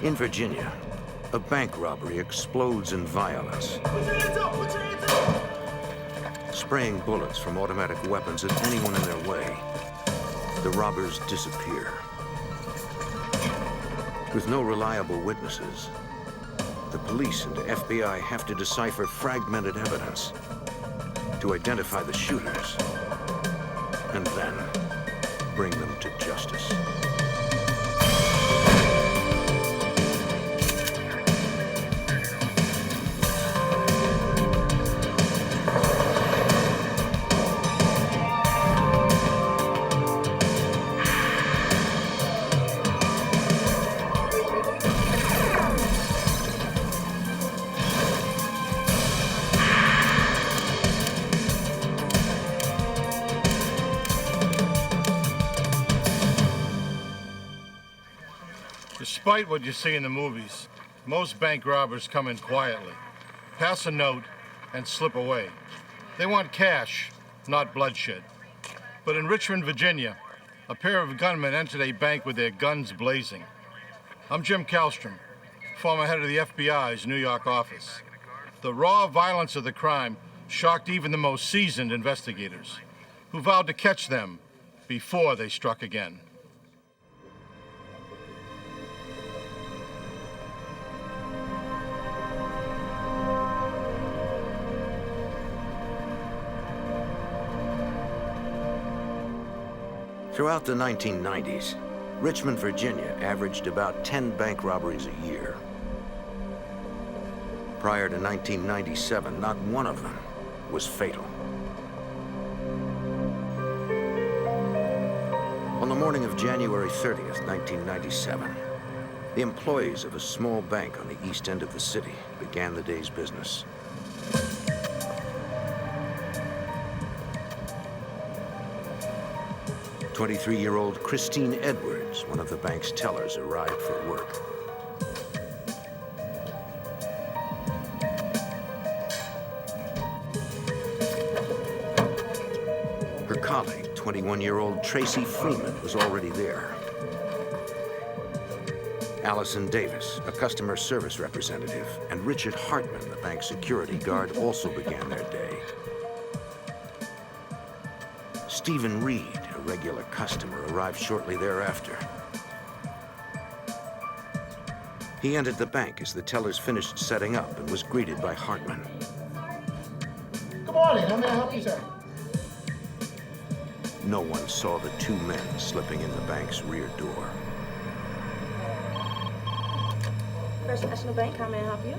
In Virginia, a bank robbery explodes in violence. Put your hands up! Put your hands up! Spraying bullets from automatic weapons at anyone in their way, the robbers disappear. With no reliable witnesses, the police and the FBI have to decipher fragmented evidence to identify the shooters and then bring them to justice. Despite what you see in the movies, most bank robbers come in quietly, pass a note, and slip away. They want cash, not bloodshed. But in Richmond, Virginia, a pair of gunmen entered a bank with their guns blazing. I'm Jim Kallstrom, former head of the FBI's New York office. The raw violence of the crime shocked even the most seasoned investigators, who vowed to catch them before they struck again. Throughout the 1990s, Richmond, Virginia averaged about 10 bank robberies a year. Prior to 1997, not one of them was fatal. On the morning of January 30th, 1997, the employees of a small bank on the east end of the city began the day's business. "23-year-old Christine Edwards, one of the bank's tellers, arrived for work. Her colleague, 21-year-old Tracy Freeman, was already there. Allison Davis, a customer service representative, and Richard Hartman, the bank's security guard, also began their day. Stephen Reed, a regular customer, arrived shortly thereafter. He entered the bank as the tellers finished setting up and was greeted by Hartman. Good morning. How may I help you, sir? No one saw the two men slipping in the bank's rear door. First National Bank, how may I help you?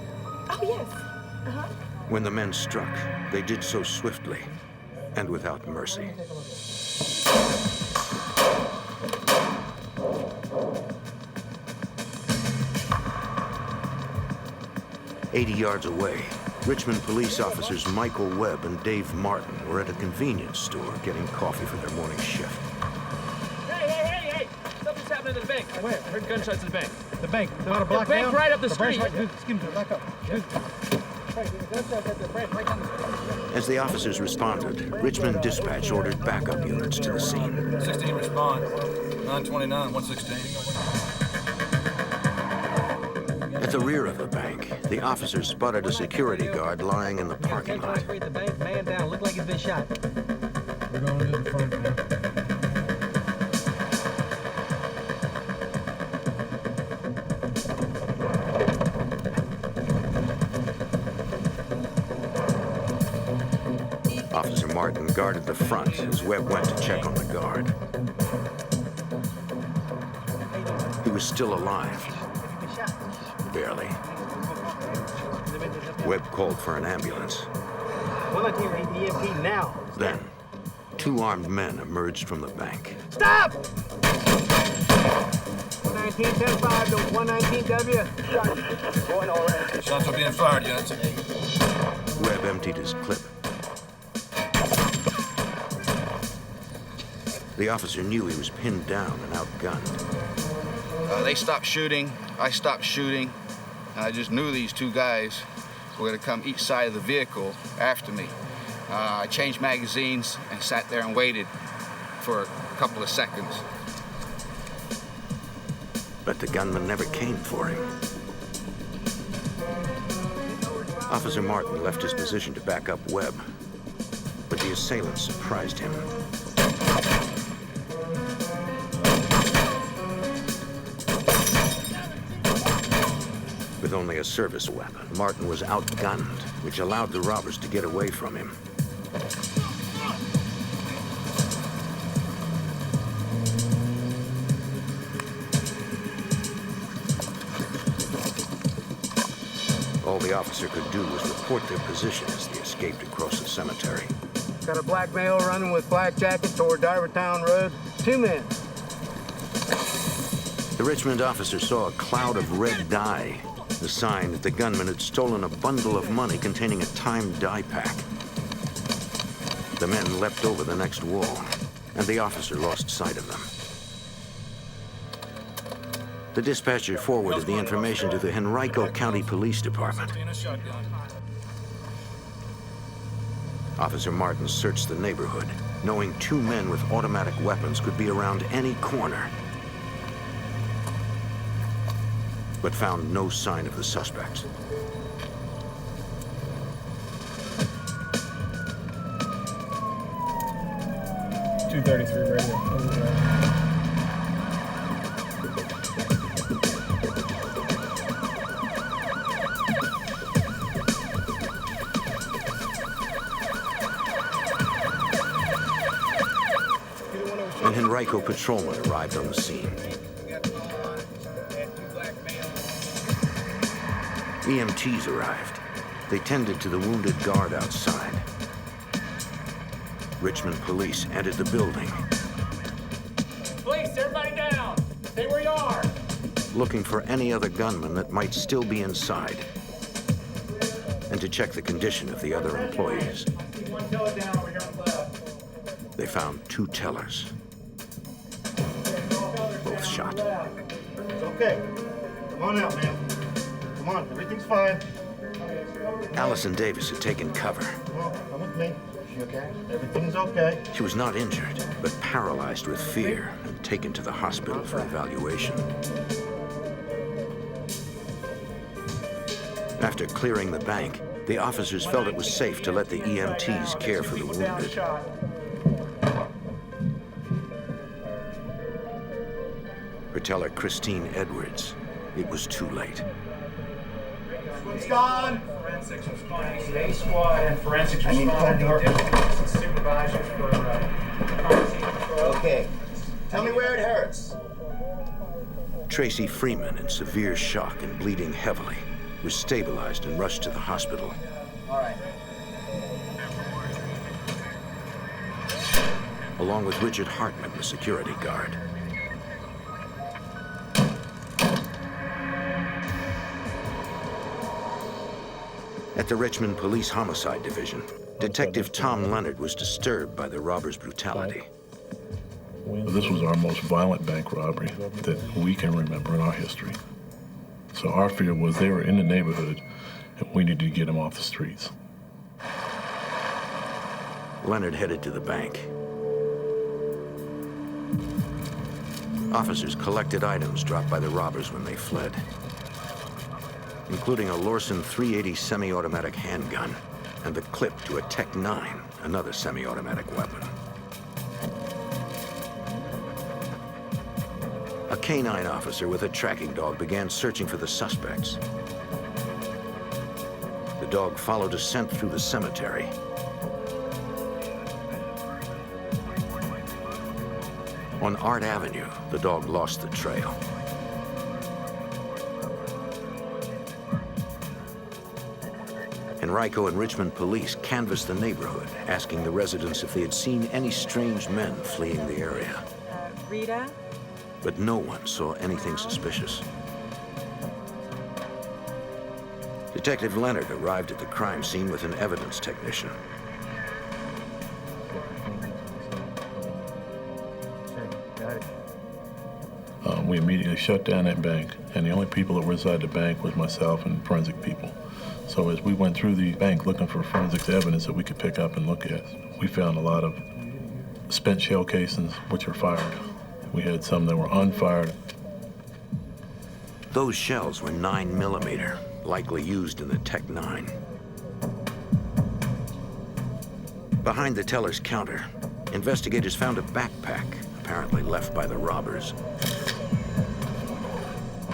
Oh, yes. When the men struck, they did so swiftly and without mercy. "80 yards away, Richmond police officers Michael Webb and Dave Martin were at a convenience store getting coffee for their morning shift. Hey! Something's happening to the bank. Where? I heard gunshots in the bank. The bank. About a block The bank down? right up the street. Excuse me, back up. As the officers responded, Richmond Dispatch ordered backup units to the scene. 16 respond. 929, 116. At the rear of the bank, the officers spotted a security guard lying in the parking lot. The bank, man down. Looked like he'd been shot. We're going to the front now. Officer Martin guarded the front as Webb went to check on the guard. He was still alive. Barely. Webb called for an ambulance. 119 EMP now. Then, two armed men emerged from the bank. Stop! 119, 10-5 to 119W. Going all right. Shots are being fired, Yates. Webb emptied his clip. The officer knew he was pinned down and outgunned. They stopped shooting, I stopped shooting, and I just knew these two guys were gonna come each side of the vehicle after me. I changed magazines and sat there and waited for a couple of seconds. but the gunman never came for him. Officer Martin left his position to back up Webb, but the assailant surprised him. With only a service weapon, Martin was outgunned, which allowed the robbers to get away from him. All the officer could do was report their position as they escaped across the cemetery. Got a black male running with black jacket toward Divertown Road. 2 men. The Richmond officer saw a cloud of red dye, the sign that the gunman had stolen a bundle of money containing a timed dye pack. The men leapt over the next wall, and the officer lost sight of them. The dispatcher forwarded the information to the Henrico County Police Department. Officer Martin searched the neighborhood, knowing 2 men with automatic weapons could be around any corner, but found no sign of the suspects. .233 radio. An Henrico patrolman arrived on the scene. EMTs arrived. They tended to the wounded guard outside. Richmond police entered the building. Police, everybody down. Stay where you are. Looking for any other gunman that might still be inside, and to check the condition of the other employees. One teller down over here on the left. They found 2 tellers, both shot. It's okay. Come on out, man. Come on, everything's fine. Allison Davis had taken cover. Well, come with me. She okay? Everything's okay. She was not injured, but paralyzed with fear and taken to the hospital for evaluation. After clearing the bank, the officers felt it was safe to let the EMTs care for the wounded. For teller Christine Edwards, it was too late. It's gone. Forensics responding. Today SWAT and forensics responding. Supervisors for control. Okay. Tell me where it hurts. Tracy Freeman, in severe shock and bleeding heavily, was stabilized and rushed to the hospital. All right. Along with Richard Hartman, the security guard. At the Richmond Police Homicide Division, Detective Tom Leonard was disturbed by the robbers' brutality. This was our most violent bank robbery that we can remember in our history. So our fear was they were in the neighborhood and we needed to get them off the streets. Leonard headed to the bank. Officers collected items dropped by the robbers when they fled, including a Lorson 380 semi-automatic handgun and the clip to a Tech 9, another semi-automatic weapon. A K-9 officer with a tracking dog began searching for the suspects. The dog followed a scent through the cemetery. On Art Avenue, the dog lost the trail. Henrico and Richmond police canvassed the neighborhood, asking the residents if they had seen any strange men fleeing the area. Rita? But no one saw anything suspicious. Detective Leonard arrived at the crime scene with an evidence technician. We immediately shut down that bank, and the only people that were inside the bank was myself and forensic people. So as we went through the bank looking for forensics evidence that we could pick up and look at, we found a lot of spent shell casings which were fired. We had some that were unfired. Those shells were 9mm, likely used in the Tech-9. Behind the teller's counter, investigators found a backpack, apparently left by the robbers.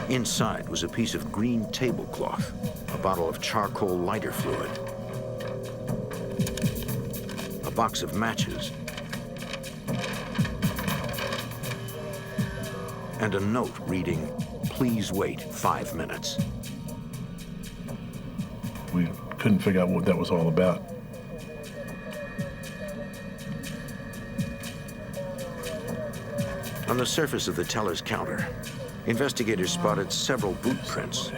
Inside was a piece of green tablecloth, a bottle of charcoal lighter fluid, a box of matches, and a note reading, "Please wait 5 minutes." We couldn't figure out what that was all about. On the surface of the teller's counter, investigators spotted several boot prints.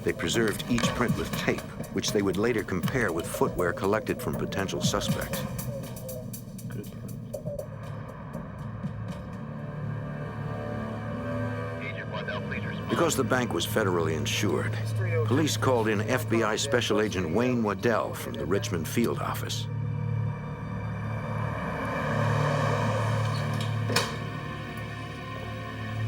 They preserved each print with tape, which they would later compare with footwear collected from potential suspects. Because the bank was federally insured, police called in FBI Special Agent Wayne Waddell from the Richmond field office.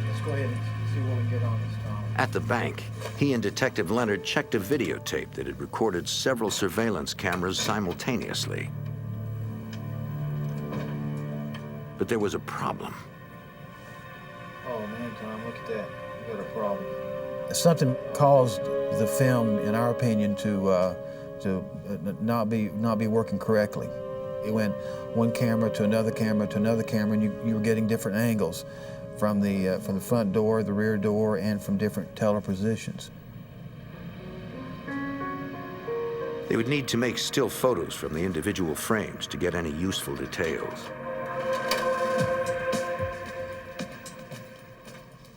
Let's go ahead and see what we can get on this, Tom. At the bank, he and Detective Leonard checked a videotape that had recorded several surveillance cameras simultaneously. But there was a problem. Oh man, Tom, look at that. We got a problem. Something caused the film, in our opinion, to not be working correctly. It went one camera to another camera to another camera, and you were getting different angles from the front door, the rear door, and from different teller positions. They would need to make still photos from the individual frames to get any useful details.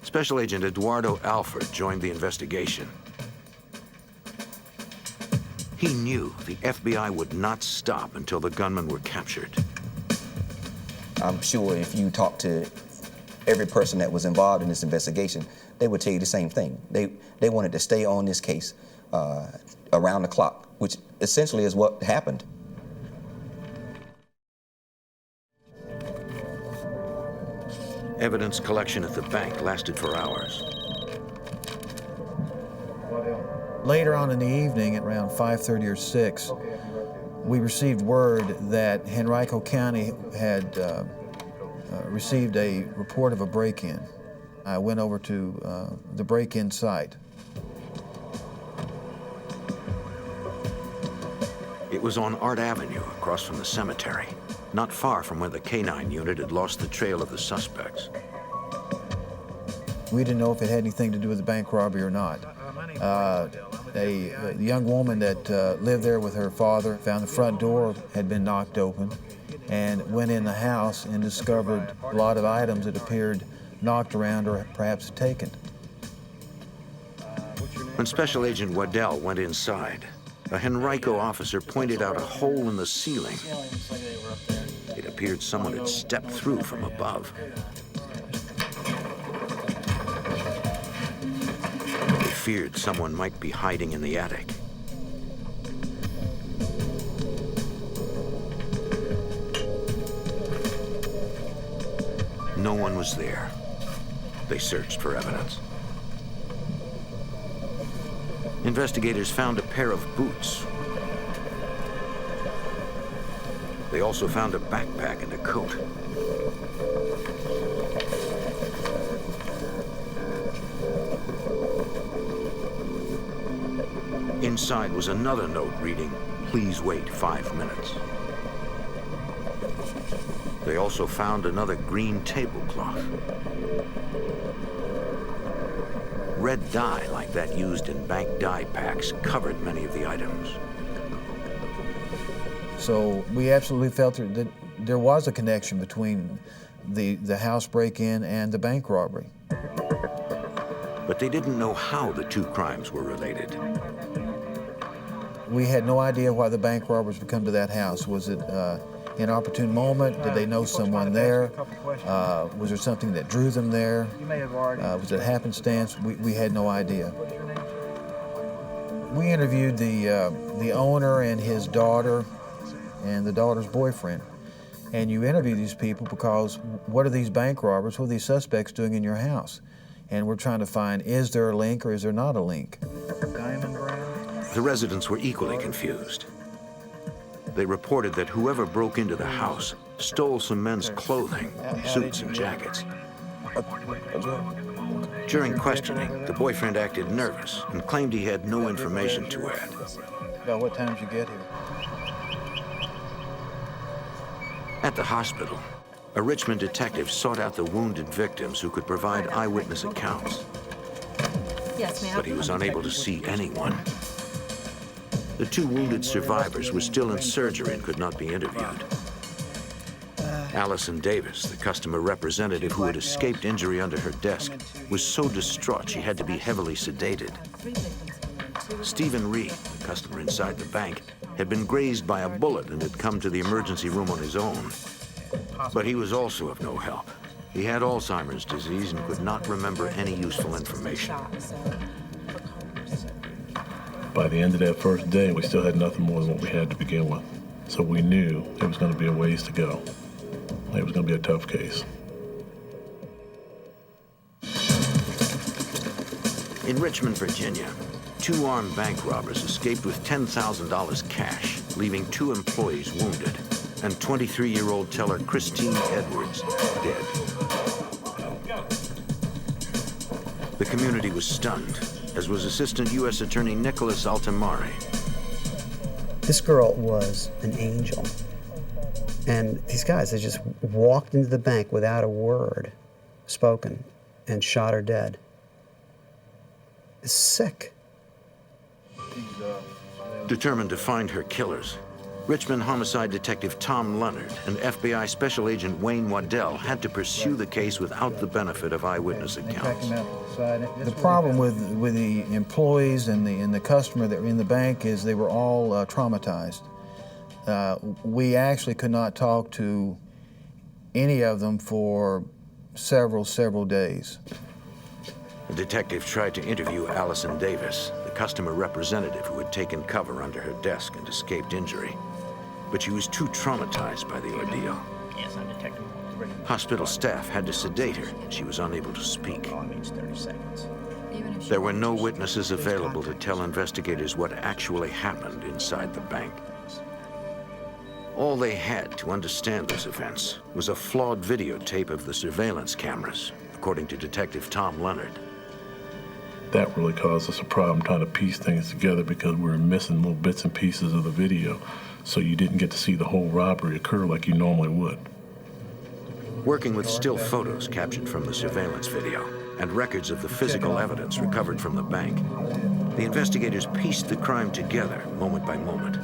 Special Agent Eduardo Alford joined the investigation. He knew the FBI would not stop until the gunmen were captured. I'm sure if you talk to every person that was involved in this investigation, they would tell you the same thing. They wanted to stay on this case around the clock, which essentially is what happened. Evidence collection at the bank lasted for hours. Later on in the evening, at around 5:30 or 6, we received word that Henrico County had received a report of a break-in. I went over to the break-in site. It was on Art Avenue, across from the cemetery, not far from where the K-9 unit had lost the trail of the suspects. We didn't know if it had anything to do with the bank robbery or not. A young woman that lived there with her father found the front door had been knocked open and went in the house and discovered a lot of items that appeared knocked around or perhaps taken. When Special Agent Waddell went inside, a Henrico officer pointed out a hole in the ceiling. It appeared someone had stepped through from above. They feared someone might be hiding in the attic. No one was there. They searched for evidence. Investigators found a pair of boots. They also found a backpack and a coat. Inside was another note reading, "Please wait 5 minutes." They also found another green tablecloth. Red dye, like that used in bank dye packs, covered many of the items. So we absolutely felt that there was a connection between the house break-in and the bank robbery. But they didn't know how the two crimes were related. We had no idea why the bank robbers would come to that house. Was it an opportune moment? Did they know someone there? Was there something that drew them there? Was it happenstance? We had no idea. We interviewed the owner and his daughter and the daughter's boyfriend, And you interview these people because what are these bank robbers, what are these suspects doing in your house? And we're trying to find, is there a link or is there not a link? Diamond brand? The residents were equally confused. They reported that whoever broke into the house stole some men's clothing, suits and jackets. During questioning, the boyfriend acted nervous and claimed he had no information to add. About what time did you get here? At the hospital, a Richmond detective sought out the wounded victims who could provide eyewitness accounts. Yes, ma'am. But he was unable to see anyone. The two wounded survivors were still in surgery and could not be interviewed. Allison Davis, the customer representative who had escaped injury under her desk, was so distraught she had to be heavily sedated. Stephen Reed, the customer inside the bank, had been grazed by a bullet and had come to the emergency room on his own. But he was also of no help. He had Alzheimer's disease and could not remember any useful information. By the end of that first day, we still had nothing more than what we had to begin with. So we knew there was going to be a ways to go. It was going to be a tough case. In Richmond, Virginia, two armed bank robbers escaped with $10,000 cash, leaving two employees wounded, and 23-year-old teller Christine Edwards dead. The community was stunned, as was Assistant U.S. Attorney Nicholas Altamari. This girl was an angel. And these guys, they just walked into the bank without a word spoken and shot her dead. It's sick. Determined to find her killers, Richmond homicide detective Tom Leonard and FBI Special Agent Wayne Waddell had to pursue the case without the benefit of eyewitness accounts. The problem with the employees and the customer that were in the bank is they were all traumatized. We actually could not talk to any of them for several days. The detective tried to interview Allison Davis, the customer representative who had taken cover under her desk and escaped injury. But she was too traumatized by the ordeal. Yes, I'm Detective Richmond. Hospital staff had to sedate her, and she was unable to speak. All means 30 seconds. There were no witnesses available to tell investigators what actually happened inside the bank. All they had to understand those events was a flawed videotape of the surveillance cameras, according to Detective Tom Leonard. That really caused us a problem trying to piece things together because we were missing little bits and pieces of the video, so you didn't get to see the whole robbery occur like you normally would. Working with still photos captured from the surveillance video and records of the physical evidence recovered from the bank, the investigators pieced the crime together moment by moment.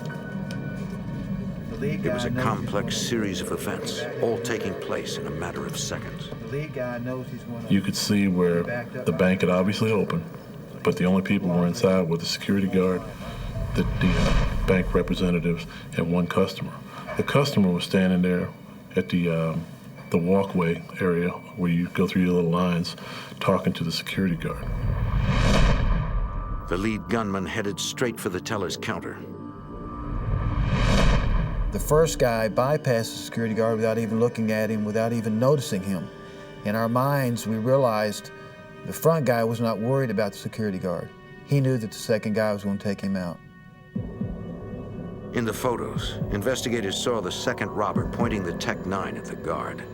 It was a complex series of events, all taking place in a matter of seconds. You could see where the bank had obviously opened, but the only people who were inside were the security guard, the bank representatives, and one customer. The customer was standing there at the walkway area where you go through your little lines, talking to the security guard. The lead gunman headed straight for the teller's counter. The first guy bypassed the security guard without even looking at him, without even noticing him. In our minds, we realized the front guy was not worried about the security guard. He knew that the second guy was going to take him out. In the photos, investigators saw the second robber pointing the Tech-9 at the guard.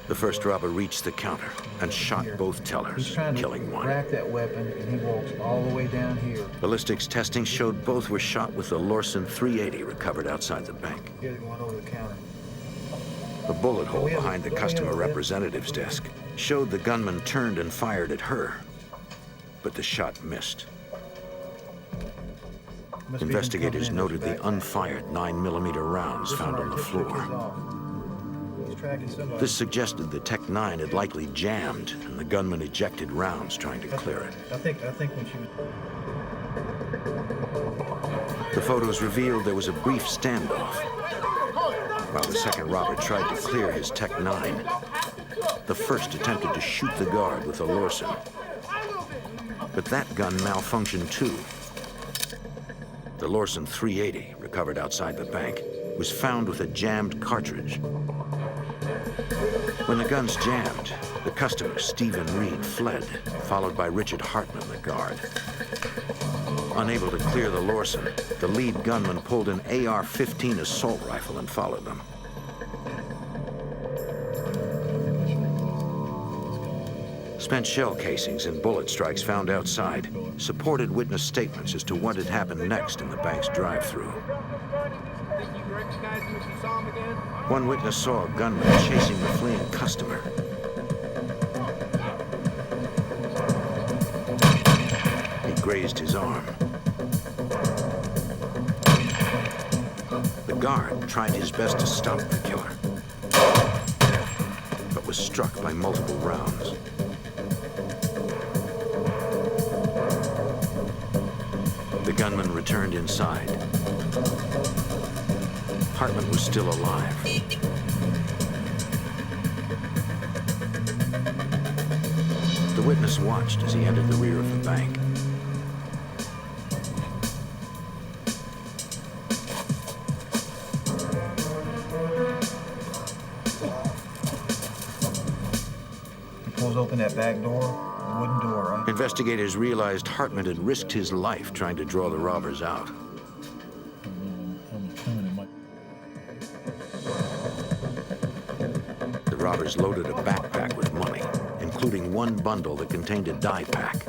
The first robber reached the counter and shot both tellers, killing one. Crack that weapon, and he walks all the way down here. Ballistics testing showed both were shot with the Lorsen 380 recovered outside the bank. Going over the counter. A bullet hole behind the customer representative's desk showed the gunman turned and fired at her, but the shot missed. Investigators noted the unfired 9mm rounds found on the floor. This suggested the Tech-9 had likely jammed, and the gunman ejected rounds trying to clear it. I think when she was... The photos revealed there was a brief standoff. While the second robber tried to clear his Tech-9, the first attempted to shoot the guard with a Lorsen. But that gun malfunctioned too. The Lorsen 380 recovered outside the bank was found with a jammed cartridge. When the guns jammed, the customer, Stephen Reed, fled, followed by Richard Hartman, the guard. Unable to clear the Lorsen, the lead gunman pulled an AR-15 assault rifle and followed them. Spent shell casings and bullet strikes found outside supported witness statements as to what had happened next in the bank's drive-thru. One witness saw a gunman chasing the fleeing customer. He grazed his arm. The guard tried his best to stop the killer, but was struck by multiple rounds. The gunman returned inside. Hartman was still alive. The witness watched as he entered the rear of the bank. He pulls open that back door, the wooden door, right? Investigators realized Hartman had risked his life trying to draw the robbers out. The robbers loaded a backpack with money, including one bundle that contained a dye pack.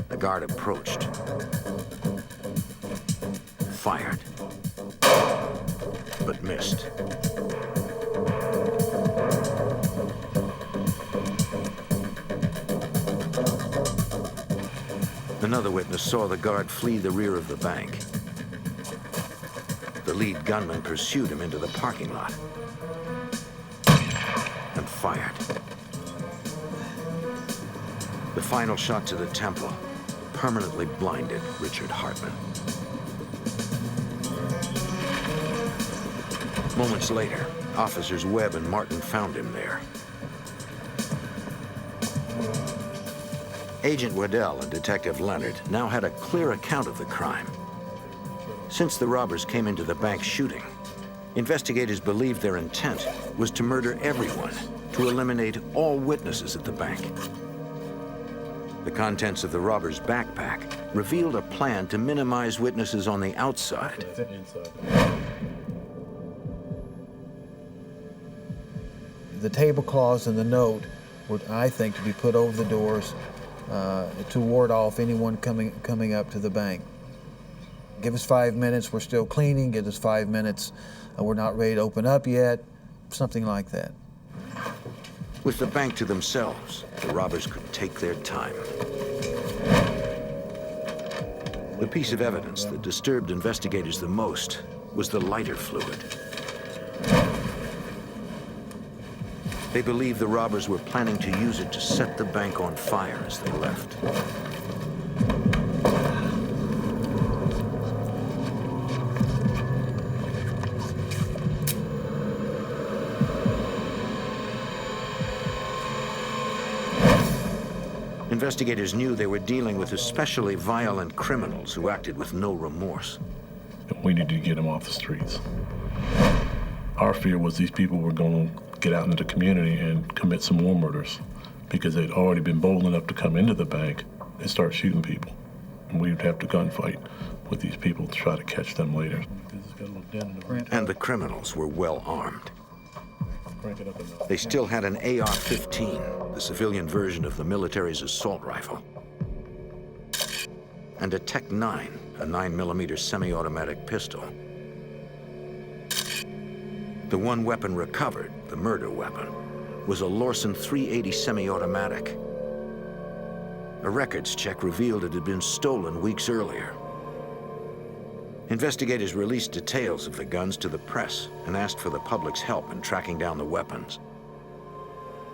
The guard approached, fired, but missed. Another witness saw the guard flee the rear of the bank. The lead gunman pursued him into the parking lot and fired. The final shot to the temple permanently blinded Richard Hartman. Moments later, officers Webb and Martin found him there. Agent Waddell and Detective Leonard now had a clear account of the crime. Since the robbers came into the bank shooting, investigators believed their intent was to murder everyone, to eliminate all witnesses at the bank. The contents of the robbers' backpack revealed a plan to minimize witnesses on the outside. The tablecloths and the note were, I think, to be put over the doors to ward off anyone coming up to the bank. Give us 5 minutes, we're still cleaning. Give us 5 minutes, we're not ready to open up yet. Something like that. With the bank to themselves, the robbers could take their time. The piece of evidence that disturbed investigators the most was the lighter fluid. They believed the robbers were planning to use it to set the bank on fire as they left. Investigators knew they were dealing with especially violent criminals who acted with no remorse. We needed to get them off the streets. Our fear was these people were going to get out into the community and commit some more murders because they'd already been bold enough to come into the bank and start shooting people. And we'd have to gunfight with these people to try to catch them later. And the criminals were well armed. They still had an AR-15, the civilian version of the military's assault rifle, and a Tech-9, a 9mm semi-automatic pistol. The one weapon recovered, the murder weapon, was a Lorsen 380 semi-automatic. A records check revealed it had been stolen weeks earlier. Investigators released details of the guns to the press and asked for the public's help in tracking down the weapons.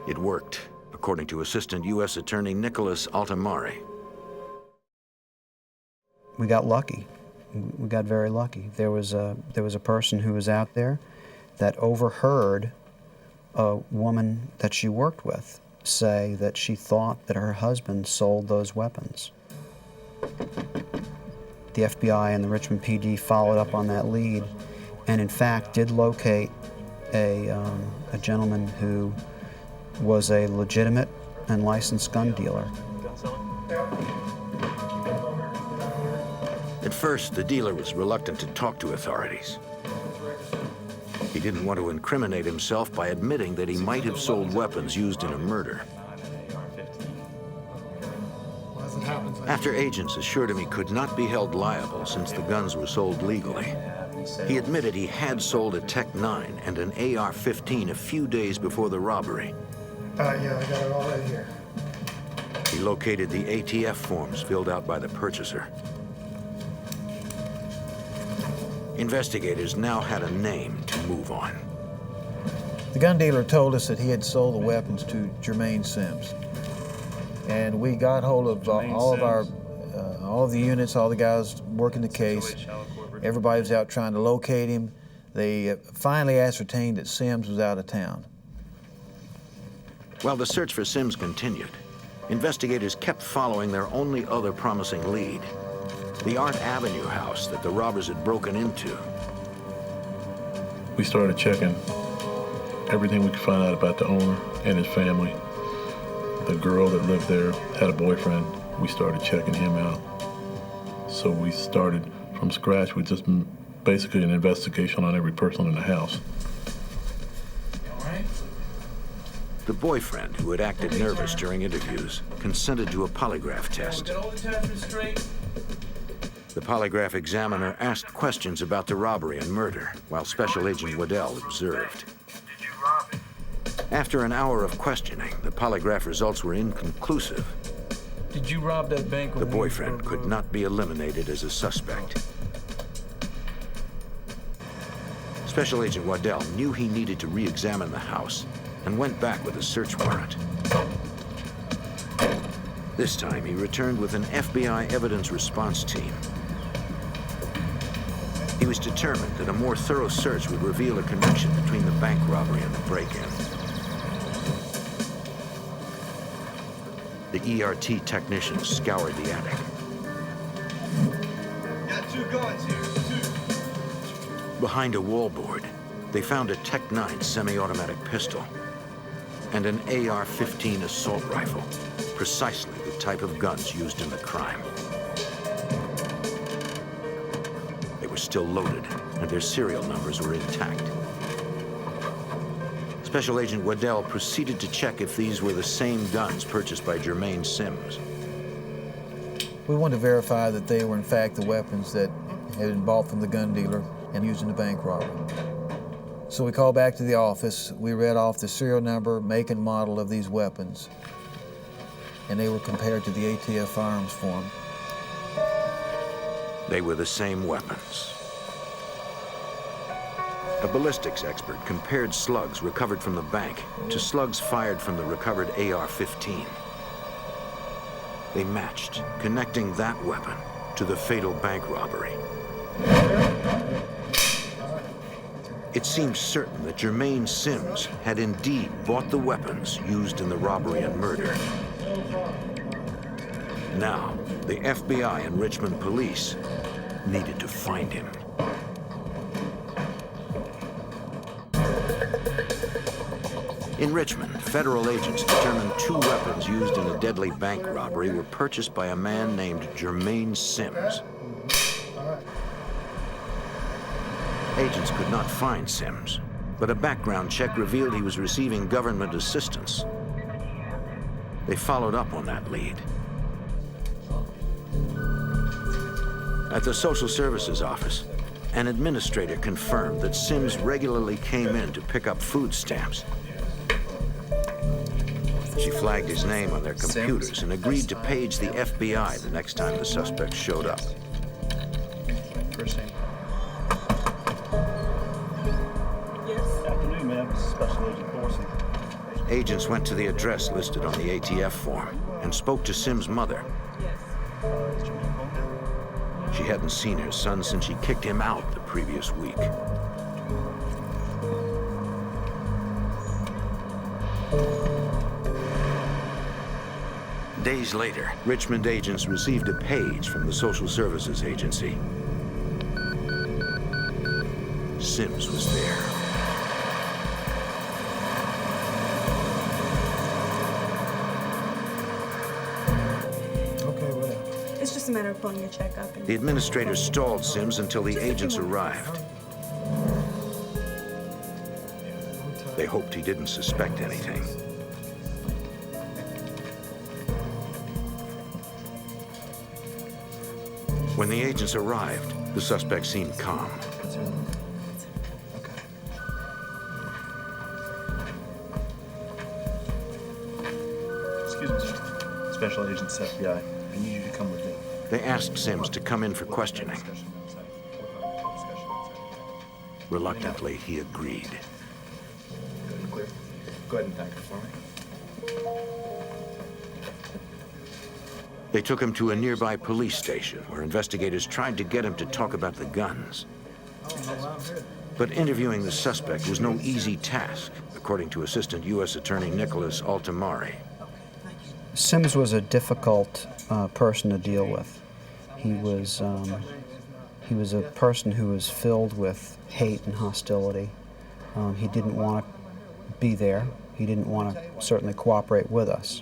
It worked, according to Assistant U.S. Attorney Nicholas Altamari. We got lucky. We got very lucky. There was a person who was out there that overheard a woman that she worked with say that she thought that her husband sold those weapons. The FBI and the Richmond PD followed up on that lead and in fact did locate a gentleman who was a legitimate and licensed gun dealer. At first, the dealer was reluctant to talk to authorities. He didn't want to incriminate himself by admitting that he might have sold weapons used in a murder. After agents assured him he could not be held liable since the guns were sold legally, he admitted he had sold a Tech-9 and an AR-15 a few days before the robbery. Yeah, I got it all right here. He located the ATF forms filled out by the purchaser. Investigators now had a name to move on. The gun dealer told us that he had sold the weapons to Jermaine Sims. And we got hold of all of the units, all the guys working the case. Everybody was out trying to locate him. They finally ascertained that Sims was out of town. While the search for Sims continued, investigators kept following their only other promising lead, the Art Avenue house that the robbers had broken into. We started checking everything we could find out about the owner and his family. The girl that lived there had a boyfriend. We started checking him out. So we started from scratch with just basically an investigation on every person in the house. The boyfriend, who had acted nervous during interviews, consented to a polygraph test. The polygraph examiner asked questions about the robbery and murder, while Special Agent Waddell observed. After an hour of questioning, the polygraph results were inconclusive. Did you rob that bank? The boyfriend could not be eliminated as a suspect. Special Agent Waddell knew he needed to re-examine the house and went back with a search warrant. This time, he returned with an FBI evidence response team. He was determined that a more thorough search would reveal a connection between the bank robbery and the break-in. The ERT technicians scoured the attic. Got 2 guns here, 2. Behind a wallboard, they found a Tech-9 semi-automatic pistol and an AR-15 assault rifle, precisely the type of guns used in the crime. They were still loaded, and their serial numbers were intact. Special Agent Waddell proceeded to check if these were the same guns purchased by Jermaine Sims. We wanted to verify that they were in fact the weapons that had been bought from the gun dealer and used in the bank robbery. So we called back to the office. We read off the serial number, make, and model of these weapons, and they were compared to the ATF firearms form. They were the same weapons. A ballistics expert compared slugs recovered from the bank to slugs fired from the recovered AR-15. They matched, connecting that weapon to the fatal bank robbery. It seemed certain that Jermaine Sims had indeed bought the weapons used in the robbery and murder. Now, the FBI and Richmond police needed to find him. In Richmond, federal agents determined 2 weapons used in a deadly bank robbery were purchased by a man named Jermaine Sims. Agents could not find Sims, but a background check revealed he was receiving government assistance. They followed up on that lead. At the Social Services office, an administrator confirmed that Sims regularly came in to pick up food stamps. She flagged his name on their computers and agreed to page the FBI the next time the suspect showed up. First name. Afternoon, ma'am. This is Special Agent Thorson. Agents went to the address listed on the ATF form and spoke to Sims' mother. Is Jermaine home? She hadn't seen her son since she kicked him out the previous week. Days later, Richmond agents received a page from the Social Services Agency. Sims was there. Okay, well. It's just a matter of pulling your check up. And The administrator stalled Sims until the agents arrived. They hoped he didn't suspect anything. When the agents arrived, the suspect seemed calm. Excuse me, sir. Special Agents FBI. I need you to come with me. They asked Sims to come in for questioning. Reluctantly, he agreed. Clear. Go ahead and thank her for me. They took him to a nearby police station where investigators tried to get him to talk about the guns. But interviewing the suspect was no easy task, according to Assistant U.S. Attorney Nicholas Altamari. Sims was a difficult person to deal with. He was a person who was filled with hate and hostility. He didn't want to be there. He didn't want to certainly cooperate with us.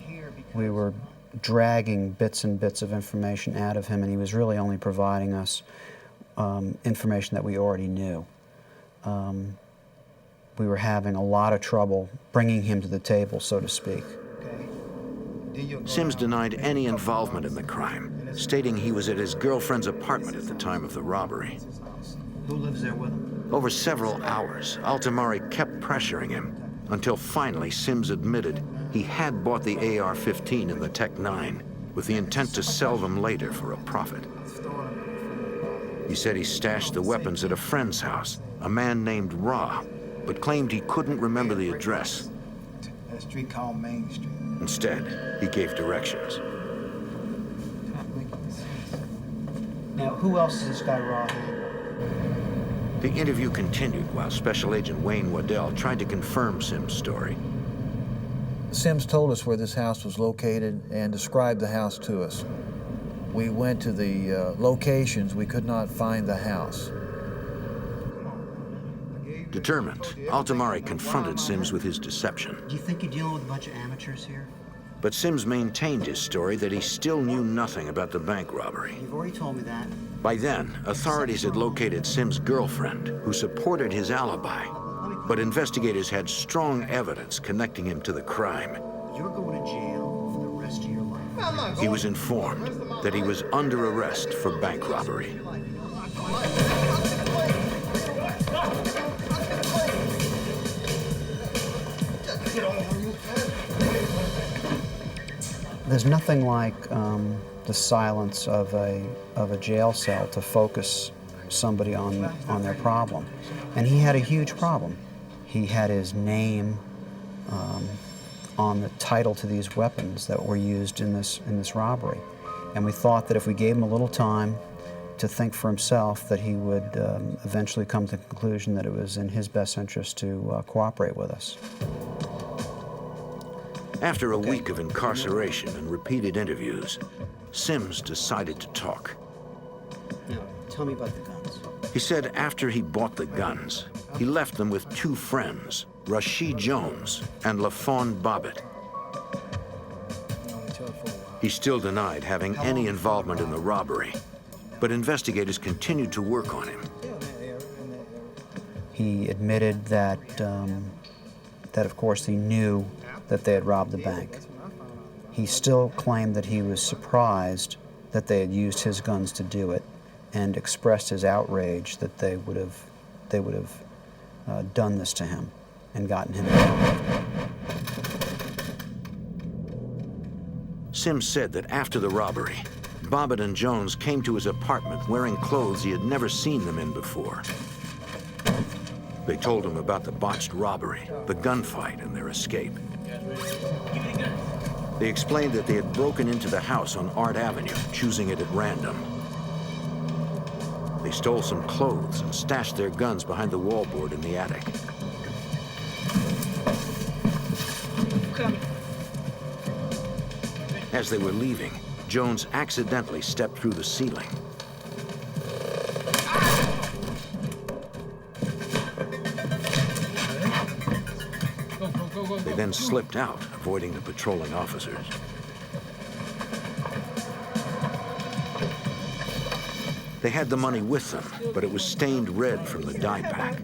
We were dragging bits and bits of information out of him, and he was really only providing us information that we already knew. We were having a lot of trouble bringing him to the table, so to speak. Sims denied any involvement in the crime, stating he was at his girlfriend's apartment at the time of the robbery. Who lives there with him? Over several hours, Altamari kept pressuring him until finally Sims admitted he had bought the AR-15 and the Tech-9 with the intent to sell them later for a profit. He said he stashed the weapons at a friend's house, a man named Ra, but claimed he couldn't remember the address. A street called Main Street. Instead, he gave directions. Now, who else is this guy, Rob? The interview continued while Special Agent Wayne Waddell tried to confirm Sims' story. Sims told us where this house was located and described the house to us. We went to the locations. We could not find the house. Determined, Altamari confronted Sims with his deception. Do you think you're dealing with a bunch of amateurs here? But Sims maintained his story that he still knew nothing about the bank robbery. You've already told me that. By then, authorities had located Sims' girlfriend, who supported his alibi. But investigators had strong evidence connecting him to the crime. You're going to jail for the rest of your life. He was informed that he was under arrest for bank robbery. There's nothing like the silence of a jail cell to focus somebody on their problem. And he had a huge problem. He had his name on the title to these weapons that were used in this robbery. And we thought that if we gave him a little time to think for himself, that he would eventually come to the conclusion that it was in his best interest to cooperate with us. After a week of incarceration and repeated interviews, Sims decided to talk. Now, tell me about the guns. He said after he bought the guns, he left them with two friends, Rashid Jones and LaFawn Bobbitt. He still denied having any involvement in the robbery, but investigators continued to work on him. He admitted that, that of course he knew that they had robbed the bank. He still claimed that he was surprised that they had used his guns to do it, and expressed his outrage that they would have done this to him and gotten him involved. Sims said that after the robbery, Bobbitt and Jones came to his apartment wearing clothes he had never seen them in before. They told him about the botched robbery, the gunfight, and their escape. They explained that they had broken into the house on Art Avenue, choosing it at random. They stole some clothes and stashed their guns behind the wallboard in the attic. As they were leaving, Jones accidentally stepped through the ceiling. They then slipped out, avoiding the patrolling officers. They had the money with them, but it was stained red from the dye pack.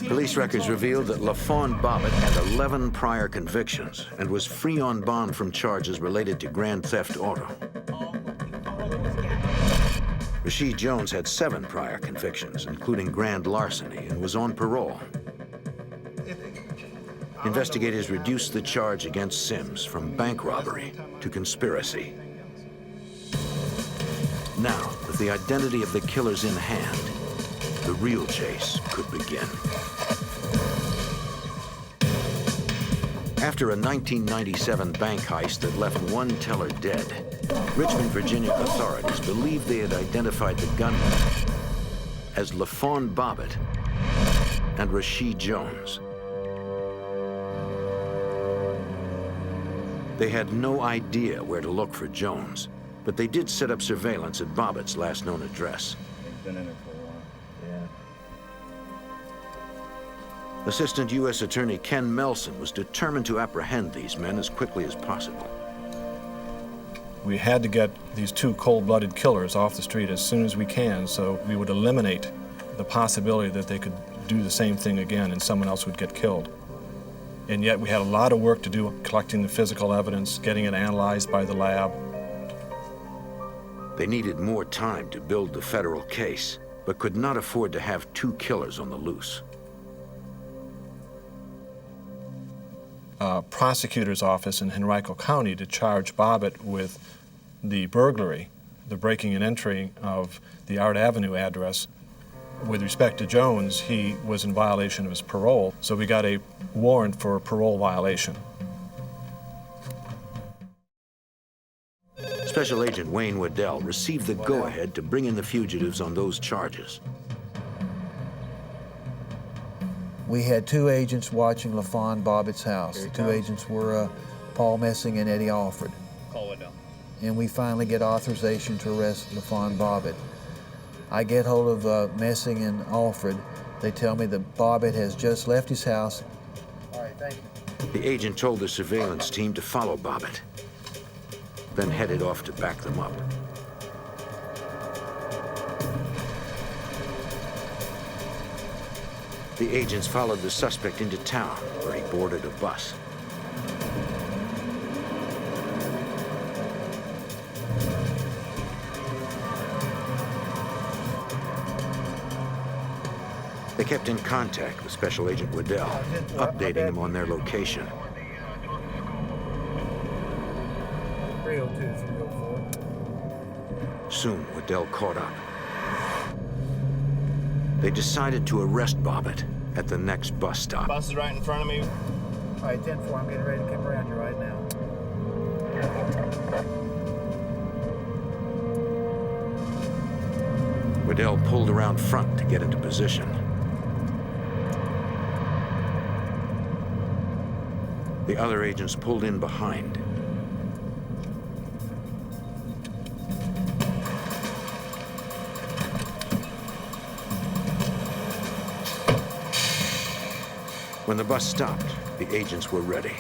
Police records revealed that LaFawn Bobbitt had 11 prior convictions and was free on bond from charges related to grand theft auto. Rashid Jones had 7 prior convictions, including grand larceny, and was on parole. Investigators reduced the charge against Sims from bank robbery to conspiracy. Now, with the identity of the killers in hand, the real chase could begin. After a 1997 bank heist that left one teller dead, Richmond, Virginia authorities believed they had identified the gunmen as LaFawn Bobbitt and Rashid Jones. They had no idea where to look for Jones, but they did set up surveillance at Bobbitt's last known address. Been in it for a while. Yeah. Assistant U.S. Attorney Ken Melson was determined to apprehend these men as quickly as possible. We had to get these 2 cold-blooded killers off the street as soon as we can, so we would eliminate the possibility that they could do the same thing again and someone else would get killed. And yet we had a lot of work to do collecting the physical evidence, getting it analyzed by the lab. They needed more time to build the federal case, but could not afford to have 2 killers on the loose. Prosecutor's office in Henrico County to charge Bobbitt with the burglary, the breaking and entering of the Art Avenue address. With respect to Jones, he was in violation of his parole, so we got a warrant for a parole violation. Special Agent Wayne Waddell received the go-ahead to bring in the fugitives on those charges. We had 2 agents watching LaFawn Bobbitt's house. The 2 agents were Paul Messing and Eddie Alford. Call Waddell. And we finally get authorization to arrest LaFawn Bobbitt. I get hold of Messing and Alford. They tell me that Bobbitt has just left his house. All right, thank you. The agent told the surveillance team to follow Bobbitt, then headed off to back them up. The agents followed the suspect into town, where he boarded a bus. They kept in contact with Special Agent Waddell, updating him on their location. 302, 304. Soon, Waddell caught up. They decided to arrest Bobbitt at the next bus stop. Bus is right in front of me. All right, 10-4, I'm getting ready to come around you right now. Waddell pulled around front to get into position. The other agents pulled in behind. When the bus stopped, the agents were ready.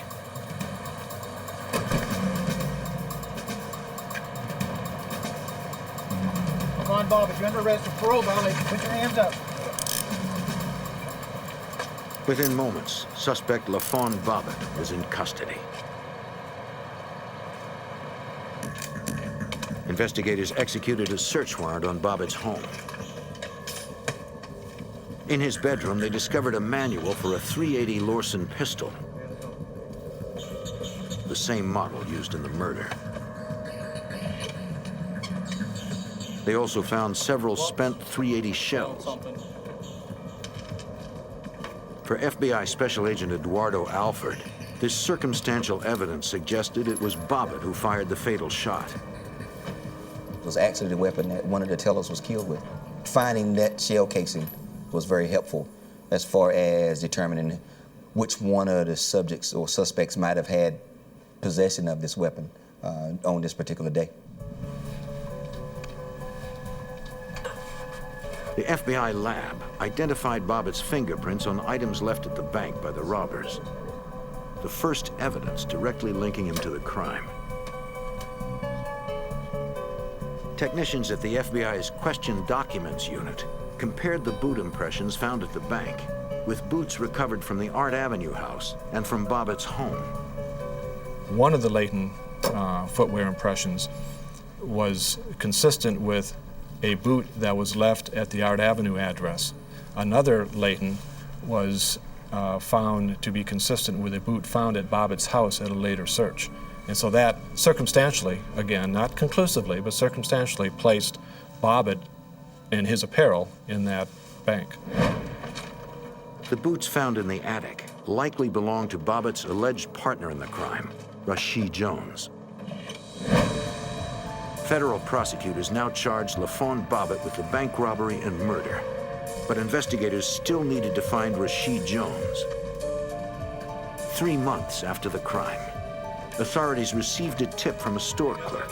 Come on, Bob, if you're under arrest for parole violation, put your hands up. Within moments, suspect LaFawn Bobbitt was in custody. Investigators executed a search warrant on Bobbitt's home. In his bedroom, they discovered a manual for a .380 Lorson pistol, the same model used in the murder. They also found several spent .380 shells. For FBI Special Agent Eduardo Alford, this circumstantial evidence suggested it was Bobbitt who fired the fatal shot. It was actually the weapon that one of the tellers was killed with. Finding that shell casing was very helpful as far as determining which one of the subjects or suspects might have had possession of this weapon on this particular day. The FBI lab identified Bobbitt's fingerprints on items left at the bank by the robbers. The first evidence directly linking him to the crime. Technicians at the FBI's Question Documents Unit compared the boot impressions found at the bank with boots recovered from the Art Avenue house and from Bobbitt's home. One of the latent footwear impressions was consistent with a boot that was left at the Art Avenue address. Another latent was found to be consistent with a boot found at Bobbitt's house at a later search. And so that circumstantially, again, not conclusively, but circumstantially placed Bobbitt and his apparel in that bank. The boots found in the attic likely belonged to Bobbitt's alleged partner in the crime, Rashid Jones. Federal prosecutors now charged LaFawn Bobbitt with the bank robbery and murder, but investigators still needed to find Rashid Jones. 3 months after the crime, authorities received a tip from a store clerk.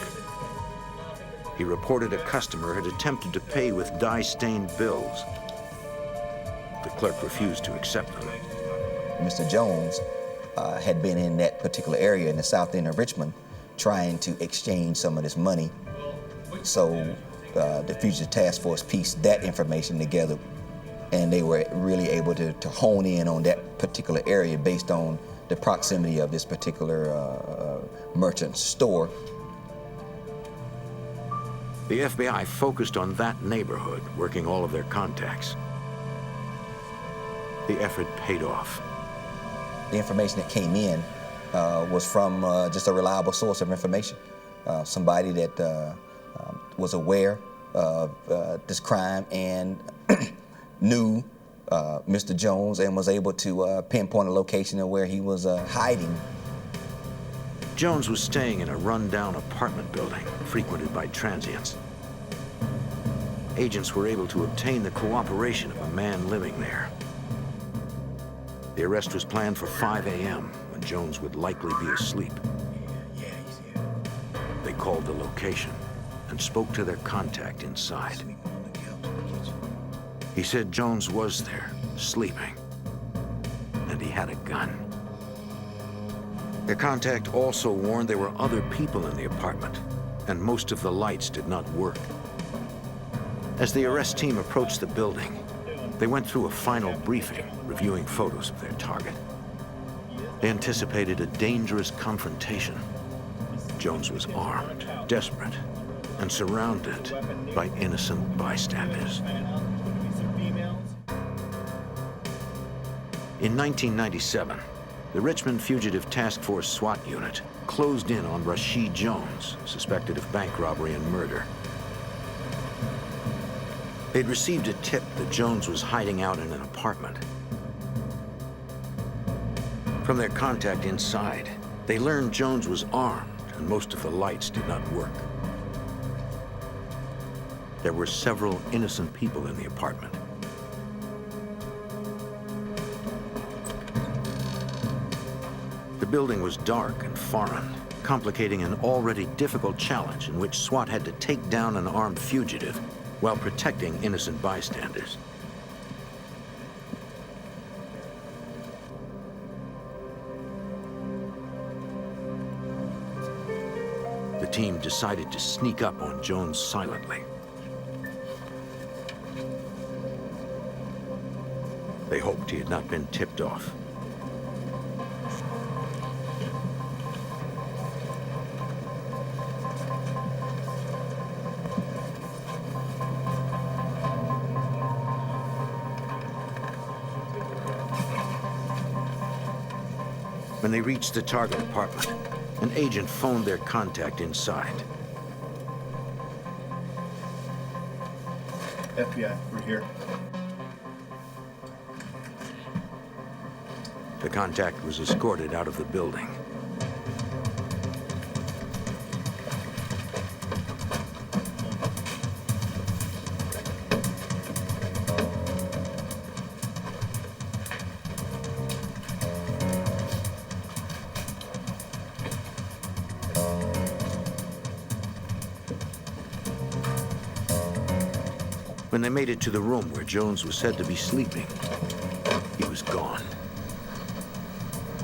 He reported a customer had attempted to pay with dye-stained bills. The clerk refused to accept them. Mr. Jones had been in that particular area in the south end of Richmond trying to exchange some of this money. So the Fugitive Task Force pieced that information together, and they were really able to hone in on that particular area based on the proximity of this particular merchant store. The FBI focused on that neighborhood, working all of their contacts. The effort paid off. The information that came in was from just a reliable source of information. Somebody that was aware of this crime and knew Mr. Jones and was able to pinpoint a location of where he was hiding. Jones was staying in a run-down apartment building frequented by transients. Agents were able to obtain the cooperation of a man living there. The arrest was planned for 5 a.m. when Jones would likely be asleep. They called the location and spoke to their contact inside. He said Jones was there, sleeping, and he had a gun. The contact also warned there were other people in the apartment, and most of the lights did not work. As the arrest team approached the building, they went through a final briefing, reviewing photos of their target. They anticipated a dangerous confrontation. Jones was armed, desperate, and surrounded by innocent bystanders. In 1997, the Richmond Fugitive Task Force SWAT unit closed in on Rashid Jones, suspected of bank robbery and murder. They'd received a tip that Jones was hiding out in an apartment. From their contact inside, they learned Jones was armed and most of the lights did not work. There were several innocent people in the apartment. The building was dark and foreign, complicating an already difficult challenge in which SWAT had to take down an armed fugitive while protecting innocent bystanders. The team decided to sneak up on Jones silently. They hoped he had not been tipped off. When they reached the target apartment, an agent phoned their contact inside. FBI, we're here. The contact was escorted out of the building. When they made it to the room where Jones was said to be sleeping, he was gone.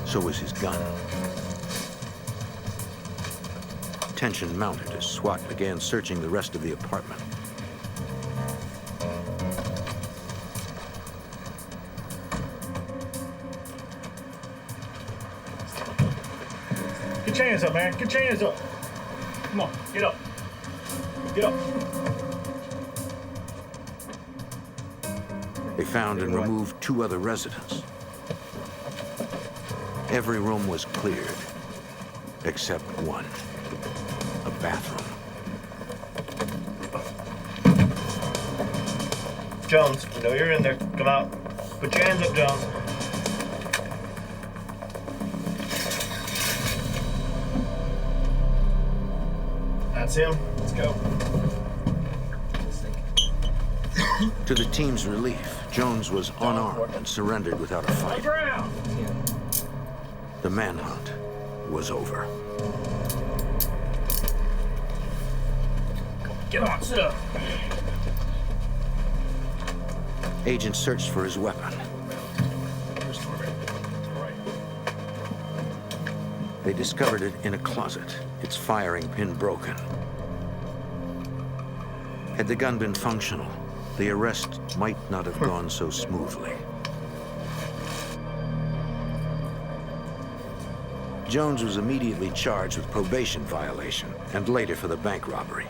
So was his gun. Tension mounted as SWAT began searching the rest of the apartment. Get your hands up, man. Get your hands up. Come on, get up. Get up. They found and removed 2 other residents. Every room was cleared, except one, a bathroom. Jones, we know you're in there. Come out. Put your hands up, Jones. That's him. Let's go. To the team's relief, Jones was unarmed and surrendered without a fight. The manhunt was over. Get on, sit up. Agents searched for his weapon. They discovered it in a closet, its firing pin broken. Had the gun been functional, the arrest might not have gone so smoothly. Jones was immediately charged with probation violation and later for the bank robbery.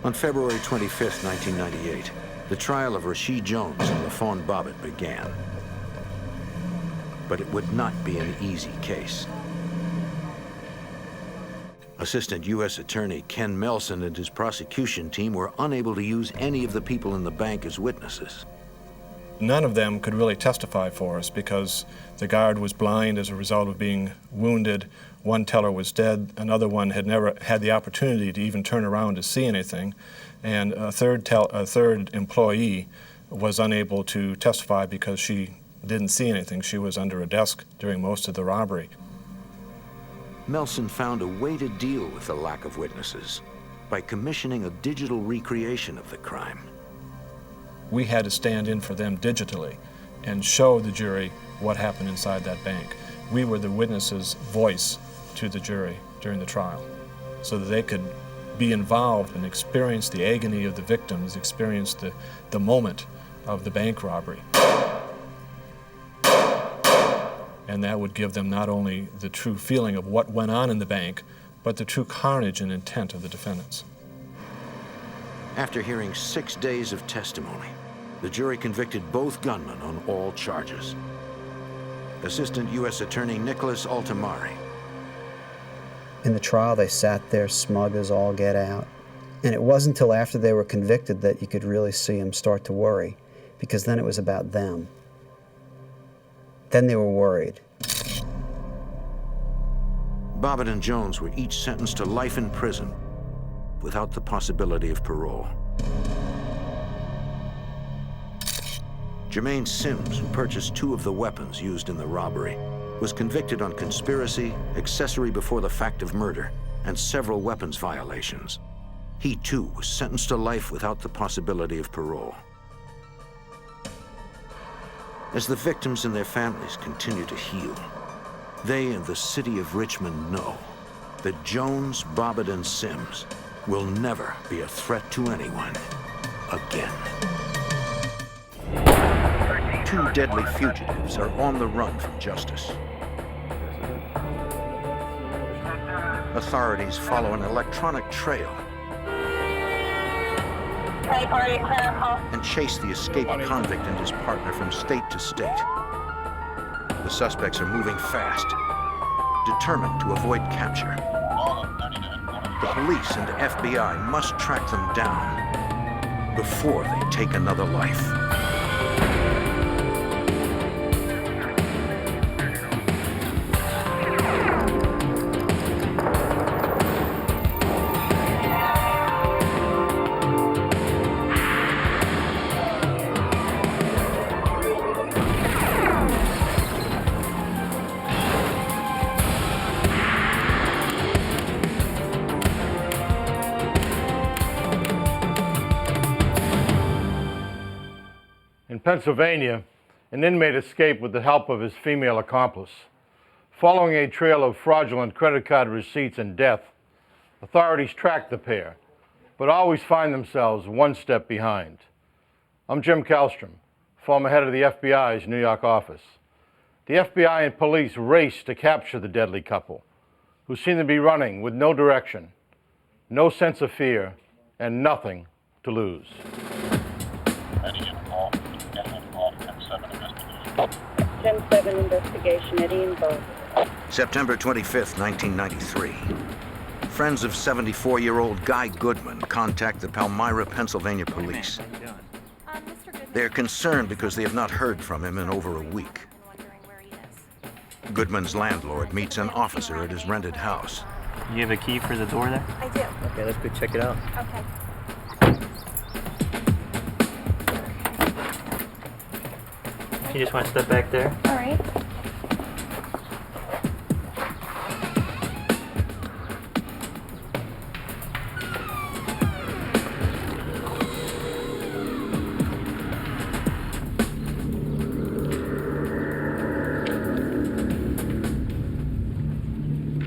On February 25th, 1998, the trial of Rasheed Jones and LaFawn Bobbitt began. But it would not be an easy case. Assistant U.S. Attorney Ken Melson and his prosecution team were unable to use any of the people in the bank as witnesses. None of them could really testify for us because the guard was blind as a result of being wounded. One teller was dead. Another one had never had the opportunity to even turn around to see anything. And a third employee was unable to testify because she didn't see anything. She was under a desk during most of the robbery. Melson found a way to deal with the lack of witnesses by commissioning a digital recreation of the crime. We had to stand in for them digitally and show the jury what happened inside that bank. We were the witnesses' voice to the jury during the trial so that they could be involved and experience the agony of the victims, experience the moment of the bank robbery. And that would give them not only the true feeling of what went on in the bank, but the true carnage and intent of the defendants. After hearing 6 days of testimony, the jury convicted both gunmen on all charges. Assistant U.S. Attorney Nicholas Altamari. In the trial, they sat there smug as all get out. And it wasn't until after they were convicted that you could really see them start to worry, because then it was about them. Then they were worried. Bobbitt and Jones were each sentenced to life in prison without the possibility of parole. Jermaine Sims, who purchased 2 of the weapons used in the robbery, was convicted on conspiracy, accessory before the fact of murder, and several weapons violations. He, too, was sentenced to life without the possibility of parole. As the victims and their families continue to heal, they and the city of Richmond know that Jones, Bobbitt, and Sims will never be a threat to anyone again. 2 deadly fugitives are on the run from justice. Authorities follow an electronic trail and chase the escaped convict and his partner from state to state. The suspects are moving fast, determined to avoid capture. The police and FBI must track them down before they take another life. In Pennsylvania, an inmate escaped with the help of his female accomplice. Following a trail of fraudulent credit card receipts and death, authorities tracked the pair, but always find themselves one step behind. I'm Jim Kallstrom, former head of the FBI's New York office. The FBI and police raced to capture the deadly couple, who seemed to be running with no direction, no sense of fear, and nothing to lose. 10-7 investigation, Eddie and Bo. September 25th, 1993. Friends of 74-year-old Guy Goodman contact the Palmyra, Pennsylvania police. They're concerned because they have not heard from him in over a week. Goodman's landlord meets an officer at his rented house. You have a key for the door there? I do. Okay, let's go check it out. Okay. You just want to step back there? All right.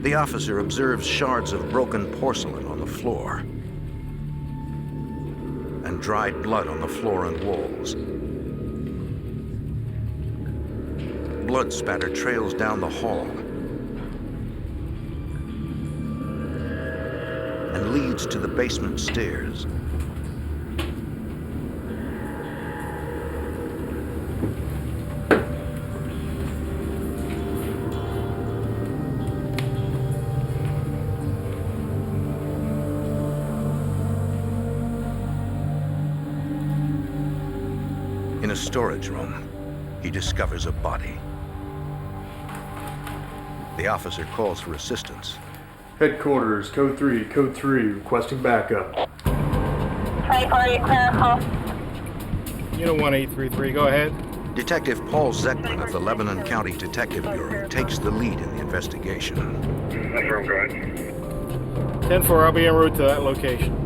The officer observes shards of broken porcelain on the floor and dried blood on the floor and walls. Blood spatter trails down the hall and leads to the basement stairs. In a storage room, he discovers a body. The officer calls for assistance. Headquarters, code 3, requesting backup. Unit 1833, go ahead. Detective Paul Zeckman of the Lebanon County Detective Bureau takes the lead in the investigation. Affirm, go ahead. 10-4, I'll be en route to that location.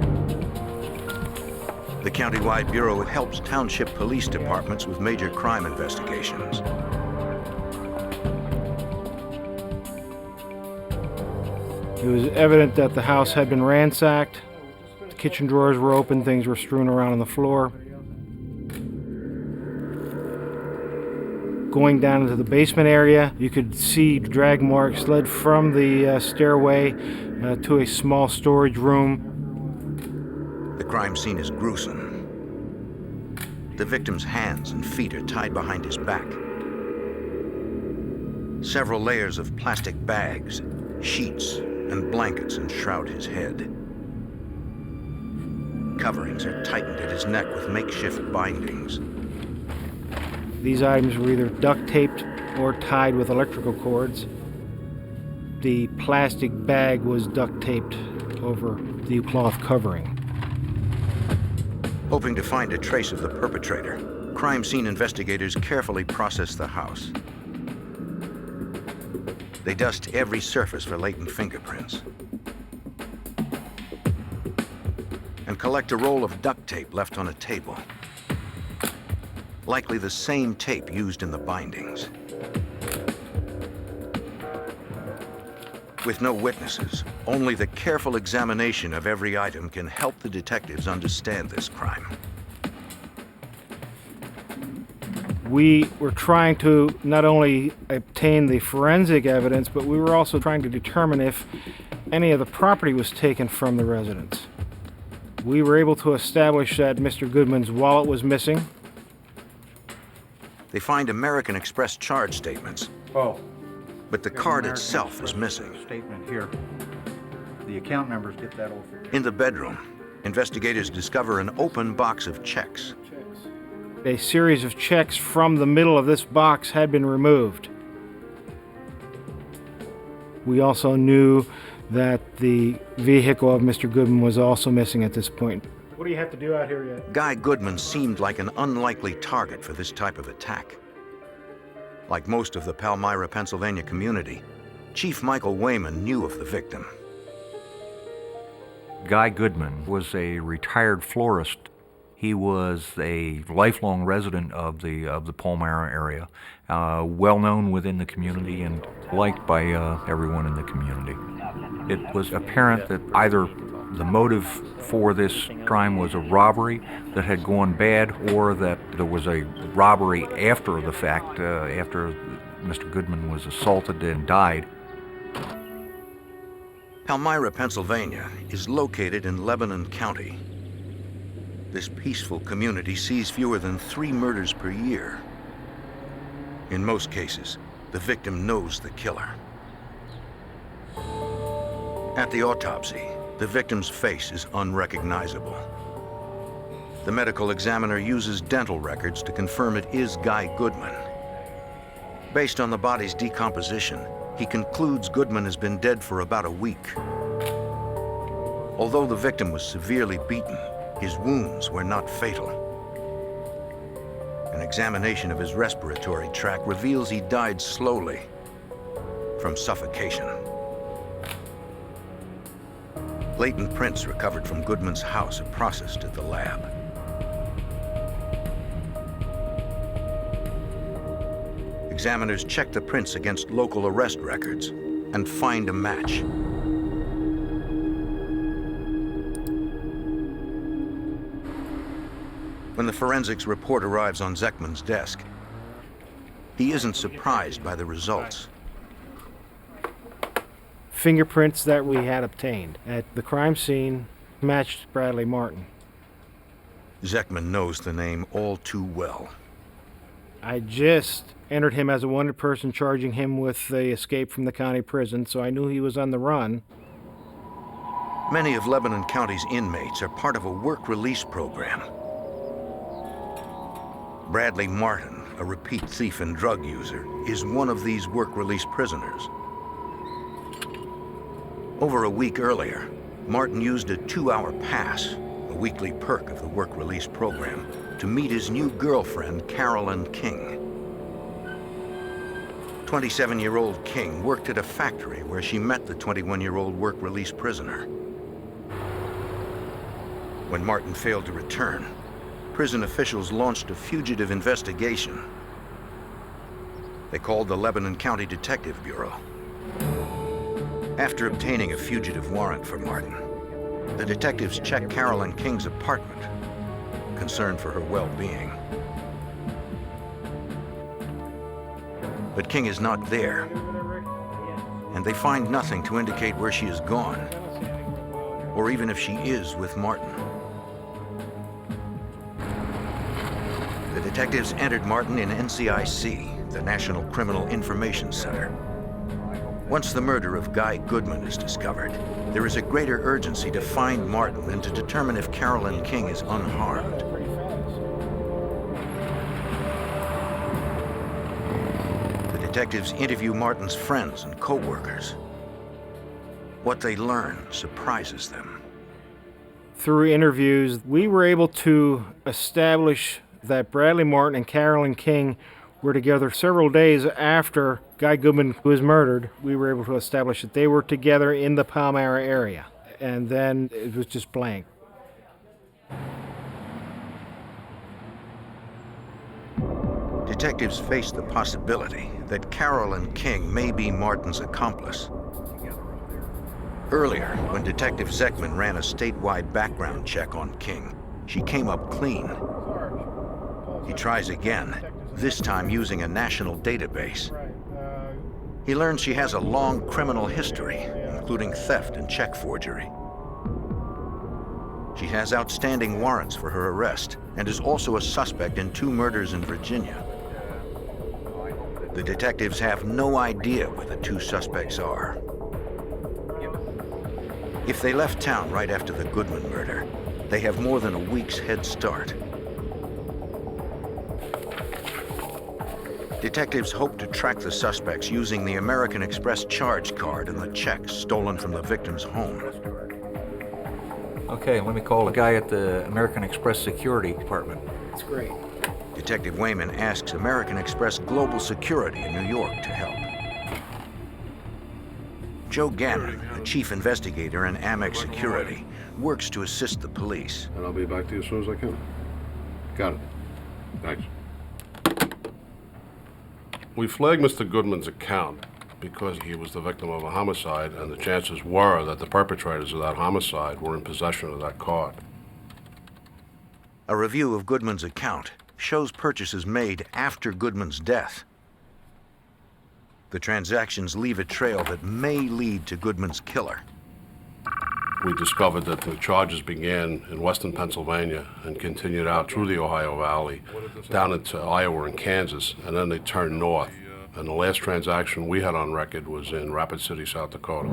The countywide bureau helps township police departments with major crime investigations. It was evident that the house had been ransacked. The kitchen drawers were open, things were strewn around on the floor. Going down into the basement area, you could see drag marks led from the stairway to a small storage room. The crime scene is gruesome. The victim's hands and feet are tied behind his back. Several layers of plastic bags, sheets, and blankets enshroud his head. Coverings are tightened at his neck with makeshift bindings. These items were either duct taped or tied with electrical cords. The plastic bag was duct taped over the cloth covering. Hoping to find a trace of the perpetrator, crime scene investigators carefully process the house. They dust every surface for latent fingerprints and collect a roll of duct tape left on a table. Likely the same tape used in the bindings. With no witnesses, only the careful examination of every item can help the detectives understand this crime. We were trying to not only obtain the forensic evidence, but we were also trying to determine if any of the property was taken from the residence. We were able to establish that Mr. Goodman's wallet was missing. They find American Express charge statements. Oh. But the card itself is missing. Statement here. The account numbers get that all figured. In the bedroom, investigators discover an open box of checks. A series of checks from the middle of this box had been removed. We also knew that the vehicle of Mr. Goodman was also missing at this point. What do you have to do out here yet? Guy Goodman seemed like an unlikely target for this type of attack. Like most of the Palmyra, Pennsylvania community, Chief Michael Wayman knew of the victim. Guy Goodman was a retired florist. He was a lifelong resident of the Palmyra area, well known within the community and liked by everyone in the community. It was apparent that either the motive for this crime was a robbery that had gone bad, or that there was a robbery after the fact, after Mr. Goodman was assaulted and died. Palmyra, Pennsylvania is located in Lebanon County. This peaceful community sees fewer than 3 murders per year. In most cases, the victim knows the killer. At the autopsy, the victim's face is unrecognizable. The medical examiner uses dental records to confirm it is Guy Goodman. Based on the body's decomposition, he concludes Goodman has been dead for about a week. Although the victim was severely beaten, his wounds were not fatal. An examination of his respiratory tract reveals he died slowly from suffocation. Latent prints recovered from Goodman's house are processed at the lab. Examiners check the prints against local arrest records and find a match. When the forensics report arrives on Zekman's desk, he isn't surprised by the results. Fingerprints that we had obtained at the crime scene matched Bradley Martin. Zekman knows the name all too well. I just entered him as a wanted person, charging him with the escape from the county prison, so I knew he was on the run. Many of Lebanon County's inmates are part of a work release program. Bradley Martin, a repeat thief and drug user, is one of these work release prisoners. Over a week earlier, Martin used a 2-hour pass, a weekly perk of the work release program, to meet his new girlfriend, Carolyn King. 27-year-old King worked at a factory where she met the 21-year-old work release prisoner. When Martin failed to return, prison officials launched a fugitive investigation. They called the Lebanon County Detective Bureau. After obtaining a fugitive warrant for Martin, the detectives checked Carolyn King's apartment, concerned for her well-being. But King is not there, and they find nothing to indicate where she has gone, or even if she is with Martin. The detectives entered Martin in NCIC, the National Criminal Information Center. Once the murder of Guy Goodman is discovered, there is a greater urgency to find Martin and to determine if Carolyn King is unharmed. The detectives interview Martin's friends and co-workers. What they learn surprises them. Through interviews, we were able to establish that Bradley Martin and Carolyn King were together several days after Guy Goodman was murdered. We were able to establish that they were together in the Palmyra area, and then it was just blank. Detectives face the possibility that Carolyn King may be Martin's accomplice. Earlier, when Detective Zekman ran a statewide background check on King, she came up clean. He tries again, this time using a national database. He learns she has a long criminal history, including theft and check forgery. She has outstanding warrants for her arrest and is also a suspect in 2 murders in Virginia. The detectives have no idea where the 2 suspects are. If they left town right after the Goodman murder, they have more than a week's head start. Detectives hope to track the suspects using the American Express charge card and the checks stolen from the victim's home. Okay, let me call the guy at the American Express Security Department. That's great. Detective Wayman asks American Express Global Security in New York to help. Joe Gannon, the chief investigator in Amex Security, works to assist the police. And I'll be back to you as soon as I can. Got it. Thanks. We flagged Mr. Goodman's account because he was the victim of a homicide, and the chances were that the perpetrators of that homicide were in possession of that card. A review of Goodman's account shows purchases made after Goodman's death. The transactions leave a trail that may lead to Goodman's killer. We discovered that the charges began in western Pennsylvania and continued out through the Ohio Valley, down into Iowa and Kansas, and then they turned north. And the last transaction we had on record was in Rapid City, South Dakota.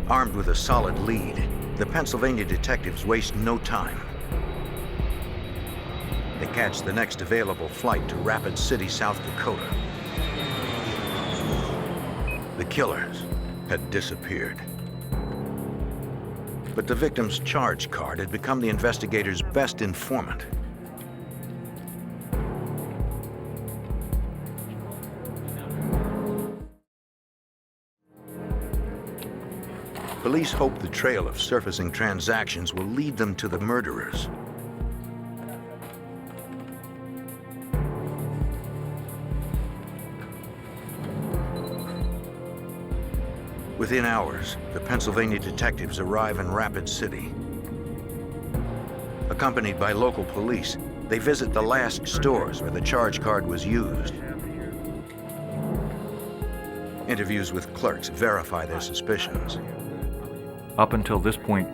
Armed with a solid lead, the Pennsylvania detectives waste no time. They catch the next available flight to Rapid City, South Dakota. The killers had disappeared. But the victim's charge card had become the investigators' best informant. Police hope the trail of surfacing transactions will lead them to the murderers. Within hours, the Pennsylvania detectives arrive in Rapid City. Accompanied by local police, they visit the last stores where the charge card was used. Interviews with clerks verify their suspicions. Up until this point,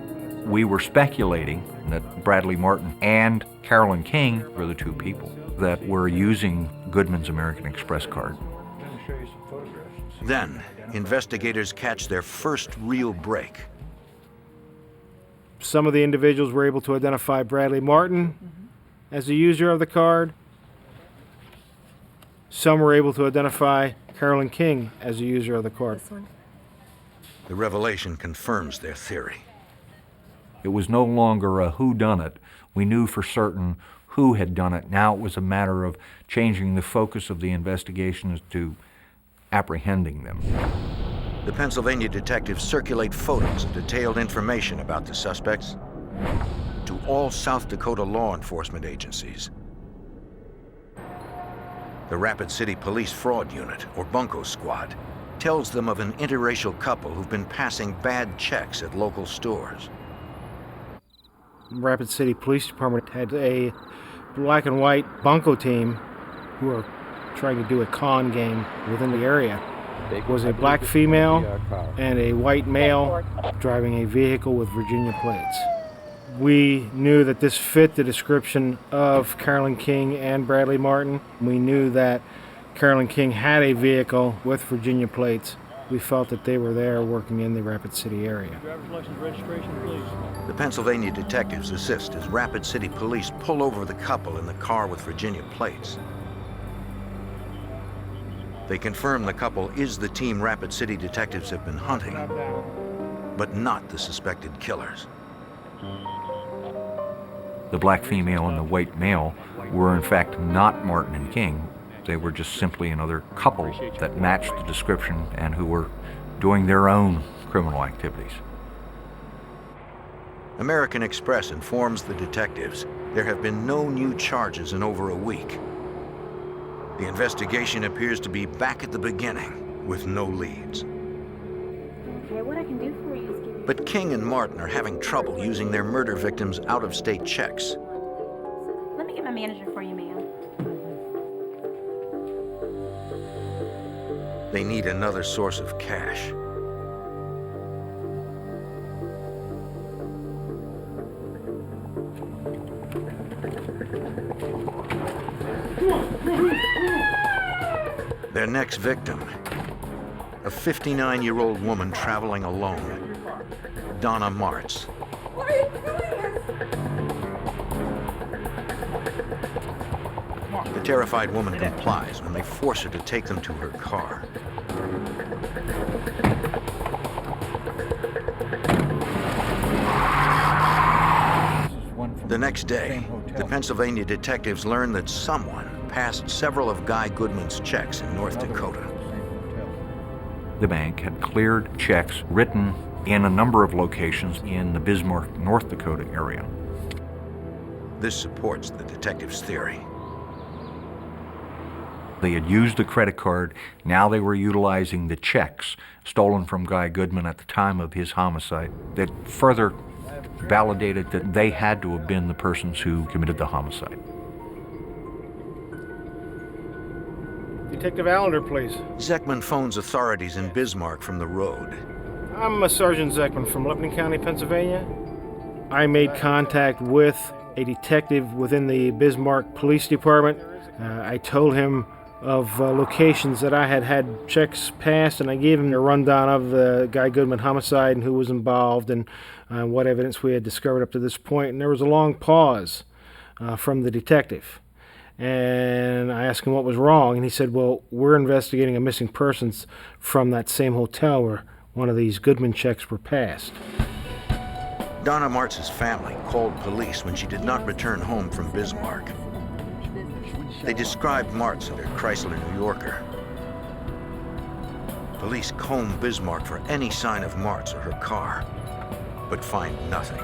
we were speculating that Bradley Martin and Carolyn King were the two people that were using Goodman's American Express card. Then, investigators catch their first real break. Some of the individuals were able to identify Bradley Martin as the user of the card. Some were able to identify Carolyn King as the user of the card. The revelation confirms their theory. It was no longer a whodunit. We knew for certain who had done it. Now it was a matter of changing the focus of the investigation to apprehending them. The Pennsylvania detectives circulate photos and detailed information about the suspects to all South Dakota law enforcement agencies. The Rapid City Police Fraud Unit, or Bunko Squad, tells them of an interracial couple who've been passing bad checks at local stores. Rapid City Police Department had a black and white bunco team who were trying to do a con game within the area. It was a black female and a white male driving a vehicle with Virginia plates. We knew that this fit the description of Carolyn King and Bradley Martin. We knew that Carolyn King had a vehicle with Virginia plates. We felt that they were there working in the Rapid City area. Driver's license registration, please. The Pennsylvania detectives assist as Rapid City Police pull over the couple in the car with Virginia plates. They confirm the couple is the team Rapid City detectives have been hunting, but not the suspected killers. The black female and the white male were in fact not Martin and King. They were just simply another couple that matched the description and who were doing their own criminal activities. American Express informs the detectives there have been no new charges in over a week. The investigation appears to be back at the beginning with no leads. Okay, what I can do for you is give you... But King and Martin are having trouble using their murder victims' out-of-state checks. Let me get my manager for you, ma'am. They need another source of cash. Their next victim, a 59-year-old woman traveling alone, Donna Martz. What are you doing? The terrified woman complies when they force her to take them to her car. The next day, the Pennsylvania detectives learn that someone passed several of Guy Goodman's checks in North Dakota. The bank had cleared checks written in a number of locations in the Bismarck, North Dakota area. This supports the detective's theory. They had used the credit card. Now they were utilizing the checks stolen from Guy Goodman at the time of his homicide that further validated that they had to have been the persons who committed the homicide. Detective Allender, please. Zeckman phones authorities in Bismarck from the road. I'm Sergeant Zeckman from Lebanon County, Pennsylvania. I made contact with a detective within the Bismarck Police Department. I told him of locations that I had checks passed, and I gave him a rundown of the Guy Goodman homicide and who was involved and what evidence we had discovered up to this point. And there was a long pause from the detective. And I asked him what was wrong, and he said, well, we're investigating a missing persons from that same hotel where one of these Goodman checks were passed. Donna Martz's family called police when she did not return home from Bismarck. They described Martz and her Chrysler New Yorker. Police comb Bismarck for any sign of Martz or her car, but find nothing.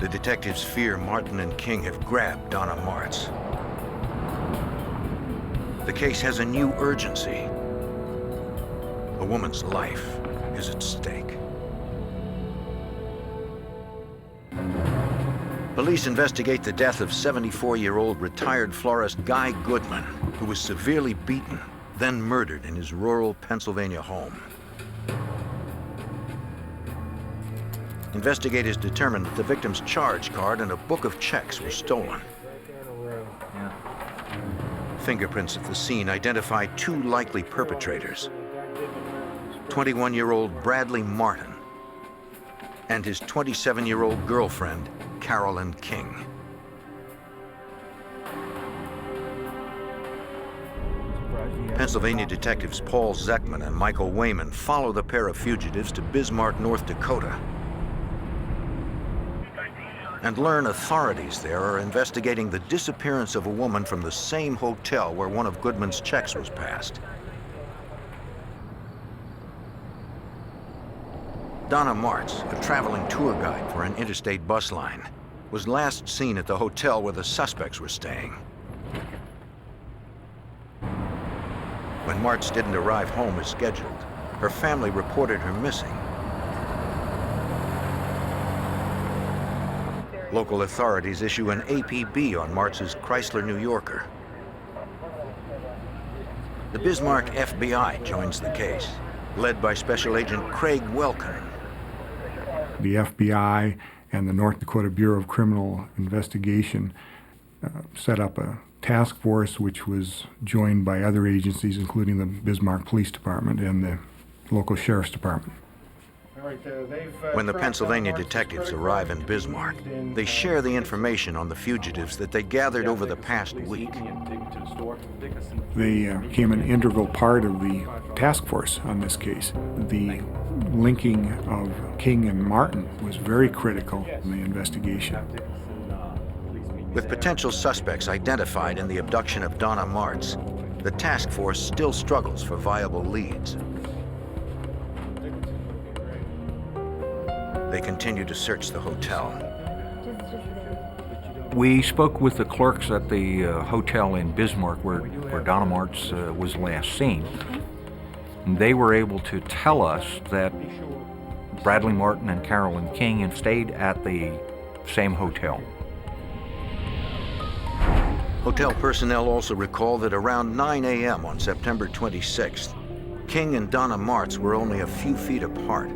The detectives fear Martin and King have grabbed Donna Martz. The case has a new urgency. A woman's life is at stake. Police investigate the death of 74-year-old retired florist Guy Goodman, who was severely beaten, then murdered in his rural Pennsylvania home. Investigators determined that the victim's charge card and a book of checks were stolen. Fingerprints at the scene identify two likely perpetrators: 21-year-old Bradley Martin and his 27-year-old girlfriend, Carolyn King. Pennsylvania detectives Paul Zeckman and Michael Wayman follow the pair of fugitives to Bismarck, North Dakota, and learn authorities there are investigating the disappearance of a woman from the same hotel where one of Goodman's checks was passed. Donna Martz, a traveling tour guide for an interstate bus line, was last seen at the hotel where the suspects were staying. When Martz didn't arrive home as scheduled, her family reported her missing. Local authorities issue an APB on Martz's Chrysler New Yorker. The Bismarck FBI joins the case, led by Special Agent Craig Welkin. The FBI and the North Dakota Bureau of Criminal Investigation set up a task force which was joined by other agencies, including the Bismarck Police Department and the local Sheriff's Department. When the Pennsylvania detectives arrive in Bismarck, they share the information on the fugitives that they gathered over the past week. They became an integral part of the task force on this case. The linking of King and Martin was very critical in the investigation. With potential suspects identified in the abduction of Donna Martz, the task force still struggles for viable leads. They continue to search the hotel. We spoke with the clerks at the hotel in Bismarck where Donna Martz was last seen. And they were able to tell us that Bradley Martin and Carolyn King had stayed at the same hotel. Hotel personnel also recall that around 9 a.m. on September 26th, King and Donna Martz were only a few feet apart.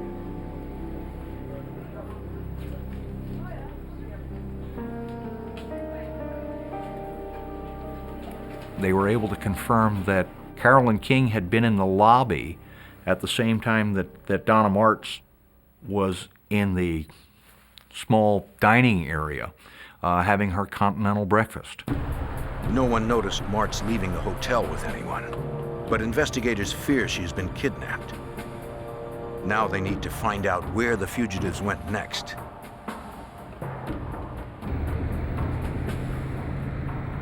They were able to confirm that Carolyn King had been in the lobby at the same time that Donna Martz was in the small dining area having her continental breakfast. No one noticed Martz leaving the hotel with anyone, but investigators fear she's been kidnapped. Now they need to find out where the fugitives went next.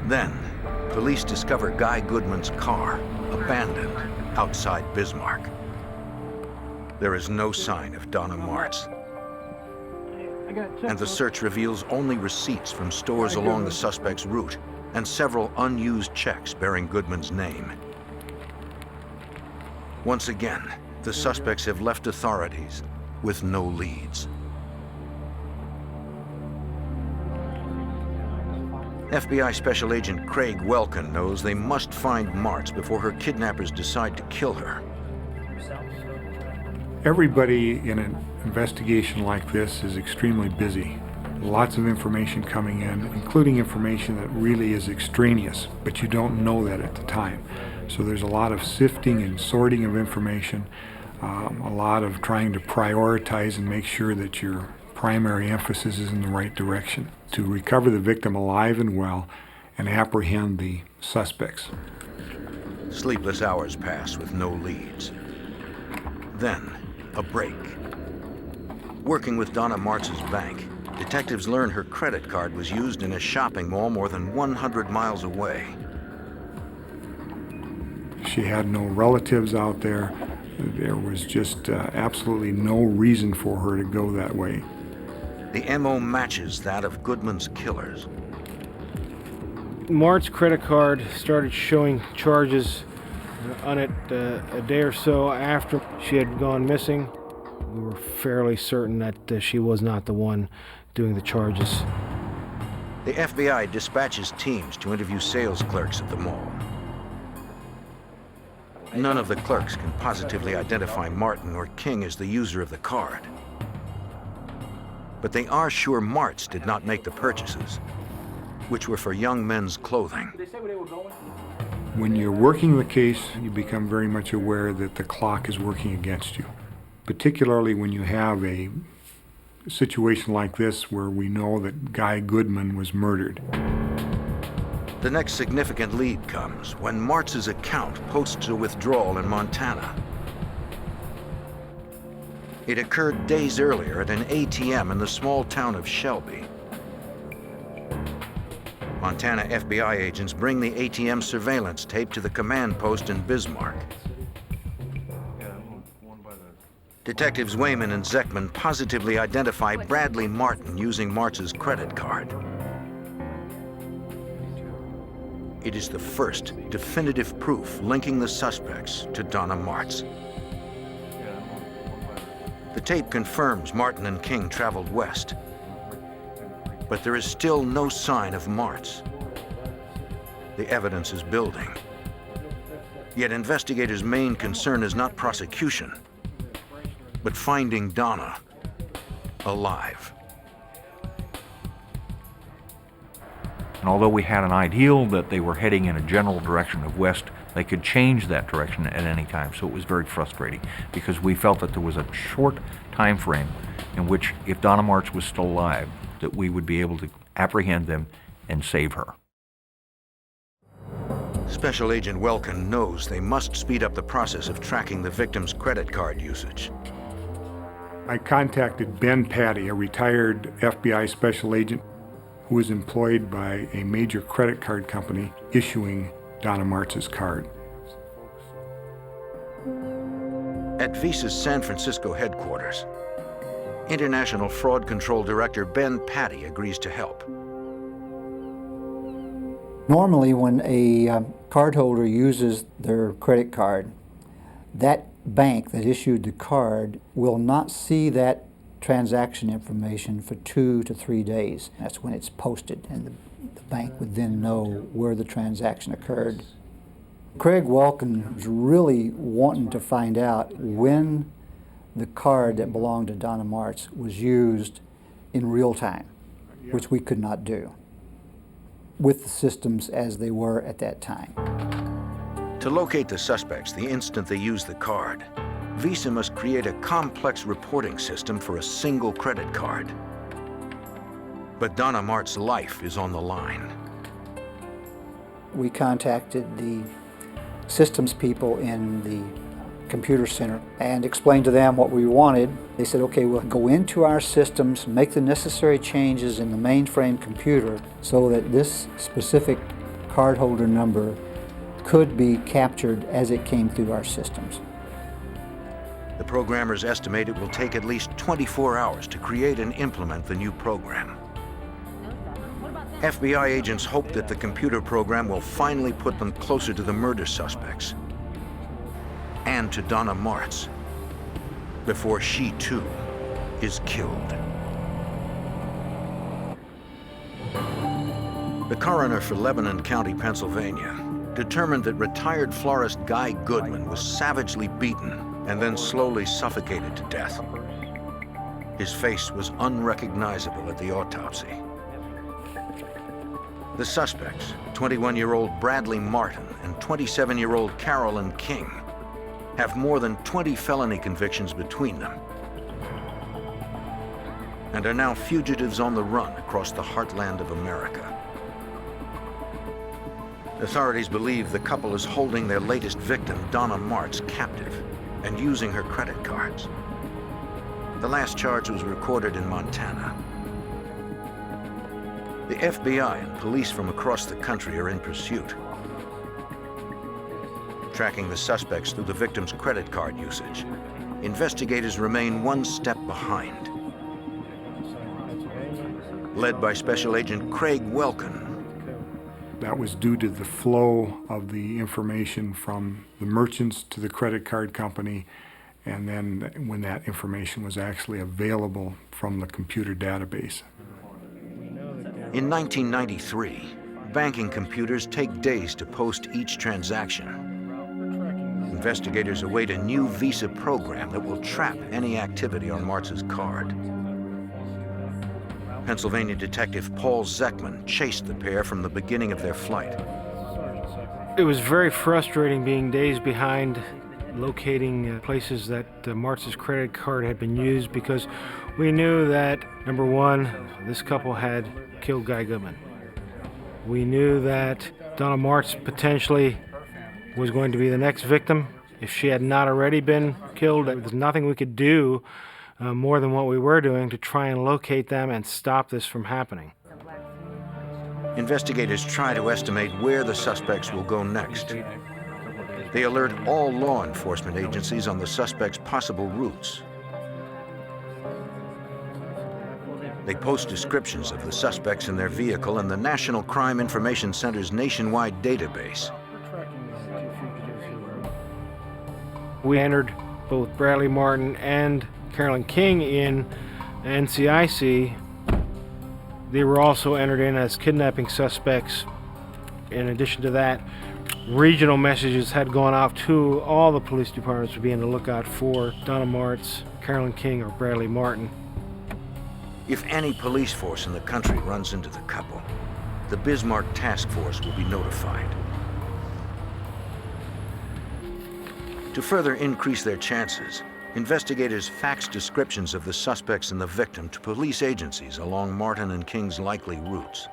Then, police discover Guy Goodman's car, abandoned, outside Bismarck. There is no sign of Donna Martz. And the search reveals only receipts from stores along the suspect's route and several unused checks bearing Goodman's name. Once again, the suspects have left authorities with no leads. FBI Special Agent Craig Welkin knows they must find Martz before her kidnappers decide to kill her. Everybody in an investigation like this is extremely busy. Lots of information coming in, including information that really is extraneous, but you don't know that at the time. So there's a lot of sifting and sorting of information, a lot of trying to prioritize and make sure that your primary emphasis is in the right direction to recover the victim alive and well and apprehend the suspects. Sleepless hours pass with no leads. Then, a break. Working with Donna Martz's bank, detectives learn her credit card was used in a shopping mall more than 100 miles away. She had no relatives out there. There was just absolutely no reason for her to go that way. The MO matches that of Goodman's killers. Martz's credit card started showing charges on it a day or so after she had gone missing. We were fairly certain that she was not the one doing the charges. The FBI dispatches teams to interview sales clerks at the mall. None of the clerks can positively identify Martin or King as the user of the card. But they are sure Martz did not make the purchases, which were for young men's clothing. When you're working the case, you become very much aware that the clock is working against you, particularly when you have a situation like this where we know that Guy Goodman was murdered. The next significant lead comes when Martz's account posts a withdrawal in Montana. It occurred days earlier at an ATM in the small town of Shelby. Montana FBI agents bring the ATM surveillance tape to the command post in Bismarck. Detectives Wayman and Zeckman positively identify Bradley Martin using Martz's credit card. It is the first definitive proof linking the suspects to Donna Martz. The tape confirms Martin and King traveled west, but there is still no sign of Martz. The evidence is building. Yet investigators' main concern is not prosecution, but finding Donna alive. And although we had an ideal that they were heading in a general direction of west, they could change that direction at any time. So it was very frustrating because we felt that there was a short time frame in which, if Donna Martz was still alive, that we would be able to apprehend them and save her. Special Agent Welkin knows they must speed up the process of tracking the victim's credit card usage. I contacted Ben Patty, a retired FBI special agent who was employed by a major credit card company issuing Donna Martz's card. At Visa's San Francisco headquarters, International Fraud Control Director Ben Patty agrees to help. Normally, when a cardholder uses their credit card, that bank that issued the card will not see that transaction information for 2 to 3 days. That's when it's posted, and the bank would then know where the transaction occurred. Craig Welkin was really wanting to find out when the card that belonged to Donna Martz was used in real time, which we could not do with the systems as they were at that time. To locate the suspects the instant they use the card, Visa must create a complex reporting system for a single credit card. But Donna Martz's life is on the line. We contacted the systems people in the computer center and explained to them what we wanted. They said, okay, we'll go into our systems, make the necessary changes in the mainframe computer so that this specific cardholder number could be captured as it came through our systems. The programmers estimate it will take at least 24 hours to create and implement the new program. FBI agents hope that the computer program will finally put them closer to the murder suspects and to Donna Martz before she, too, is killed. The coroner for Lebanon County, Pennsylvania, determined that retired florist Guy Goodman was savagely beaten and then slowly suffocated to death. His face was unrecognizable at the autopsy. The suspects, 21-year-old Bradley Martin and 27-year-old Carolyn King, have more than 20 felony convictions between them and are now fugitives on the run across the heartland of America. Authorities believe the couple is holding their latest victim, Donna Martz, captive and using her credit cards. The last charge was recorded in Montana. The FBI and police from across the country are in pursuit, tracking the suspects through the victim's credit card usage. Investigators remain one step behind. Led by Special Agent Craig Welkin. That was due to the flow of the information from the merchants to the credit card company, and then when that information was actually available from the computer database. In 1993, banking computers take days to post each transaction. Investigators await a new Visa program that will trap any activity on Martz's card. Pennsylvania detective Paul Zeckman chased the pair from the beginning of their flight. It was very frustrating being days behind locating places that Martz's credit card had been used, because we knew that, number one, this couple had killed Guy Goodman. We knew that Donna Martz potentially was going to be the next victim if she had not already been killed. There was nothing we could do more than what we were doing to try and locate them and stop this from happening. Investigators try to estimate where the suspects will go next. They alert all law enforcement agencies on the suspects' possible routes. They post descriptions of the suspects in their vehicle in the National Crime Information Center's nationwide database. We entered both Bradley Martin and Carolyn King in NCIC. They were also entered in as kidnapping suspects. In addition to that, regional messages had gone out to all the police departments to be on the lookout for Donna Martz, Carolyn King, or Bradley Martin. If any police force in the country runs into the couple, the Bismarck Task Force will be notified. To further increase their chances, investigators fax descriptions of the suspects and the victim to police agencies along Martin and King's likely routes.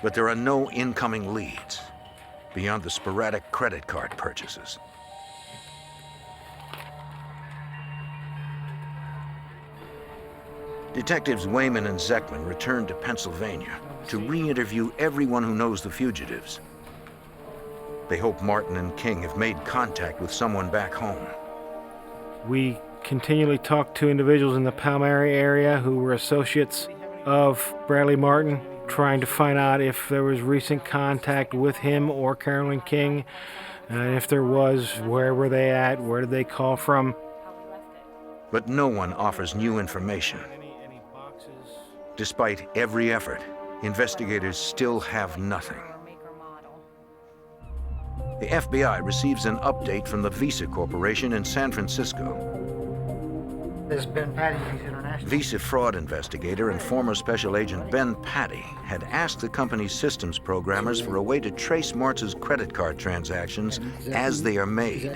But there are no incoming leads beyond the sporadic credit card purchases. Detectives Wayman and Zeckman returned to Pennsylvania to re-interview everyone who knows the fugitives. They hope Martin and King have made contact with someone back home. We continually talked to individuals in the Palmieri area who were associates of Bradley Martin, trying to find out if there was recent contact with him or Carolyn King. And if there was, where were they at? Where did they call from? But no one offers new information. Despite every effort, investigators still have nothing. The FBI receives an update from the Visa Corporation in San Francisco. This Ben Patty, Visa International. Visa fraud investigator and former Special Agent Ben Patty had asked the company's systems programmers for a way to trace Martz's credit card transactions as they are made.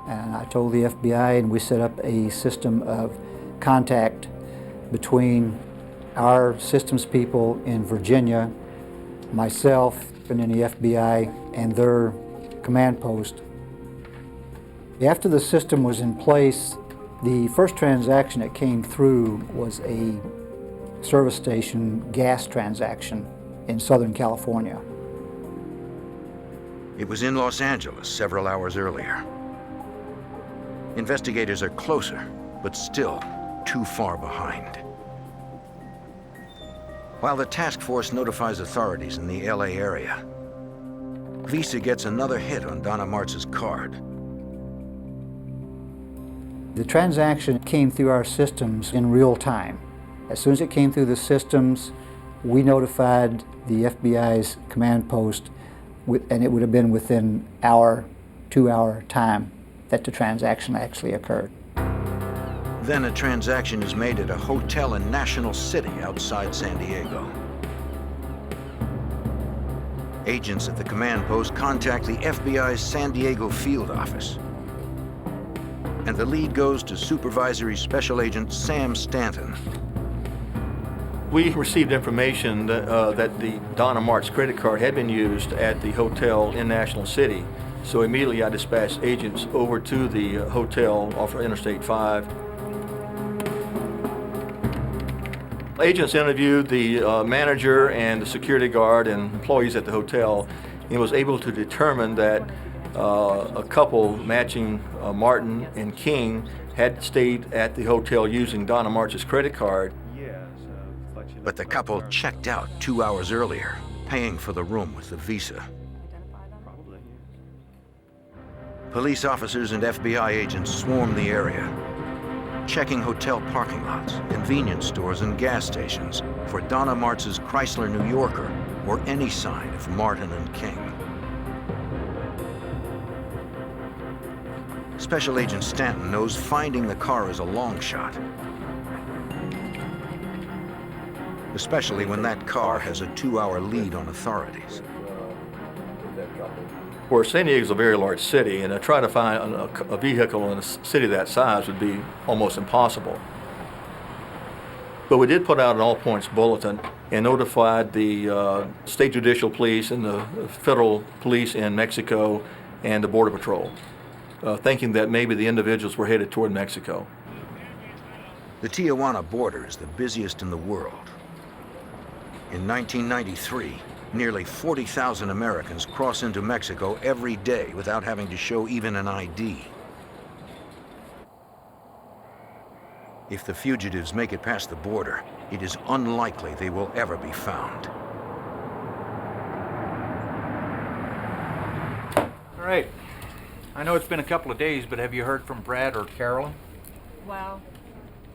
And I told the FBI, and we set up a system of contact between our systems people in Virginia, myself, and then the FBI and their command post. After the system was in place, the first transaction that came through was a service station gas transaction in Southern California. It was in Los Angeles several hours earlier. Investigators are closer, but still too far behind. While the task force notifies authorities in the LA area, Visa gets another hit on Donna Martz's card. The transaction came through our systems in real time. As soon as it came through the systems, we notified the FBI's command post, and it would have been within our 2-hour time that the transaction actually occurred. Then a transaction is made at a hotel in National City outside San Diego. Agents at the command post contact the FBI's San Diego field office. And the lead goes to Supervisory Special Agent Sam Stanton. We received information that the Donna Martz credit card had been used at the hotel in National City. So immediately I dispatched agents over to the hotel off of Interstate 5. Agents interviewed the manager and the security guard and employees at the hotel and was able to determine that a couple matching Martin and King had stayed at the hotel using Donna Martz's credit card. But the couple checked out 2 hours earlier, paying for the room with the Visa. Police officers and FBI agents swarmed the area, checking hotel parking lots, convenience stores, and gas stations for Donna Martz's Chrysler New Yorker or any sign of Martin and King. Special Agent Stanton knows finding the car is a long shot, especially when that car has a 2-hour lead on authorities. Where San Diego's a very large city, and to try to find a vehicle in a city that size would be almost impossible. But we did put out an all-points bulletin and notified the state judicial police and the federal police in Mexico and the Border Patrol, thinking that maybe the individuals were headed toward Mexico. The Tijuana border is the busiest in the world. In 1993, nearly 40,000 Americans cross into Mexico every day without having to show even an ID. If the fugitives make it past the border, it is unlikely they will ever be found. All right. I know it's been a couple of days, but have you heard from Brad or Carolyn? Wow.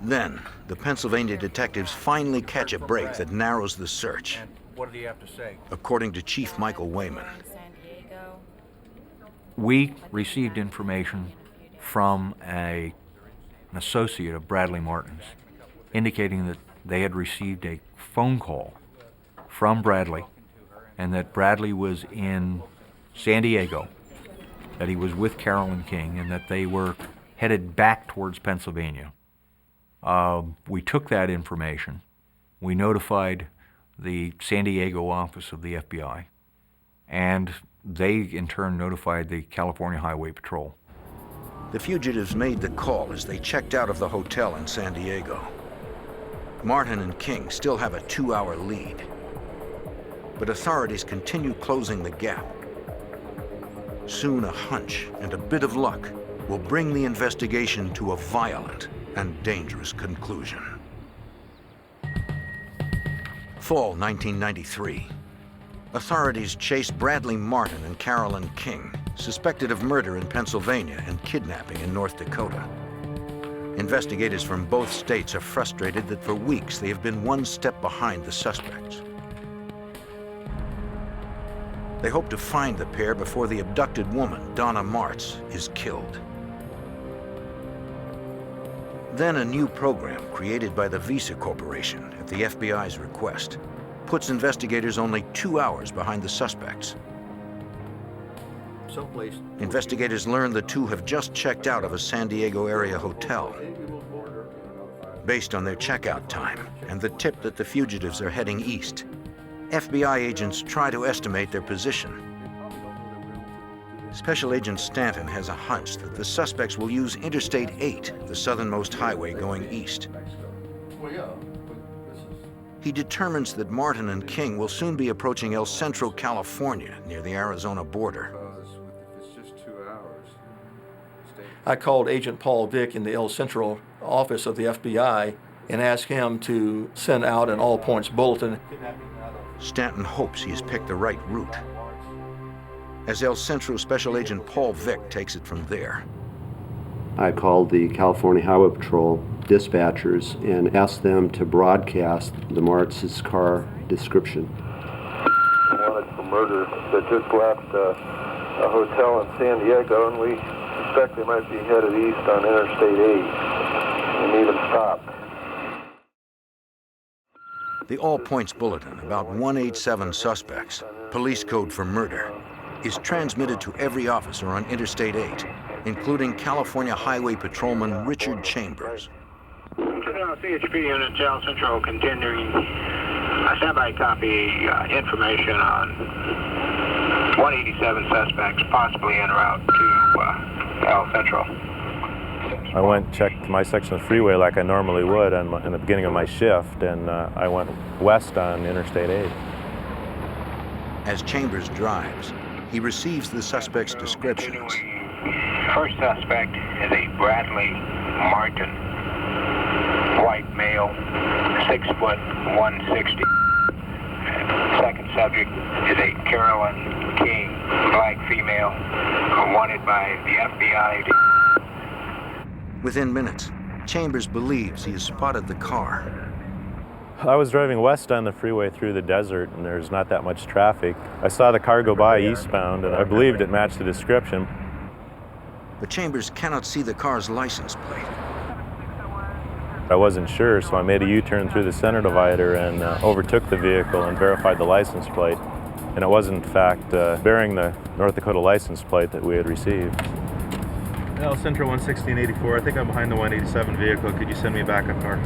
Then, the Pennsylvania detectives finally catch a break that narrows the search. And what did he have to say? According to Chief Michael Wayman. We received information from an associate of Bradley Martin's, indicating that they had received a phone call from Bradley, and that Bradley was in San Diego, that he was with Carolyn King, and that they were headed back towards Pennsylvania. We took that information. We notified the San Diego office of the FBI, and they in turn notified the California Highway Patrol. The fugitives made the call as they checked out of the hotel in San Diego. Martin and King still have a 2-hour lead, but authorities continue closing the gap. Soon a hunch and a bit of luck will bring the investigation to a violent and dangerous conclusion. Fall 1993. Authorities chase Bradley Martin and Carolyn King, suspected of murder in Pennsylvania and kidnapping in North Dakota. Investigators from both states are frustrated that for weeks they have been one step behind the suspects. They hope to find the pair before the abducted woman, Donna Martz, is killed. Then a new program created by the Visa Corporation at the FBI's request puts investigators only 2 hours behind the suspects. Investigators learn the two have just checked out of a San Diego area hotel. Based on their checkout time and the tip that the fugitives are heading east, FBI agents try to estimate their position. Special Agent Stanton has a hunch that the suspects will use Interstate 8, the southernmost highway going east. He determines that Martin and King will soon be approaching El Centro, California, near the Arizona border. I called Agent Paul Vick in the El Centro office of the FBI and asked him to send out an all-points bulletin. Stanton hopes he has picked the right route, as El Centro Special Agent Paul Vick takes it from there. I called the California Highway Patrol dispatchers and asked them to broadcast the Martz's car description. Wanted for murder that just left a hotel in San Diego, and we suspect they might be headed east on Interstate 8 and even stopped. The all-points bulletin about 187 suspects, police code for murder, is transmitted to every officer on Interstate 8, including California Highway Patrolman Richard Chambers. CHP unit, El Centro, continuing standby copy information on 187 suspects possibly en route to El Centro. I went and checked my section of the freeway like I normally would in the beginning of my shift, and I went west on Interstate 8. As Chambers drives, he receives the suspect's descriptions. First suspect is a Bradley Martin, white male, 6 foot 160. Second subject is a Carolyn King, black female, wanted by the FBI. Within minutes, Chambers believes he has spotted the car. I was driving west on the freeway through the desert, and there's not that much traffic. I saw the car go by eastbound, and I believed it matched the description. But Chambers cannot see the car's license plate. I wasn't sure, so I made a U-turn through the center divider and overtook the vehicle and verified the license plate. And it was, in fact, bearing the North Dakota license plate that we had received. El Centro 160 and 84. I think I'm behind the 187 vehicle. Could you send me a backup car?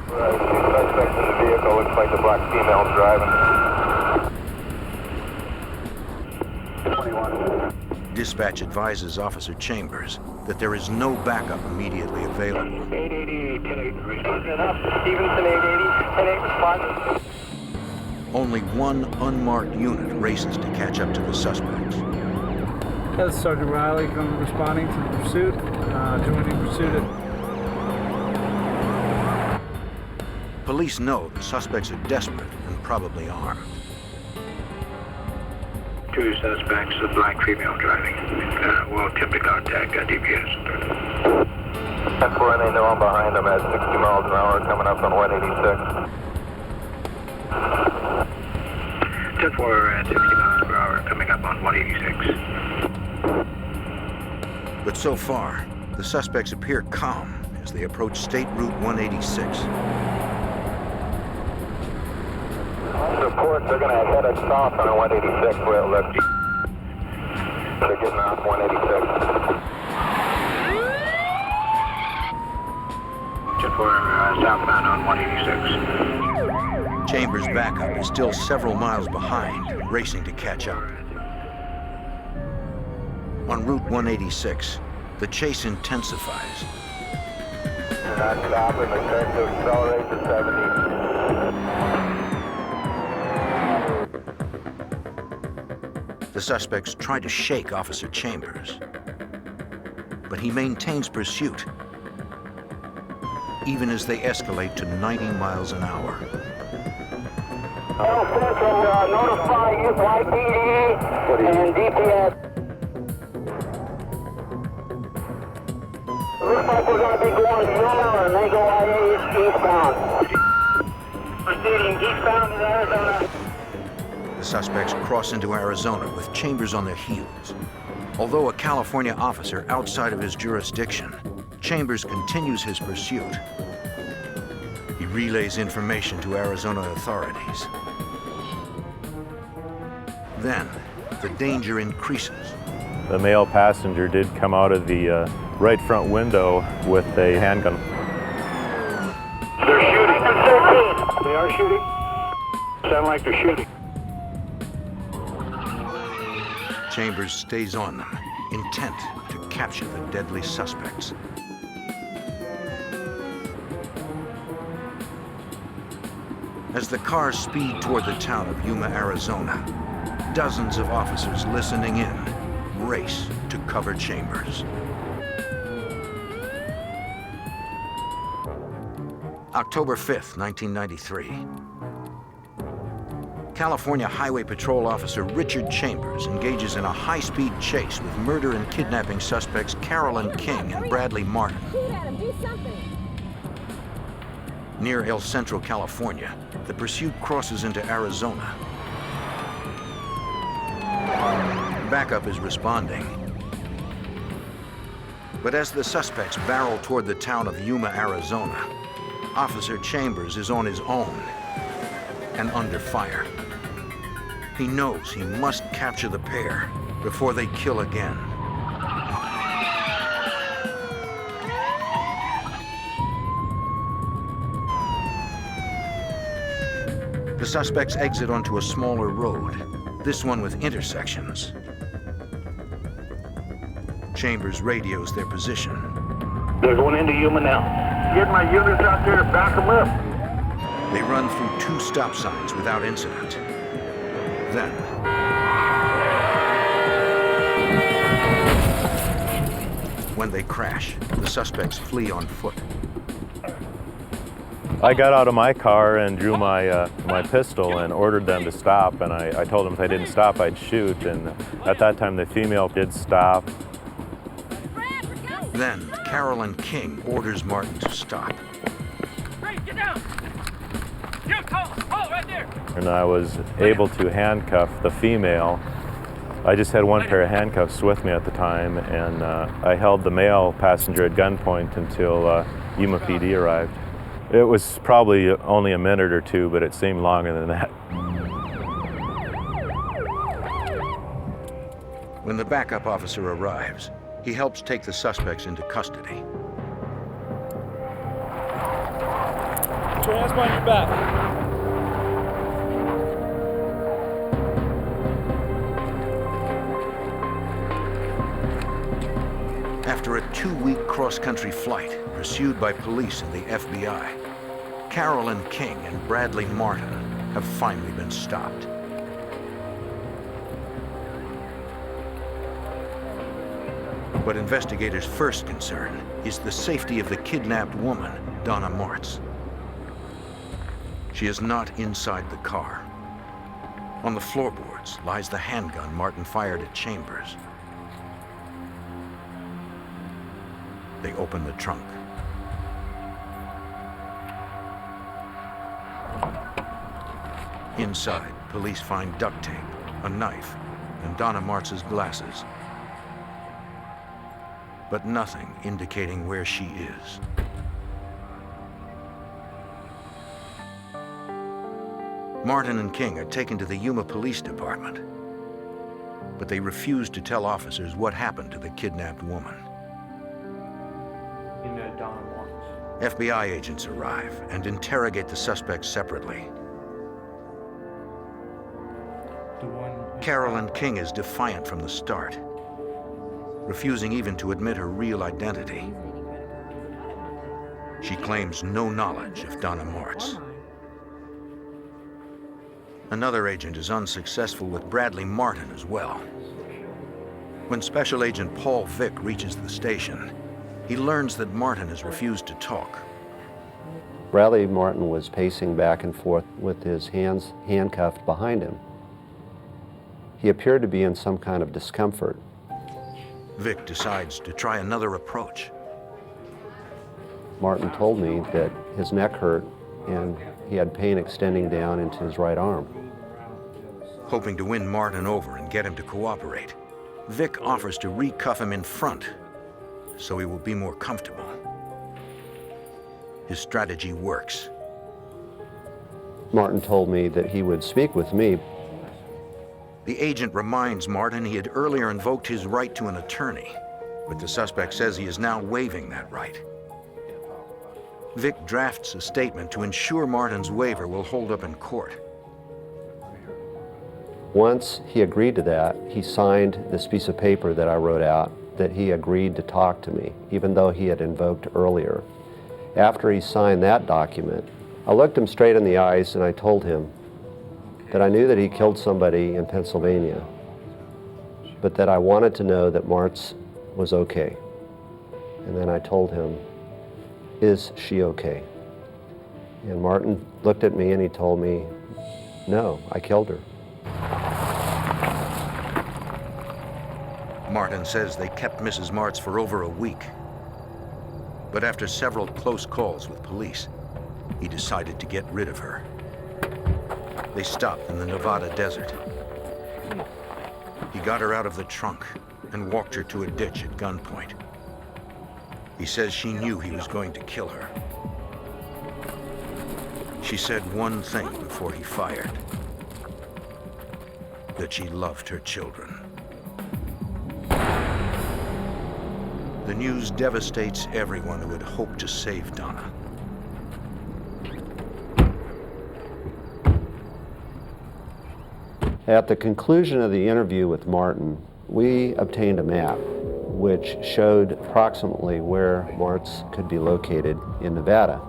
Suspect in the vehicle, looks like the black female driving. 21. Dispatch advises Officer Chambers that there is no backup immediately available. 888, 10-8, responding up. Stevenson 880, 10-8, responding. Only one unmarked unit races to catch up to the suspects. That's Sergeant Riley responding to the pursuit, joining pursuit. Police know the suspects are desperate and probably armed. 2 suspects, the black female driving. We'll attempt to contact DPS. 10-4, and they know I'm behind them at 60 miles an hour coming up on 186. 10-4 at 60 miles per hour coming up on 186. But so far, the suspects appear calm as they approach State Route 186. Report, they're going to head us south on 186 where it left. They're getting off 186. 10-4 southbound on 186. Chambers' backup is still several miles behind, racing to catch up. On Route 186, the chase intensifies. Not stopping, they're starting to accelerate to 70. The suspects try to shake Officer Chambers, but he maintains pursuit, even as they escalate to 90 miles an hour. El Centro, notify YPD and DPS. Looks like we're going to be going north and they go IA eastbound. Proceeding eastbound in Arizona. The suspects cross into Arizona with Chambers on their heels. Although a California officer outside of his jurisdiction, Chambers continues his pursuit. He relays information to Arizona authorities. Then, the danger increases. The male passenger did come out of the right front window with a handgun. They're shooting. They are shooting. Sound like they're shooting. Chambers stays on them, intent to capture the deadly suspects. As the cars speed toward the town of Yuma, Arizona, dozens of officers listening in race to cover Chambers. October 5th, 1993. California Highway Patrol Officer Richard Chambers engages in a high-speed chase with murder and kidnapping suspects Carolyn King and Bradley Martin. Near El Centro, California, the pursuit crosses into Arizona. Backup is responding. But as the suspects barrel toward the town of Yuma, Arizona, Officer Chambers is on his own and under fire. He knows he must capture the pair before they kill again. The suspects exit onto a smaller road, this one with intersections. Chambers radios their position. They're going into Yuma now. Get my units out there, back them up. They run through 2 stop signs without incident. Then, when they crash, the suspects flee on foot. I got out of my car and drew my pistol and ordered them to stop, and I told them if they didn't stop, I'd shoot, and at that time the female did stop. Then, Carolyn King orders Martin to stop. Hey, get down! You, call right there! And I was able to handcuff the female. I just had one pair of handcuffs with me at the time, and I held the male passenger at gunpoint until Yuma PD arrived. It was probably only a minute or 2, but it seemed longer than that. When the backup officer arrives, he helps take the suspects into custody. Put your hands behind your back. After a 2-week cross-country flight pursued by police and the FBI, Carolyn King and Bradley Martin have finally been stopped. But investigators' first concern is the safety of the kidnapped woman, Donna Martz. She is not inside the car. On the floorboards lies the handgun Martin fired at Chambers. They open the trunk. Inside, police find duct tape, a knife, and Donna Martz's glasses. But nothing indicating where she is. Martin and King are taken to the Yuma Police Department, but they refuse to tell officers what happened to the kidnapped woman. You know Donna Martz. FBI agents arrive and interrogate the suspects separately. Carolyn King is defiant from the start, refusing even to admit her real identity. She claims no knowledge of Donna Martz. Another agent is unsuccessful with Bradley Martin as well. When Special Agent Paul Vick reaches the station, he learns that Martin has refused to talk. Bradley Martin was pacing back and forth with his hands handcuffed behind him. He appeared to be in some kind of discomfort. Vick decides to try another approach. Martin told me that his neck hurt and he had pain extending down into his right arm. Hoping to win Martin over and get him to cooperate, Vick offers to recuff him in front so he will be more comfortable. His strategy works. Martin told me that he would speak with me. The agent reminds Martin he had earlier invoked his right to an attorney, but the suspect says he is now waiving that right. Vick drafts a statement to ensure Martin's waiver will hold up in court. Once he agreed to that, he signed this piece of paper that I wrote out that he agreed to talk to me, even though he had invoked earlier. After he signed that document, I looked him straight in the eyes and I told him that I knew that he killed somebody in Pennsylvania. but that I wanted to know that Martz was okay. And then I told him, "Is she okay?" And Martin looked at me and he told me, "No, I killed her." Martin says they kept Mrs. Martz for over a week. But after several close calls with police, he decided to get rid of her. They stopped in the Nevada desert. He got her out of the trunk and walked her to a ditch at gunpoint. He says she knew he was going to kill her. She said one thing before he fired, that she loved her children. The news devastates everyone who had hoped to save Donna. At the conclusion of the interview with Martin, we obtained a map which showed approximately where Martz could be located in Nevada.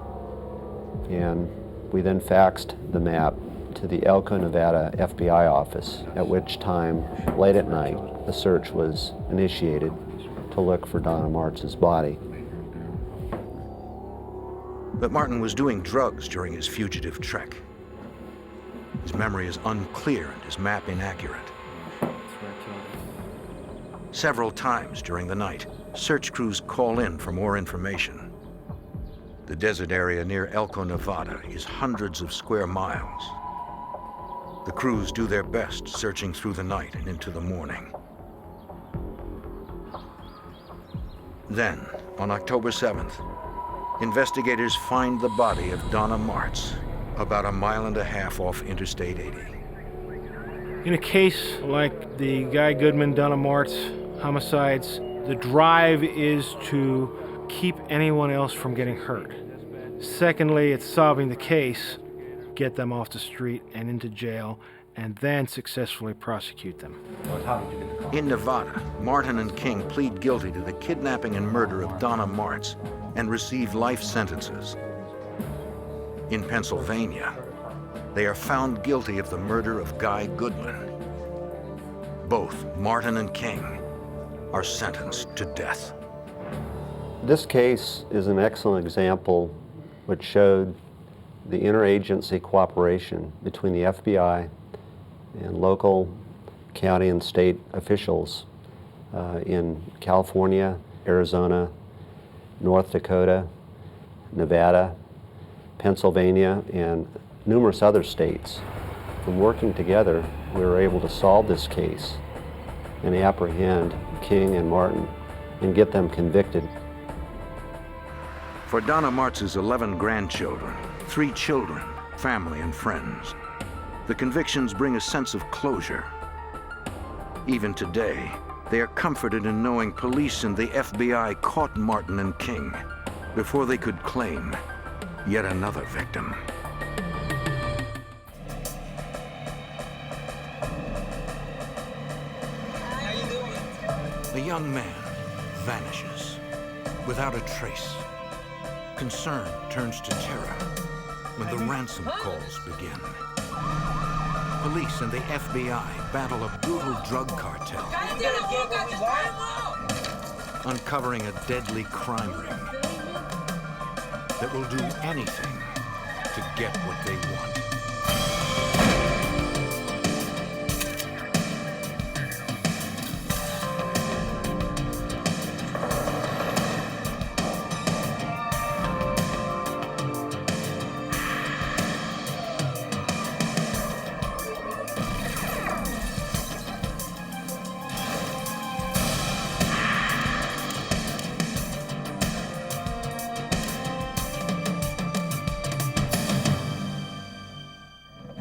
And we then faxed the map to the Elko, Nevada FBI office, at which time, late at night, a search was initiated to look for Donna Martz's body. But Martin was doing drugs during his fugitive trek. His memory is unclear and his map inaccurate. Several times during the night, search crews call in for more information. The desert area near Elko, Nevada is hundreds of square miles. The crews do their best searching through the night and into the morning. Then, on October 7th, investigators find the body of Donna Martz about 1.5 miles off Interstate 80. In a case like the Guy Goodman, Donna Martz homicides, the drive is to keep anyone else from getting hurt. Secondly, it's solving the case, get them off the street and into jail, and then successfully prosecute them. In Nevada, Martin and King plead guilty to the kidnapping and murder of Donna Martz and receive life sentences. In Pennsylvania, they are found guilty of the murder of Guy Goodman. Both Martin and King are sentenced to death. This case is an excellent example which showed the interagency cooperation between the FBI and local, county, and state officials in California, Arizona, North Dakota, Nevada, Pennsylvania, and numerous other states. From working together, we were able to solve this case and apprehend King and Martin and get them convicted. For Donna Martz's 11 grandchildren, 3 children, family, and friends, the convictions bring a sense of closure. Even today, they are comforted in knowing police and the FBI caught Martin and King before they could claim yet another victim. A young man vanishes without a trace. Concern turns to terror when the ransom calls begin. Police and the FBI battle a brutal drug cartel, uncovering a deadly crime ring that will do anything to get what they want.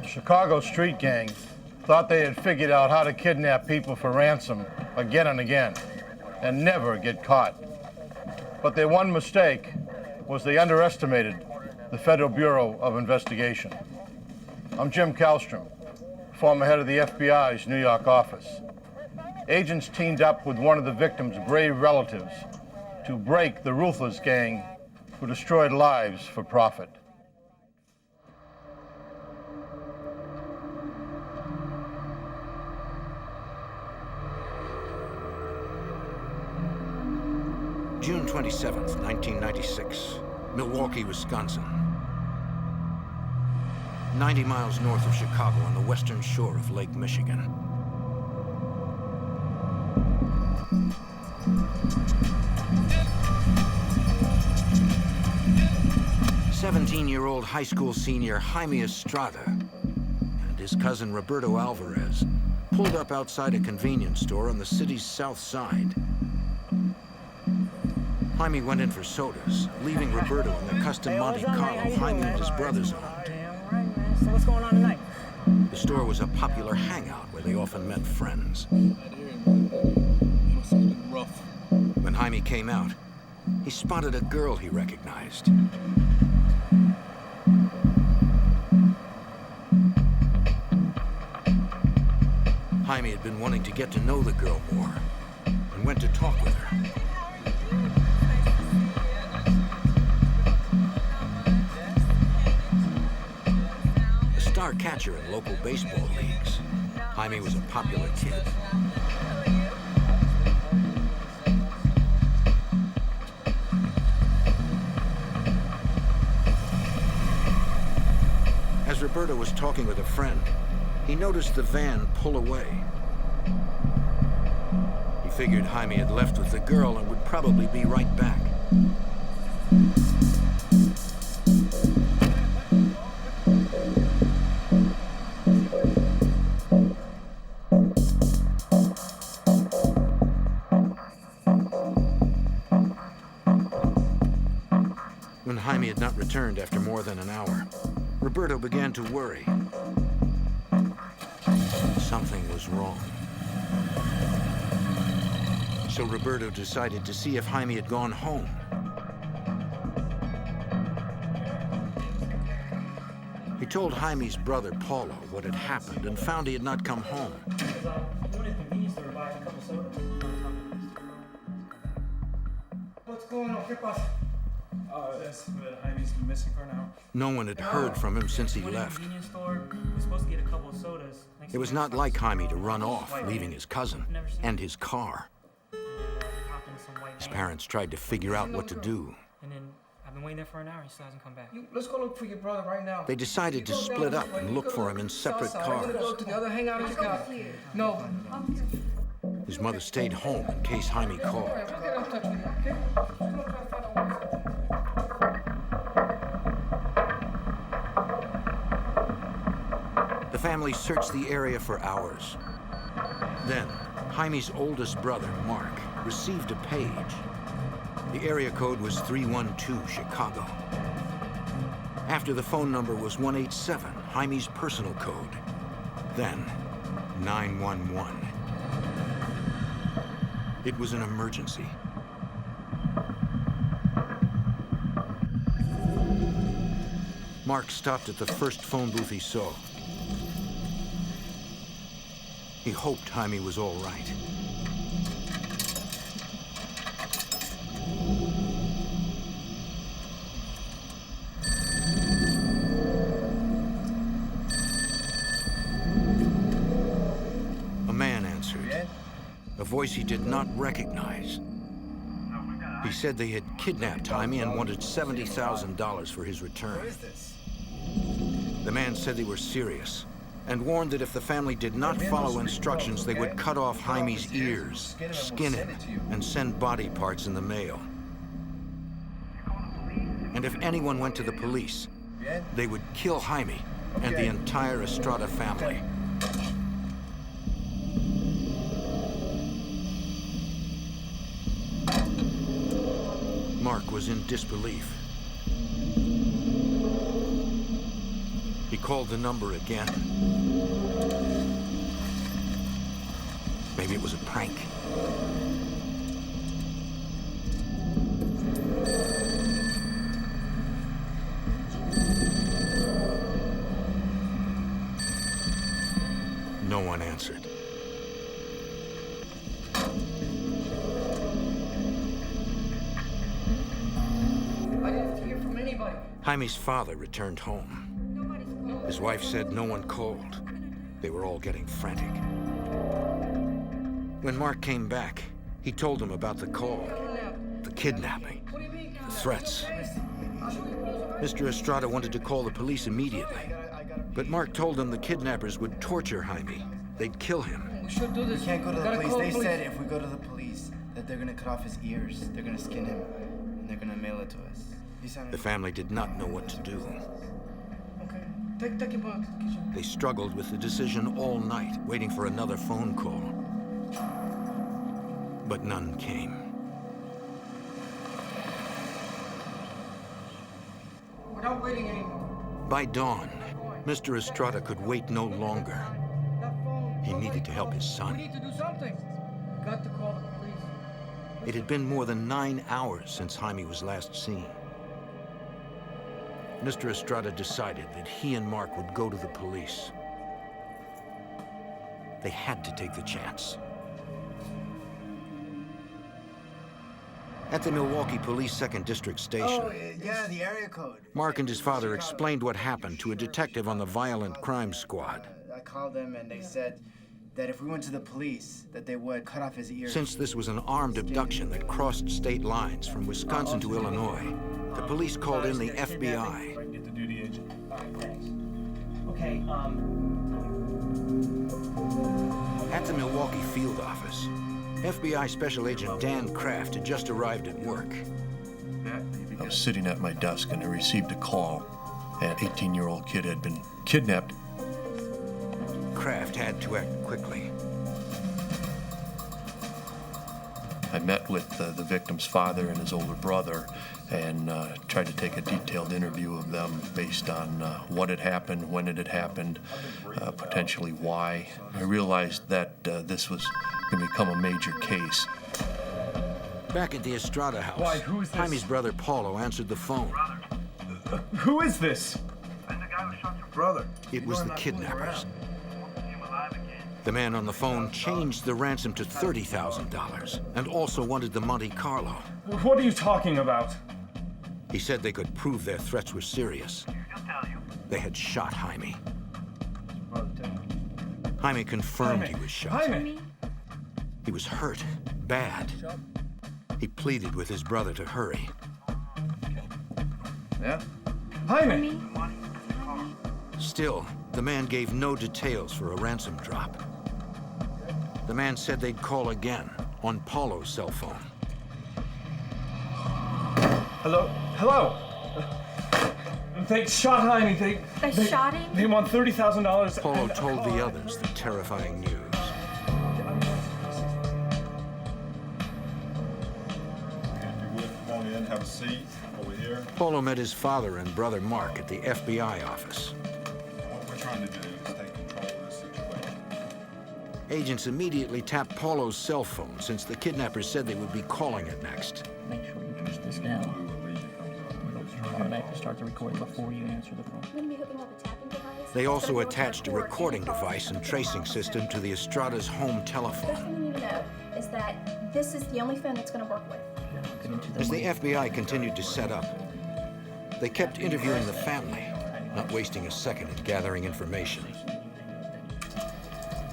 Chicago street gang thought they had figured out how to kidnap people for ransom again and again and never get caught. But their one mistake was they underestimated the Federal Bureau of Investigation. I'm Jim Kallstrom, former head of the FBI's New York office. Agents teamed up with one of the victim's brave relatives to break the ruthless gang who destroyed lives for profit. June 27th, 1996, Milwaukee, Wisconsin. 90 miles north of Chicago on the western shore of Lake Michigan. "17-year-old high school senior Jaime Estrada and his cousin Roberto Alvarez pulled up outside a convenience store on the city's south side. Jaime went in for sodas, leaving Roberto in the custom Monte Carlo Jaime and his brothers owned. So what's going on tonight? The store was a popular hangout where they often met friends. Rough. When Jaime came out, he spotted a girl he recognized. Jaime had been wanting to get to know the girl more and went to talk with her. A star catcher in local baseball leagues, Jaime was a popular kid. As Roberto was talking with a friend, he noticed the van pull away. He figured Jaime had left with the girl and would probably be right back. When Jaime had not returned after more than an hour, Roberto began to worry. Something was wrong. So Roberto decided to see if Jaime had gone home. He told Jaime's brother Paulo what had happened and found he had not come home. What's going on? ¿Qué pasa? Jaime's missing for now. No one had heard from him since he left. We're supposed to get a couple of sodas. It was not like Jaime to run off, leaving his cousin and his car. His parents tried to figure out what to do. And then I've been waiting there for an hour. He still hasn't come back. Let's go look for your brother right now. They decided to split up and look for him in separate cars. Go to the other hangout in Chicago. No. His mother stayed home in case Jaime called. We'll get in touch with you, okay? The family searched the area for hours. Then, Jaime's oldest brother, Mark, received a page. The area code was 312 Chicago. After the phone number was 187, Jaime's personal code. Then, 911. It was an emergency. Mark stopped at the first phone booth he saw. He hoped Jaime was all right. A man answered, a voice he did not recognize. He said they had kidnapped Jaime and wanted $70,000 for his return. The man said they were serious and warned that if the family did not follow instructions, they would cut off Jaime's ears, skin him, and send body parts in the mail. And if anyone went to the police, they would kill Jaime and the entire Estrada family. Mark was in disbelief. He called the number again. Maybe it was a prank. No one answered. I didn't hear from anybody. Jaime's father returned home. His wife said no one called. They were all getting frantic. When Mark came back, he told him about the call. The kidnapping, the threats. Mr. Estrada wanted to call the police immediately, but Mark told them the kidnappers would torture Jaime. They'd kill him. We should do this. We can't go to the police. They said if we go to the police that they're gonna cut off his ears, they're gonna skin him, and they're gonna mail it to us. The family did not know what to do. Okay, take him back to the kitchen. They struggled with the decision all night, waiting for another phone call. But none came. We're not waiting anymore. By dawn, Mr. Estrada could wait no longer. He needed to help his We son. need to do something. We got to call the police. It had been more than 9 hours since Jaime was last seen. Mr. Estrada decided that he and Mark would go to the police. They had to take the chance. At the Milwaukee Police 2nd District Station, Oh, yeah, the area code. Mark and his father explained what happened to a detective on the Violent Crime Squad. I called them and they said that if we went to the police, that they would cut off his ears. Since this was an armed abduction that crossed state lines from Wisconsin to Illinois, the police called in the FBI. Get the duty agent. All right, thanks. Okay, At the Milwaukee field office, FBI Special Agent Dan Kraft had just arrived at work. I was sitting at my desk and I received a call. An 18-year-old kid had been kidnapped. Kraft had to act quickly. I met with the victim's father and his older brother and tried to take a detailed interview of them based on what had happened, when it had happened, potentially why. I realized that this was going to become a major case. Back at the Estrada house, Why, who is this? Jaime's brother Paulo answered the phone. Who is this? Brother. It was the kidnappers. The man on the phone changed the ransom to $30,000 and also wanted the Monte Carlo. What are you talking about? He said they could prove their threats were serious. They had shot Jaime. Jaime confirmed he was shot. Jaime! He was hurt, bad. He pleaded with his brother to hurry. Yeah? Jaime! Still, the man gave no details for a ransom drop. The man said they'd call again on Paulo's cell phone. Hello? Hello? They shot Jaime. They shot him? They want $30,000. Paulo told the others the terrifying news. Come on in, have a seat over here. Paulo met his father and brother Mark at the FBI office. What we're trying to do is take control of this situation. Agents immediately tapped Paulo's cell phone since the kidnappers said they would be calling it next. make sure you push this down. It'll automatically start the recording before you answer the phone. They also attached a recording device and tracing system to the Estrada's home First telephone. thing you need to know is that this is the only phone it's going to work with. As the FBI continued to set up, they kept interviewing the family, not wasting a second in gathering information.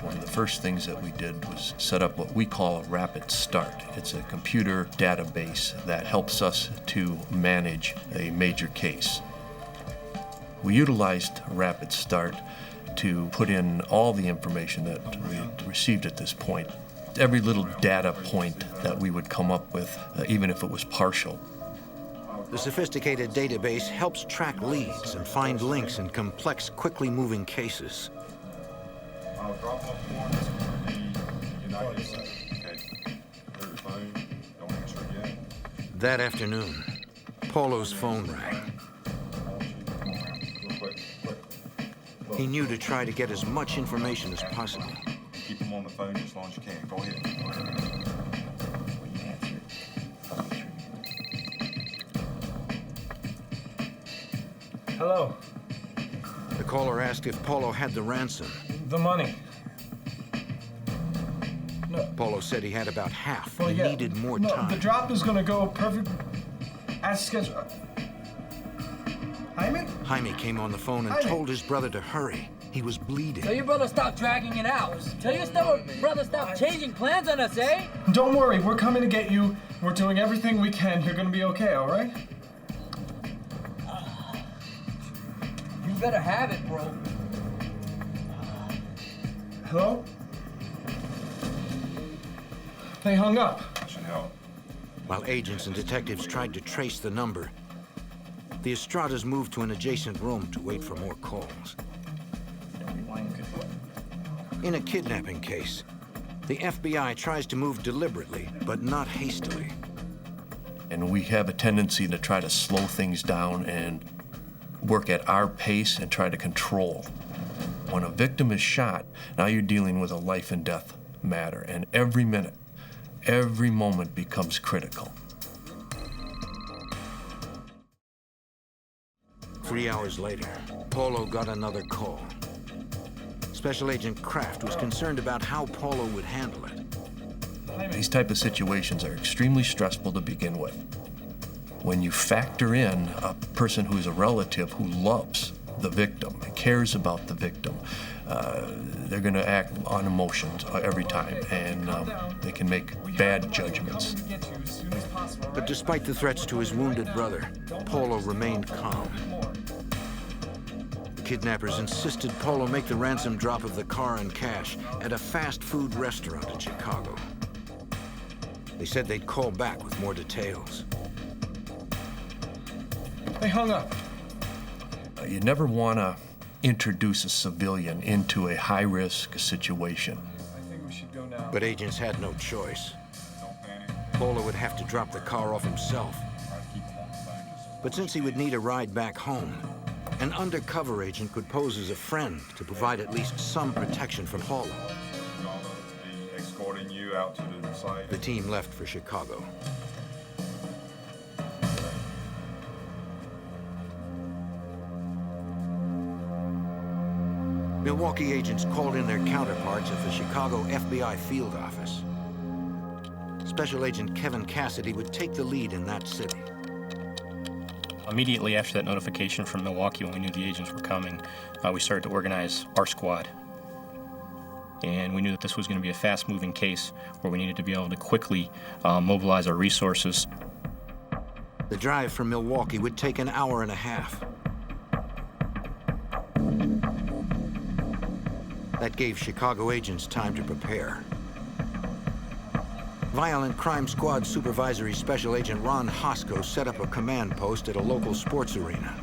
One of the first things that we did was set up what we call a rapid start. It's a computer database that helps us to manage a major case. We utilized Rapid Start to put in all the information that we had received at this point. Every little data point that we would come up with, even if it was partial. The sophisticated database helps track leads and find links in complex, quickly moving cases. I'll drop off the warrants for the United States. Okay. There's the phone. Don't answer it yet. That afternoon, Paulo's phone rang. He knew to try to get as much information as possible. Keep them on the phone as long as you can. Go ahead. Hello. The caller asked if Paulo had the ransom. The money. Paulo said he had about half. Well, He yeah. needed more No, time. the drop is gonna go perfect as scheduled. Jaime? Jaime came on the phone and Jaime. told his brother to hurry. He was bleeding. Tell your brother stop dragging it out. Tell your brother stop changing plans on us, eh? Don't worry, we're coming to get you We're doing everything we can. You're gonna be okay, all right? You better have it, bro. Hello? They hung up. Should help. While agents and detectives tried to trace the number, the Estradas moved to an adjacent room to wait for more calls. In a kidnapping case, the FBI tries to move deliberately, but not hastily. And we have a tendency to try to slow things down and work at our pace and try to control. When a victim is shot, now you're dealing with a life and death matter, and every minute, every moment becomes critical. 3 hours later, Paulo got another call. Special Agent Kraft was concerned about how Paulo would handle it. These type of situations are extremely stressful to begin with. When you factor in a person who's a relative who loves the victim, cares about the victim, they're going to act on emotions every time, and they can make bad judgments. But despite the threats to his wounded brother, Paulo remained calm. The kidnappers insisted Paulo make the ransom drop of the car and cash at a fast food restaurant in Chicago. They said they'd call back with more details. They hung up. You never want to introduce a civilian into a high-risk situation. I think we should go now. But agents had no choice. Paulo would have to drop the car off himself. But since he would need a ride back home, an undercover agent could pose as a friend to provide at least some protection from Paulo. Escorting you out to the site. The team left for Chicago. Milwaukee agents called in their counterparts at the Chicago FBI field office. Special Agent Kevin Cassidy would take the lead in that city. Immediately after that notification from Milwaukee, when we knew the agents were coming, we started to organize our squad. And we knew that this was going to be a fast-moving case where we needed to be able to quickly mobilize our resources. The drive from Milwaukee would take an hour and a half. That gave Chicago agents time to prepare. Violent Crime Squad Supervisory Special Agent Ron Hosko set up a command post at a local sports arena.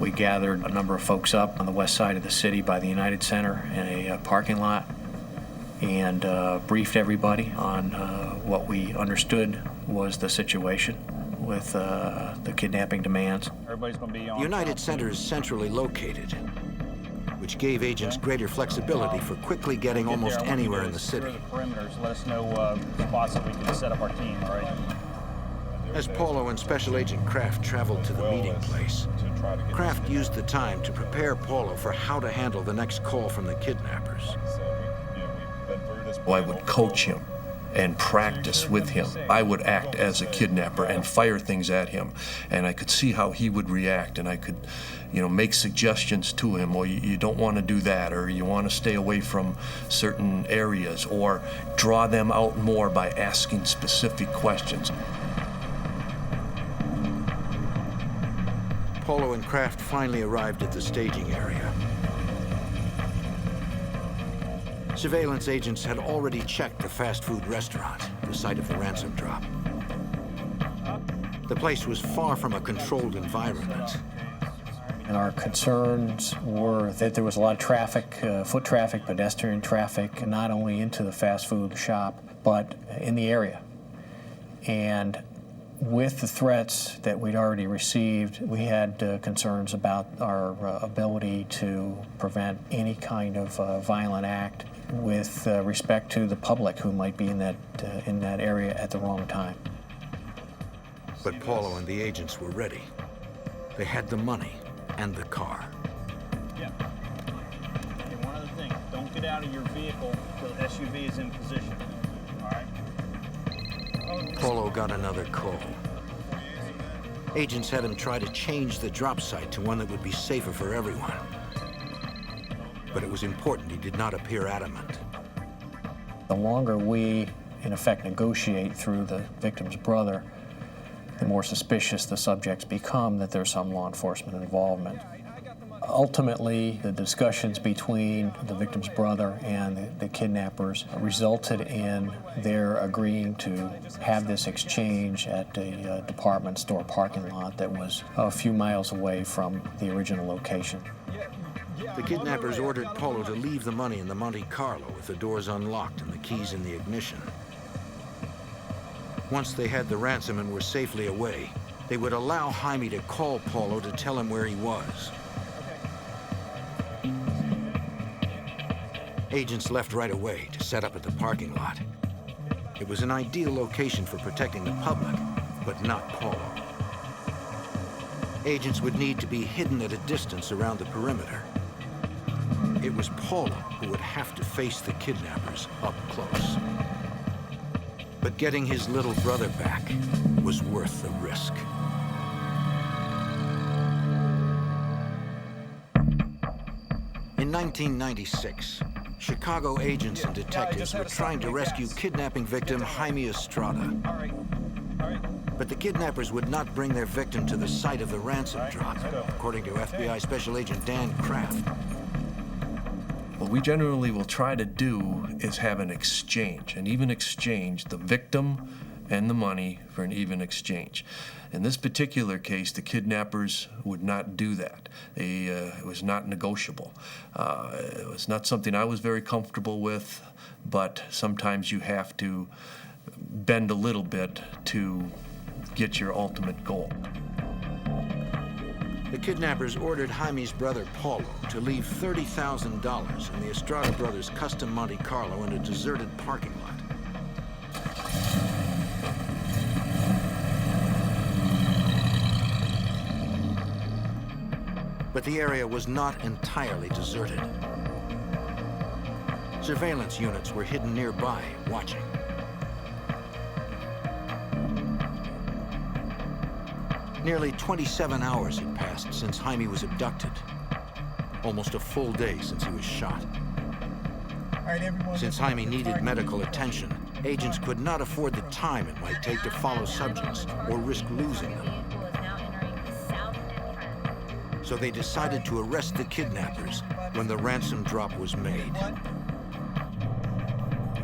We gathered a number of folks up on the west side of the city by the United Center in a parking lot and briefed everybody on what we understood was the situation with the kidnapping demands. Everybody's going to be on. The United Center is centrally located, which gave agents greater flexibility for quickly getting almost anywhere in the city. The perimeters, let us know spots that we can set up our team, all right? As Paulo and Special Agent Kraft traveled to the meeting place, Kraft used the time to prepare Paulo for how to handle the next call from the kidnappers. I would coach him and practice with him. I would act as a kidnapper and fire things at him, and I could see how he would react, and I could, make suggestions to him. Well, you don't want to do that, or you want to stay away from certain areas, or draw them out more by asking specific questions. Paulo and Kraft finally arrived at the staging area. Surveillance agents had already checked the fast food restaurant, the site of the ransom drop. The place was far from a controlled environment. And our concerns were that there was a lot of traffic, foot traffic, pedestrian traffic, not only into the fast food shop, but in the area. And with the threats that we'd already received, we had concerns about our ability to prevent any kind of violent act with respect to the public who might be in that area at the wrong time. But Paulo and the agents were ready. They had the money and the car. Yeah. Okay, one other thing, don't get out of your vehicle until the SUV is in position, all right? Paulo got another call. Agents had him try to change the drop site to one that would be safer for everyone. But it was important he did not appear adamant. The longer we in effect, negotiate through the victim's brother, the more suspicious the subjects become that there's some law enforcement involvement. Ultimately, the discussions between the victim's brother and the kidnappers resulted in their agreeing to have this exchange at a department store parking lot that was a few miles away from the original location. The kidnappers ordered Paulo to leave the money in the Monte Carlo with the doors unlocked and the keys in the ignition. Once they had the ransom and were safely away, they would allow Jaime to call Paulo to tell him where he was. Agents left right away to set up at the parking lot. It was an ideal location for protecting the public, but not Paulo. Agents would need to be hidden at a distance around the perimeter. It was Paulo who would have to face the kidnappers up close. But getting his little brother back was worth the risk. In 1996, Chicago agents and detectives were trying to rescue kidnapping victim Jaime Estrada. But the kidnappers would not bring their victim to the site of the ransom drop, according to FBI Special Agent Dan Kraft. What we generally will try to do is have an exchange, an even exchange, the victim and the money for an even exchange. In this particular case, the kidnappers would not do that. It was not negotiable. It was not something I was very comfortable with, but sometimes you have to bend a little bit to get your ultimate goal. The kidnappers ordered Jaime's brother Paulo to leave $30,000 in the Estrada brothers' custom Monte Carlo in a deserted parking lot. But the area was not entirely deserted. Surveillance units were hidden nearby, watching. Nearly 27 hours had passed since Jaime was abducted. Almost a full day since he was shot. Since Jaime needed medical attention, agents could not afford the time it might take to follow subjects or risk losing them. So they decided to arrest the kidnappers when the ransom drop was made.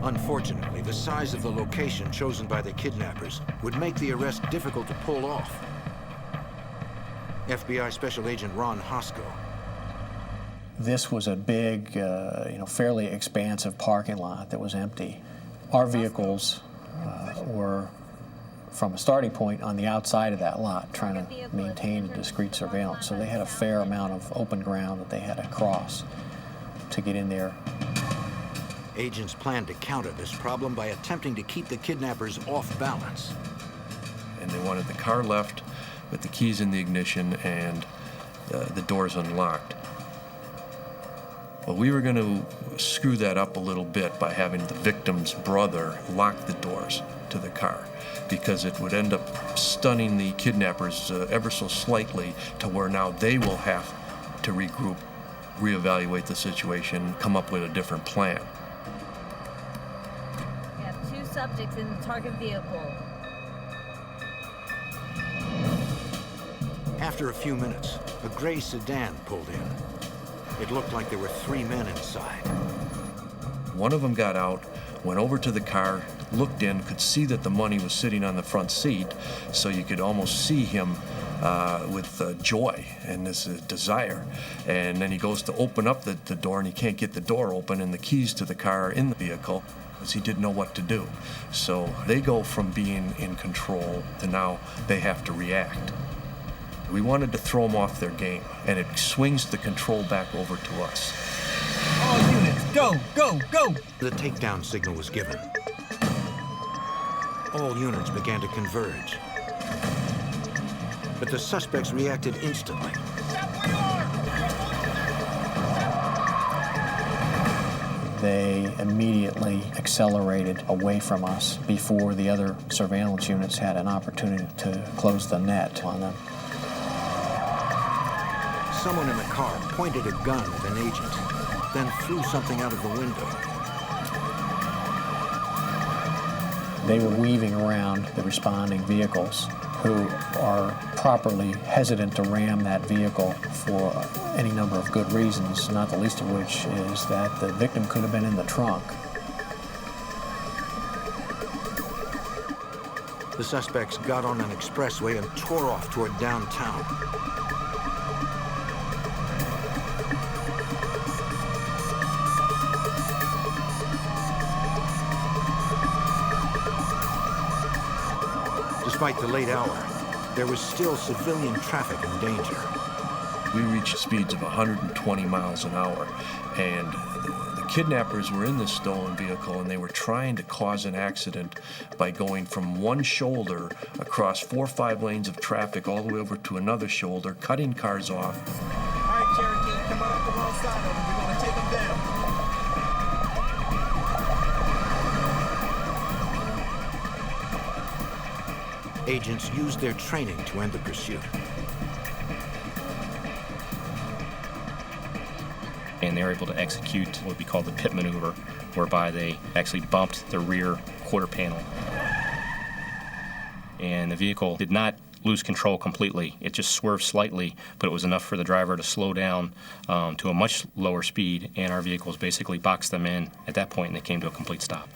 Unfortunately, the size of the location chosen by the kidnappers would make the arrest difficult to pull off. FBI Special Agent Ron Hosko. This was a big, fairly expansive parking lot that was empty. Our vehicles were, from a starting point, on the outside of that lot, trying to maintain discreet surveillance. So they had a fair amount of open ground that they had to cross to get in there. Agents planned to counter this problem by attempting to keep the kidnappers off balance. And they wanted the car left with the keys in the ignition and the doors unlocked. Well, we were going to screw that up a little bit by having the victim's brother lock the doors to the car, because it would end up stunning the kidnappers ever so slightly to where now they will have to regroup, reevaluate the situation, come up with a different plan. We have 2 subjects in the target vehicle. After a few minutes, a gray sedan pulled in. It looked like there were 3 men inside. One of them got out, went over to the car, looked in, could see that the money was sitting on the front seat, so you could almost see him with joy and this desire. And then he goes to open up the door, and he can't get the door open, and the keys to the car in the vehicle, because he didn't know what to do. So they go from being in control to now they have to react. We wanted to throw them off their game, and it swings the control back over to us. All units, go, go, go! The takedown signal was given. All units began to converge. But the suspects reacted instantly. They immediately accelerated away from us before the other surveillance units had an opportunity to close the net on them. Someone in the car pointed a gun at an agent, then threw something out of the window. They were weaving around the responding vehicles who are properly hesitant to ram that vehicle for any number of good reasons, not the least of which is that the victim could have been in the trunk. The suspects got on an expressway and tore off toward downtown. Despite the late hour, there was still civilian traffic in danger. We reached speeds of 120 miles an hour, and the kidnappers were in this stolen vehicle, and they were trying to cause an accident by going from one shoulder across 4 or 5 lanes of traffic all the way over to another shoulder, cutting cars off. All right, Cherokee, come on up the wrong side of them. We're going to take them down. Agents used their training to end the pursuit. And they were able to execute what we call the pit maneuver, whereby they actually bumped the rear quarter panel. And the vehicle did not lose control completely. It just swerved slightly, but it was enough for the driver to slow down to a much lower speed, and our vehicles basically boxed them in at that point, and they came to a complete stop.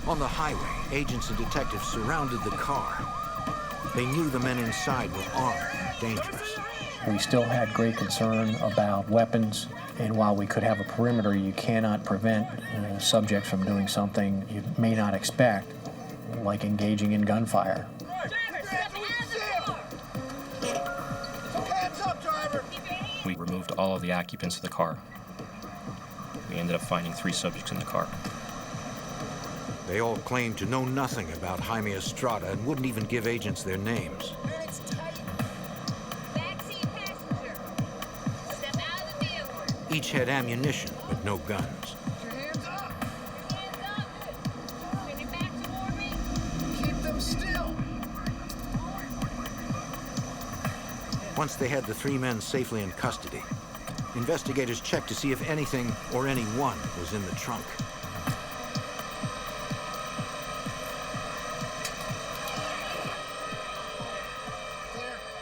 On the highway, agents and detectives surrounded the car. They knew the men inside were armed and dangerous. We still had great concern about weapons, and while we could have a perimeter, you cannot prevent subjects from doing something you may not expect, like engaging in gunfire. We removed all of the occupants of the car. We ended up finding 3 subjects in the car. They all claimed to know nothing about Jaime Estrada and wouldn't even give agents their names. Each had ammunition, but no guns. Keep them still. Once they had the 3 men safely in custody, investigators checked to see if anything or anyone was in the trunk.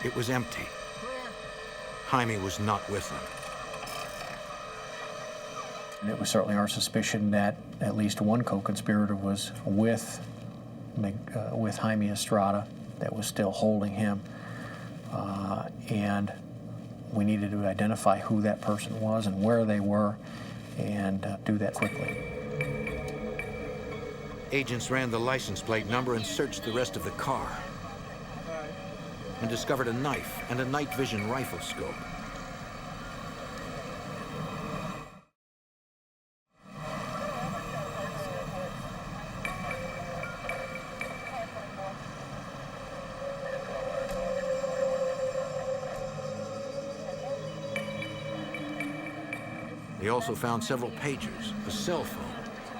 It was empty. Jaime was not with them. And it was certainly our suspicion that at least one co-conspirator was with Jaime Estrada, that was still holding him. And we needed to identify who that person was and where they were, and do that quickly. Agents ran the license plate number and searched the rest of the car, and discovered a knife and a night vision rifle scope. They also found several pagers, a cell phone,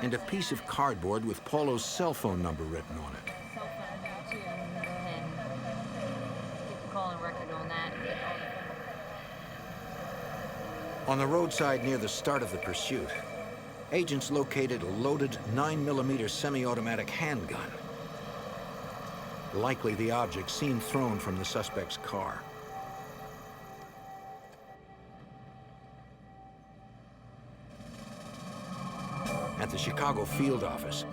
and a piece of cardboard with Paulo's cell phone number written on it. On the roadside near the start of the pursuit, agents located a loaded 9mm semi-automatic handgun, likely the object seen thrown from the suspect's car. At the Chicago field office,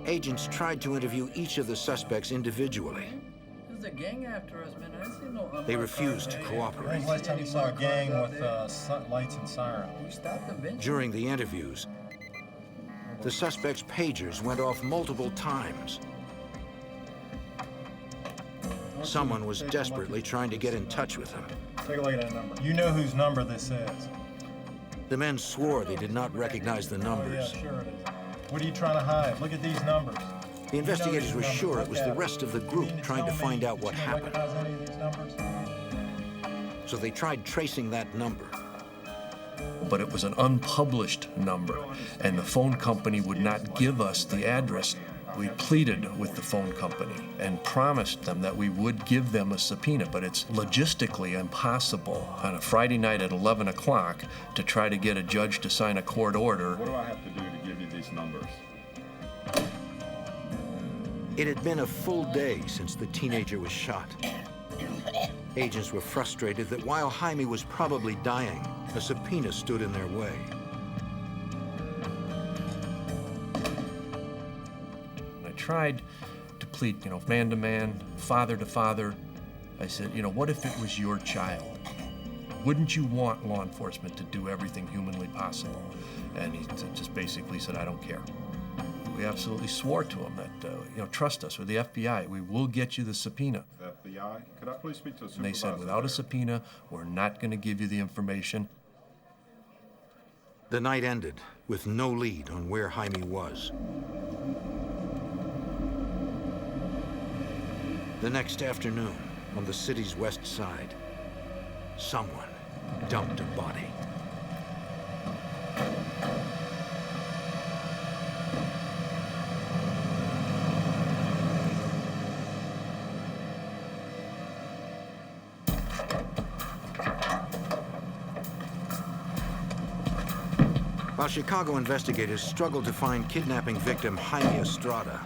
agents tried to interview each of the suspects individually. There's a gang after us, man. I didn't see no. They refused to cooperate. When's the last time you saw a gang with lights and sirens? We stopped them. During the interviews, the suspects' pagers went off multiple times. Someone was desperately trying to get in touch with them. Take a look at that number. You know whose number this is. The men swore they did not recognize the numbers. Oh, yeah, sure it is. What are you trying to hide? Look at these numbers. The investigators were sure it was the rest of the group trying to find out what happened. So they tried tracing that number. But it was an unpublished number, and the phone company would not give us the address. We pleaded with the phone company and promised them that we would give them a subpoena, but it's logistically impossible on a Friday night at 11 o'clock to try to get a judge to sign a court order. What do I have to do to give you these numbers? It had been a full day since the teenager was shot. Agents were frustrated that while Jaime was probably dying, a subpoena stood in their way. I tried to plead, man to man, father to father. I said, what if it was your child? Wouldn't you want law enforcement to do everything humanly possible? And he just basically said, I don't care. We absolutely swore to him that, trust us, with the FBI, we will get you the subpoena. The FBI? Could I please speak to a supervisor? And they said, without a subpoena, we're not going to give you the information. The night ended with no lead on where Jaime was. The next afternoon, on the city's west side, someone dumped a body. While Chicago investigators struggled to find kidnapping victim Jaime Estrada,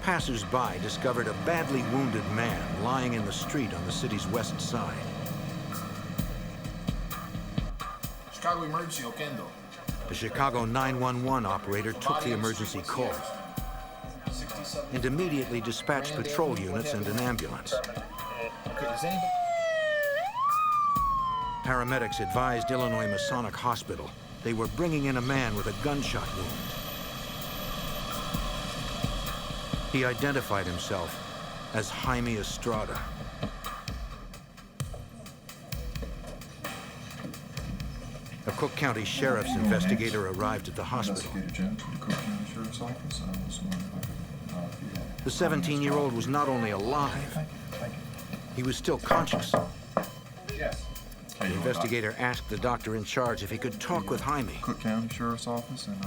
passers-by discovered a badly wounded man lying in the street on the city's west side. Chicago emergency, Okendo. The Chicago 911 operator took the emergency call and immediately dispatched patrol units and an ambulance. Okay, is anybody... Paramedics advised Illinois Masonic Hospital they were bringing in a man with a gunshot wound. He identified himself as Jaime Estrada. A Cook County Sheriff's investigator arrived at the hospital. The 17-year-old was not only alive, he was still conscious. Yes. The investigator asked the doctor in charge if he could talk with Jaime. Cook County Sheriff's Office, and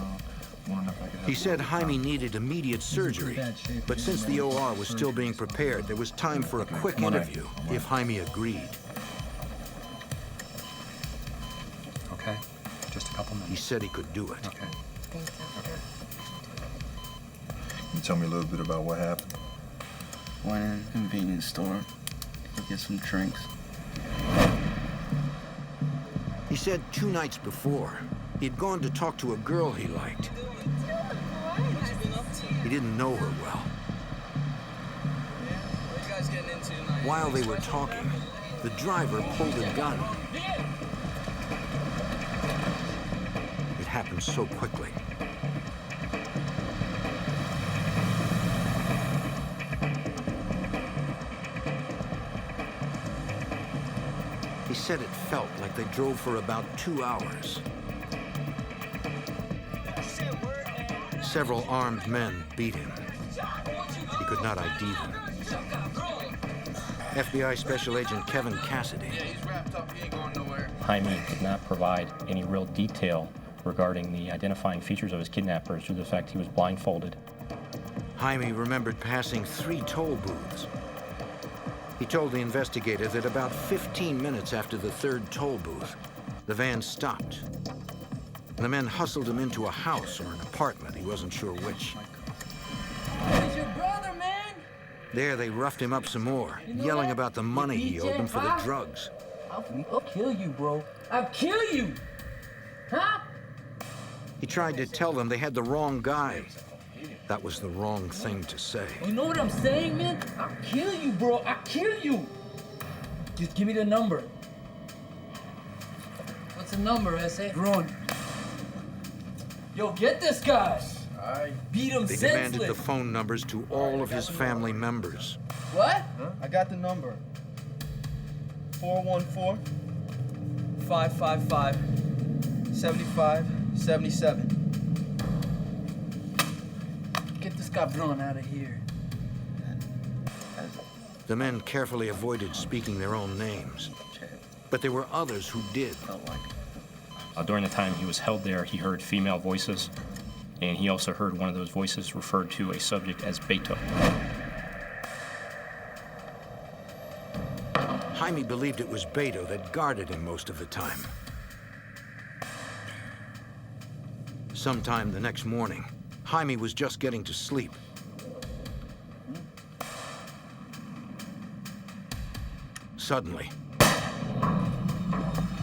wondering if I could have... He said Jaime needed immediate surgery, but since the OR was still being prepared, there was time for a quick interview if Jaime agreed. Okay, just a couple minutes. He said he could do it. Okay. Can you tell me a little bit about what happened? Went in a convenience store to get some drinks. He said 2 nights before, he'd gone to talk to a girl he liked. He didn't know her well. While they were talking, the driver pulled a gun. It happened so quickly. He said it felt like they drove for about 2 hours. Several armed men beat him. He could not ID them. FBI Special Agent Kevin Cassidy. Jaime could not provide any real detail regarding the identifying features of his kidnappers due to the fact he was blindfolded. Jaime remembered passing 3 toll booths. He told the investigator that about 15 minutes after the 3rd toll booth, the van stopped. The men hustled him into a house or an apartment, he wasn't sure which. It's your brother, man! There they roughed him up some more, yelling about the money he owed them for the drugs. I'll kill you, bro. I'll kill you! Huh? He tried to tell them they had the wrong guy. That was the wrong thing to say. You know what I'm saying, man? I'll kill you, bro. I'll kill you! Just give me the number. What's the number, S.A.? Run. Yo, get this guy! I beat him They senseless. demanded the phone numbers to all of his family members. What? Huh? I got the number. 414-555-7577. Get this guy Braun out of here. The men carefully avoided speaking their own names, but there were others who did. During the time he was held there, he heard female voices, and he also heard one of those voices referred to a subject as Beto. Jaime believed it was Beto that guarded him most of the time. Sometime the next morning, Jaime was just getting to sleep. Suddenly,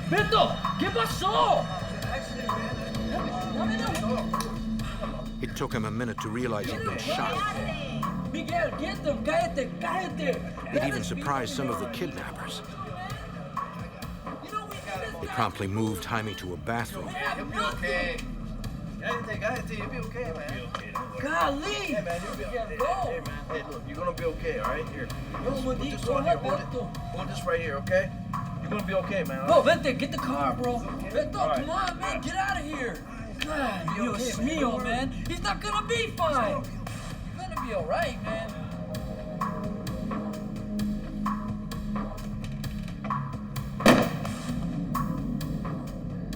Beto, ¿qué pasó? it took him a minute to realize he'd been shot. Miguel, get them, cállate, cállate. It even surprised some of the kidnappers. They promptly moved Jaime to a bathroom. You'll be okay. Cállate, you'll be okay, man. Golly! Hey, man, you'll be okay. Hey, man. Hey, look, you're gonna be okay, all right? Here. No, Put this on here. Hold this right here, okay? You're gonna be okay, man. Bro, vente, get the car, bro. Beto, come on, man, get out of here. God, Dios mío, man. He's not gonna be fine. You're gonna be all right, man.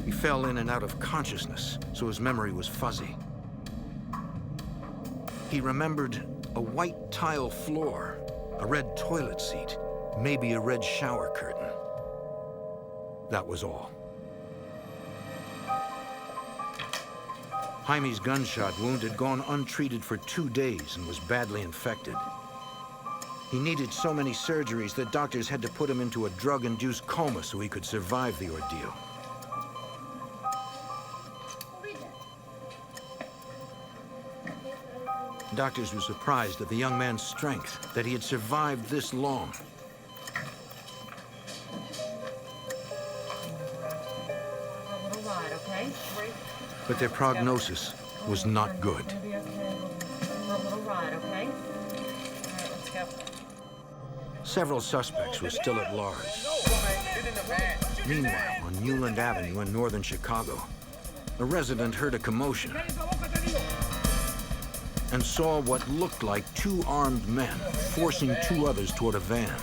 He fell in and out of consciousness, so his memory was fuzzy. He remembered a white tile floor, a red toilet seat, maybe a red shower curtain. That was all. Jaime's gunshot wound had gone untreated for 2 days and was badly infected. He needed so many surgeries that doctors had to put him into a drug-induced coma so he could survive the ordeal. Doctors were surprised at the young man's strength, that he had survived this long. A little ride, okay? But their prognosis was not good. Maybe okay. A little ride, okay? All right, let's go. Several suspects were still at large. Meanwhile, on Newland Avenue in northern Chicago, a resident heard a commotion and saw what looked like 2 armed men forcing 2 others toward a van.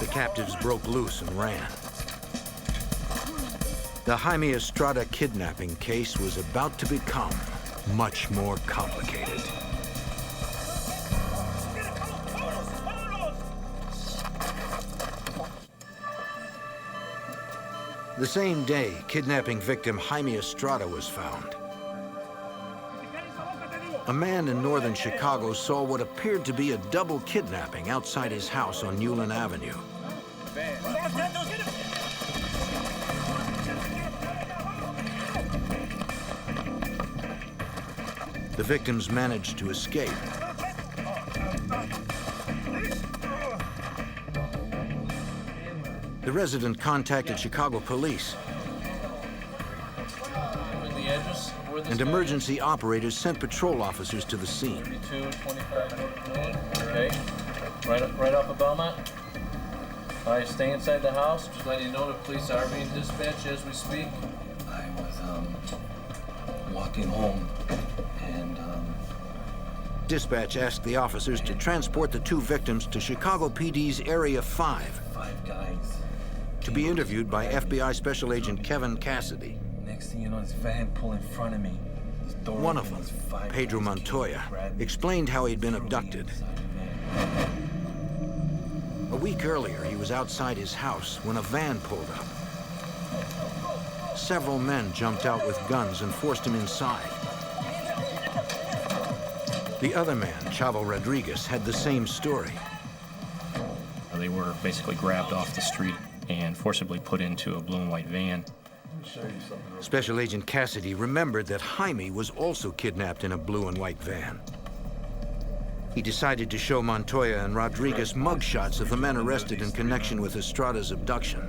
The captives broke loose and ran. The Jaime Estrada kidnapping case was about to become much more complicated. The same day, kidnapping victim Jaime Estrada was found. A man in northern Chicago saw what appeared to be a double kidnapping outside his house on Newland Avenue. The victims managed to escape. The resident contacted Chicago police, and emergency operators sent patrol officers to the scene. 25 Okay. Right off of Belmont. All right, stay inside the house. Just letting you know the police are being dispatched as we speak. I was walking home and Dispatch asked the officers to transport the 2 victims to Chicago PD's Area 5 5 guys. to be interviewed by FBI Special Agent Kevin Cassidy. Next thing you know, this van pulled in front of me. One of them, Pedro Montoya, explained how he'd been abducted. A week earlier, he was outside his house when a van pulled up. Several men jumped out with guns and forced him inside. The other man, Chavo Rodriguez, had the same story. They were basically grabbed off the street and forcibly put into a blue and white van. Special Agent Cassidy remembered that Jaime was also kidnapped in a blue and white van. He decided to show Montoya and Rodriguez mugshots of the men arrested in connection with Estrada's abduction.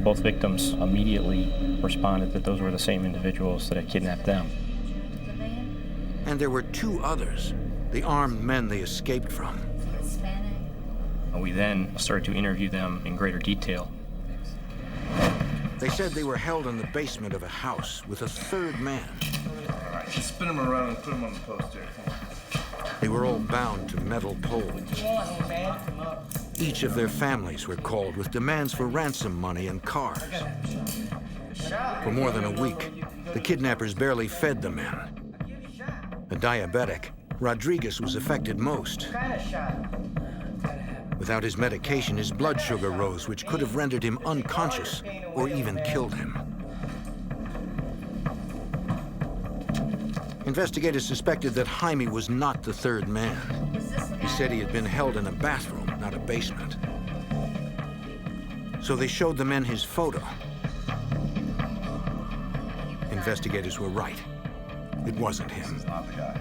Both victims immediately responded that those were the same individuals that had kidnapped them. And there were 2 others, the armed men they escaped from. We then started to interview them in greater detail. They said they were held in the basement of a house with a 3rd man. All right, just spin them around and put them on the poster. They were all bound to metal poles. Each of their families were called with demands for ransom money and cars. For more than a week, the kidnappers barely fed the men. A diabetic, Rodriguez was affected most. Without his medication, his blood sugar rose, which could have rendered him unconscious or even killed him. Investigators suspected that Jaime was not the third man. He said he had been held in a bathroom, not a basement. So they showed the men his photo. Investigators were right. It wasn't him. This is not the guy.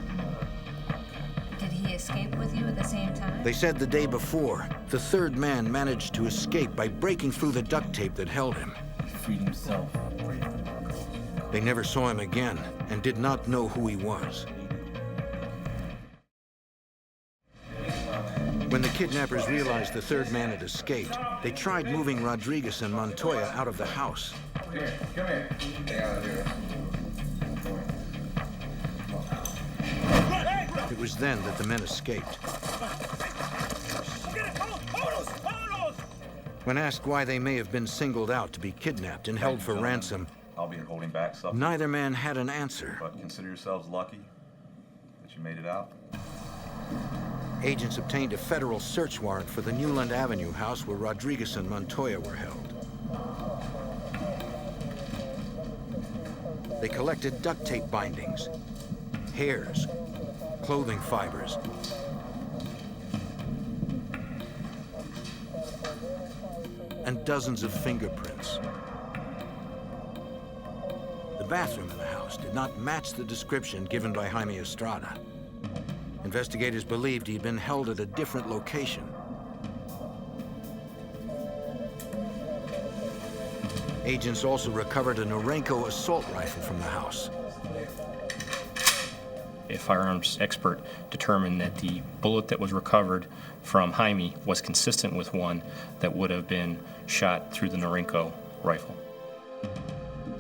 Did he escape with you at the same time? They said the day before, the third man managed to escape by breaking through the duct tape that held him. He freed himself. They never saw him again and did not know who he was. When the kidnappers realized the third man had escaped, they tried moving Rodriguez and Montoya out of the house. Come here. Get out of here. It was then that the men escaped. When asked why they may have been singled out to be kidnapped and held for ransom, I'll be holding back something. neither man had an answer. But consider yourselves lucky that you made it out. Agents obtained a federal search warrant for the Newland Avenue house where Rodriguez and Montoya were held. They collected duct tape bindings, hairs, clothing fibers, and dozens of fingerprints. The bathroom in the house did not match the description given by Jaime Estrada. Investigators believed he'd been held at a different location. Agents also recovered a Norenko assault rifle from the house. A firearms expert determined that the bullet that was recovered from Jaime was consistent with one that would have been shot through the Norenko rifle.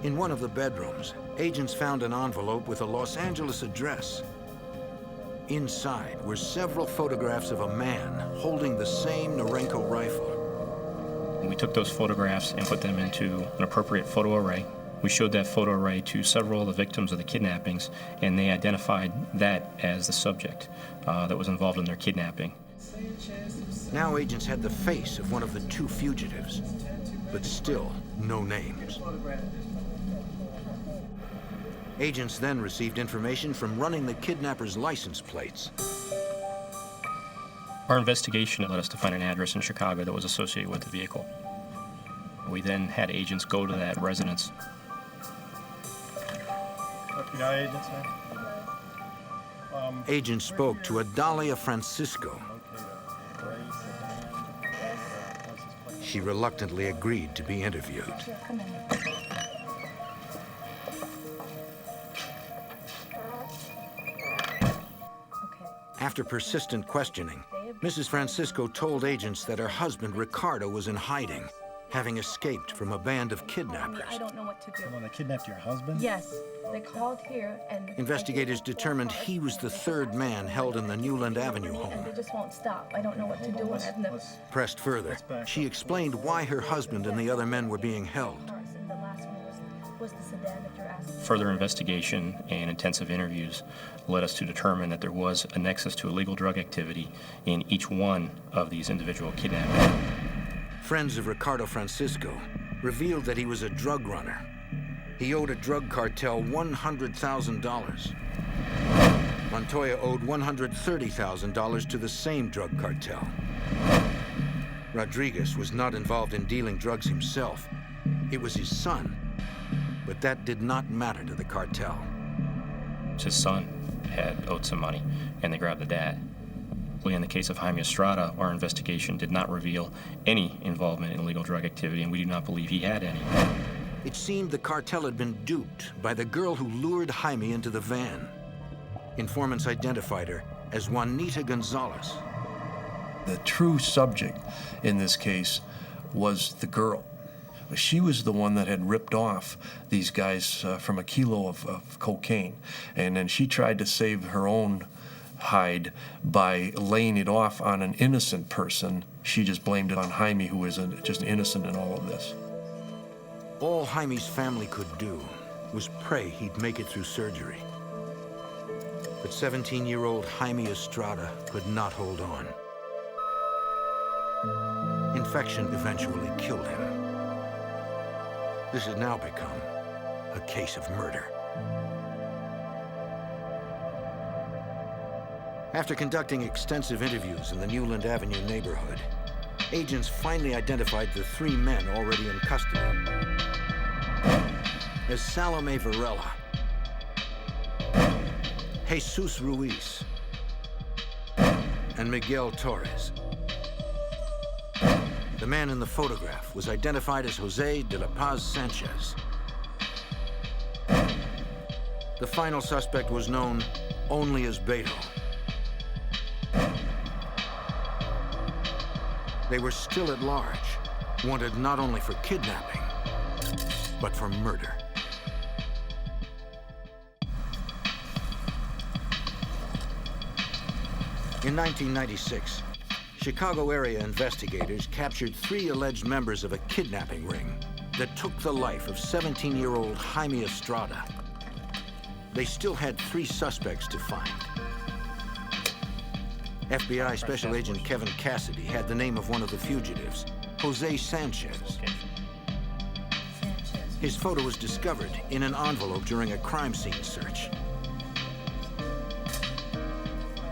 In one of the bedrooms, agents found an envelope with a Los Angeles address. Inside were several photographs of a man holding the same Norenko rifle. We took those photographs and put them into an appropriate photo array. We showed that photo array to several of the victims of the kidnappings, and they identified that as the subject that was involved in their kidnapping. Now agents had the face of one of the two fugitives, but still no names. Agents then received information from running the kidnappers' license plates. Our investigation led us to find an address in Chicago that was associated with the vehicle. We then had agents go to that residence. FBI agents, Agents spoke to Adalia Francisco. She reluctantly agreed to be interviewed. After persistent questioning, Mrs. Francisco told agents that her husband, Ricardo, was in hiding, having escaped from a band of kidnappers. I don't know what to do. When they kidnapped your husband? Yes, they called here and... Investigators determined he was the third man held in the Newland Avenue home. And they just won't stop. I don't know what to do. And I've never... Pressed further, she explained why her husband and the other men were being held. And the last one was the sedan that you're asking. Further investigation and intensive interviews led us to determine that there was a nexus to illegal drug activity in each one of these individual kidnappings. Friends of Ricardo Francisco revealed that he was a drug runner. He owed a drug cartel $100,000. Montoya owed $130,000 to the same drug cartel. Rodriguez was not involved in dealing drugs himself. It was his son, but that did not matter to the cartel. His son had owed some money, and they grabbed the dad. In the case of Jaime Estrada, our investigation did not reveal any involvement in illegal drug activity, and we do not believe he had any. It seemed the cartel had been duped by the girl who lured Jaime into the van. Informants identified her as Juanita Gonzalez. The true subject in this case was the girl. She was the one that had ripped off these guys from a kilo of cocaine, and then she tried to save her own hide by laying it off on an innocent person. She just blamed it on Jaime, who was just innocent in all of this. All Jaime's family could do was pray he'd make it through surgery. But 17-year-old Jaime Estrada could not hold on. Infection eventually killed him. This has now become a case of murder. After conducting extensive interviews in the Newland Avenue neighborhood, agents finally identified the 3 men already in custody as Salome Varela, Jesus Ruiz, and Miguel Torres. The man in the photograph was identified as Jose de la Paz Sanchez. The final suspect was known only as Beto. They were still at large, wanted not only for kidnapping, but for murder. In 1996, Chicago area investigators captured 3 alleged members of a kidnapping ring that took the life of 17-year-old Jaime Estrada. They still had 3 suspects to find. FBI Special Agent Kevin Cassidy had the name of one of the fugitives, Jose Sanchez. His photo was discovered in an envelope during a crime scene search.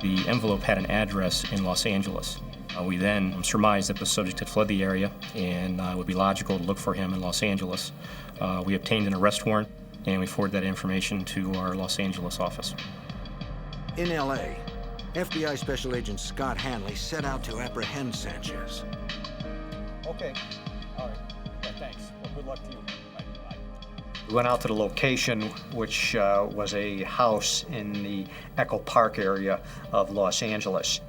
The envelope had an address in Los Angeles. We then surmised that the subject had fled the area, and it would be logical to look for him in Los Angeles. We obtained an arrest warrant, and we forwarded that information to our Los Angeles office. In LA, FBI Special Agent Scott Hanley set out to apprehend Sanchez. Okay. All right. Yeah, thanks. Well, good luck to you. We went out to the location, which was a house in the Echo Park area of Los Angeles.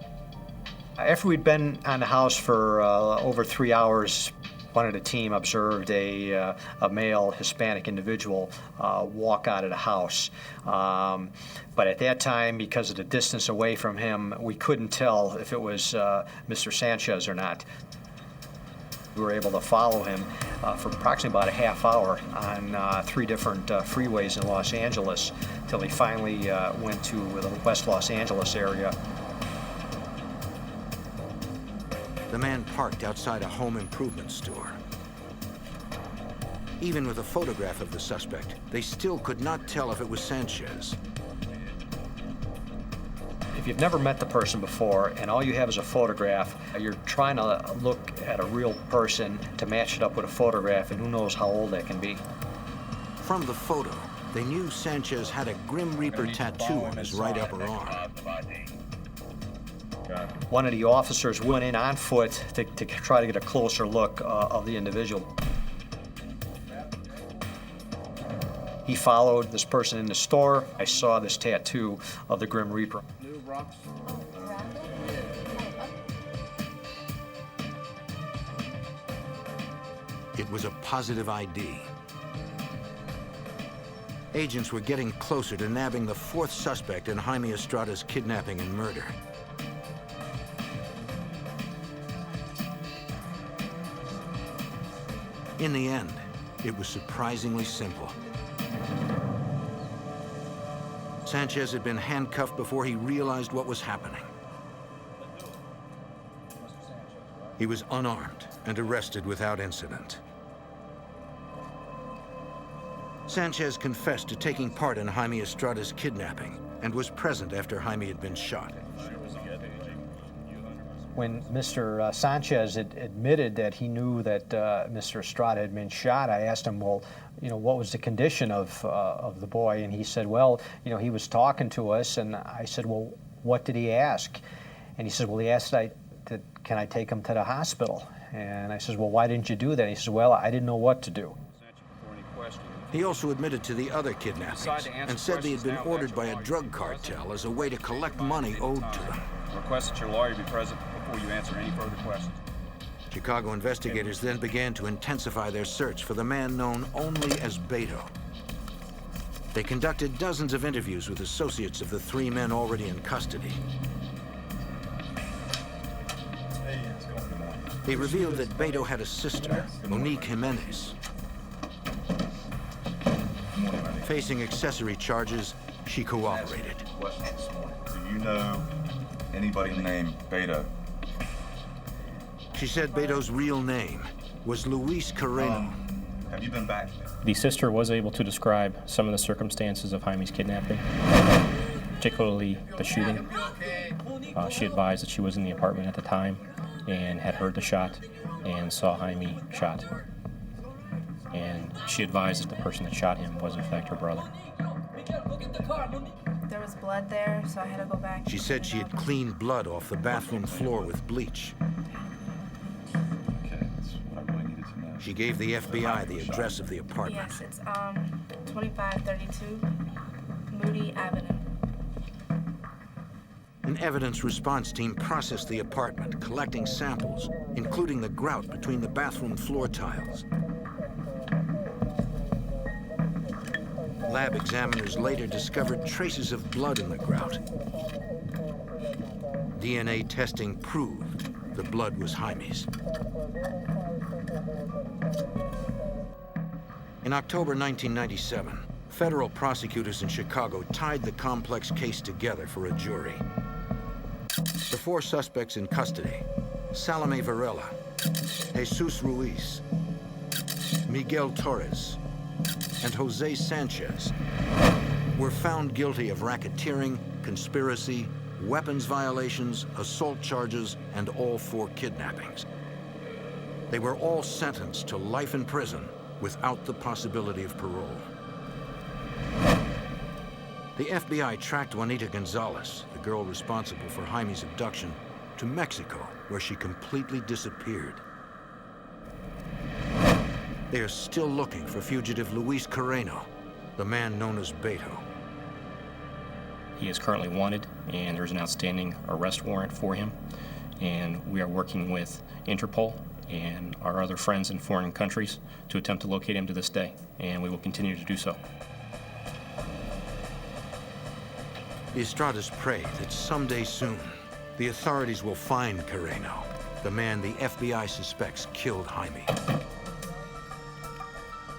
After we'd been on the house for over 3 hours, one of the team observed a male Hispanic individual walk out of the house. But at that time, because of the distance away from him, we couldn't tell if it was Mr. Sanchez or not. We were able to follow him for approximately about a half hour on 3 different freeways in Los Angeles till he finally went to the West Los Angeles area. The man parked outside a home improvement store. Even with a photograph of the suspect, they still could not tell if it was Sanchez. If you've never met the person before and all you have is a photograph, you're trying to look at a real person to match it up with a photograph, and who knows how old that can be. From the photo, they knew Sanchez had a Grim Reaper tattoo on his right upper arm. One of the officers went in on foot to try to get a closer look of the individual. He followed this person in the store. I saw this tattoo of the Grim Reaper. It was a positive ID. Agents were getting closer to nabbing the 4th suspect in Jaime Estrada's kidnapping and murder. In the end, it was surprisingly simple. Sanchez had been handcuffed before he realized what was happening. He was unarmed and arrested without incident. Sanchez confessed to taking part in Jaime Estrada's kidnapping and was present after Jaime had been shot. When Mr. Sanchez admitted that he knew that Mr. Estrada had been shot, I asked him, well, you know, what was the condition of the boy? And he said, well, you know, he was talking to us. And I said, well, what did he ask? And he said, well, he asked, can I take him to the hospital? And I said, well, why didn't you do that? And he said, well, I didn't know what to do. He also admitted to the other kidnappings and said they had been ordered by a drug cartel as a way to collect money owed to them. Request that your lawyer be present before you answer any further questions. Chicago investigators then began to intensify their search for the man known only as Beto. They conducted dozens of interviews with associates of the 3 men already in custody. They revealed that Beto had a sister, Monique Jimenez. Facing accessory charges, she cooperated. Do you know anybody named Beto? She said Beto's real name was Luis Carreno. Have you been back? The sister was able to describe some of the circumstances of Jaime's kidnapping, particularly the shooting. She advised that she was in the apartment at the time and had heard the shot and saw Jaime shot. And she advised that the person that shot him was in fact her brother. There was blood there, so I had to go back. She said she had cleaned blood off the bathroom floor with bleach. Okay, that's what I really needed to know. She gave the FBI the address of the apartment. Yes, it's 2532 Moody Avenue. An evidence response team processed the apartment, collecting samples, including the grout between the bathroom floor tiles. Lab examiners later discovered traces of blood in the grout. DNA testing proved the blood was Jaime's. In October 1997, federal prosecutors in Chicago tied the complex case together for a jury. The four suspects in custody, Salome Varela, Jesus Ruiz, Miguel Torres, and Jose Sanchez, were found guilty of racketeering, conspiracy, weapons violations, assault charges, and all 4 kidnappings. They were all sentenced to life in prison without the possibility of parole. The FBI tracked Juanita Gonzalez, the girl responsible for Jaime's abduction, to Mexico, where she completely disappeared. They are still looking for fugitive Luis Carreno, the man known as Beto. He is currently wanted, and there's an outstanding arrest warrant for him. And we are working with Interpol and our other friends in foreign countries to attempt to locate him to this day, and we will continue to do so. The Estradas pray that someday soon, the authorities will find Carreno, the man the FBI suspects killed Jaime.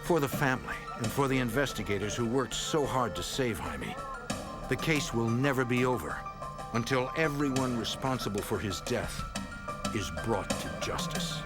For the family and for the investigators who worked so hard to save Jaime, the case will never be over until everyone responsible for his death is brought to justice.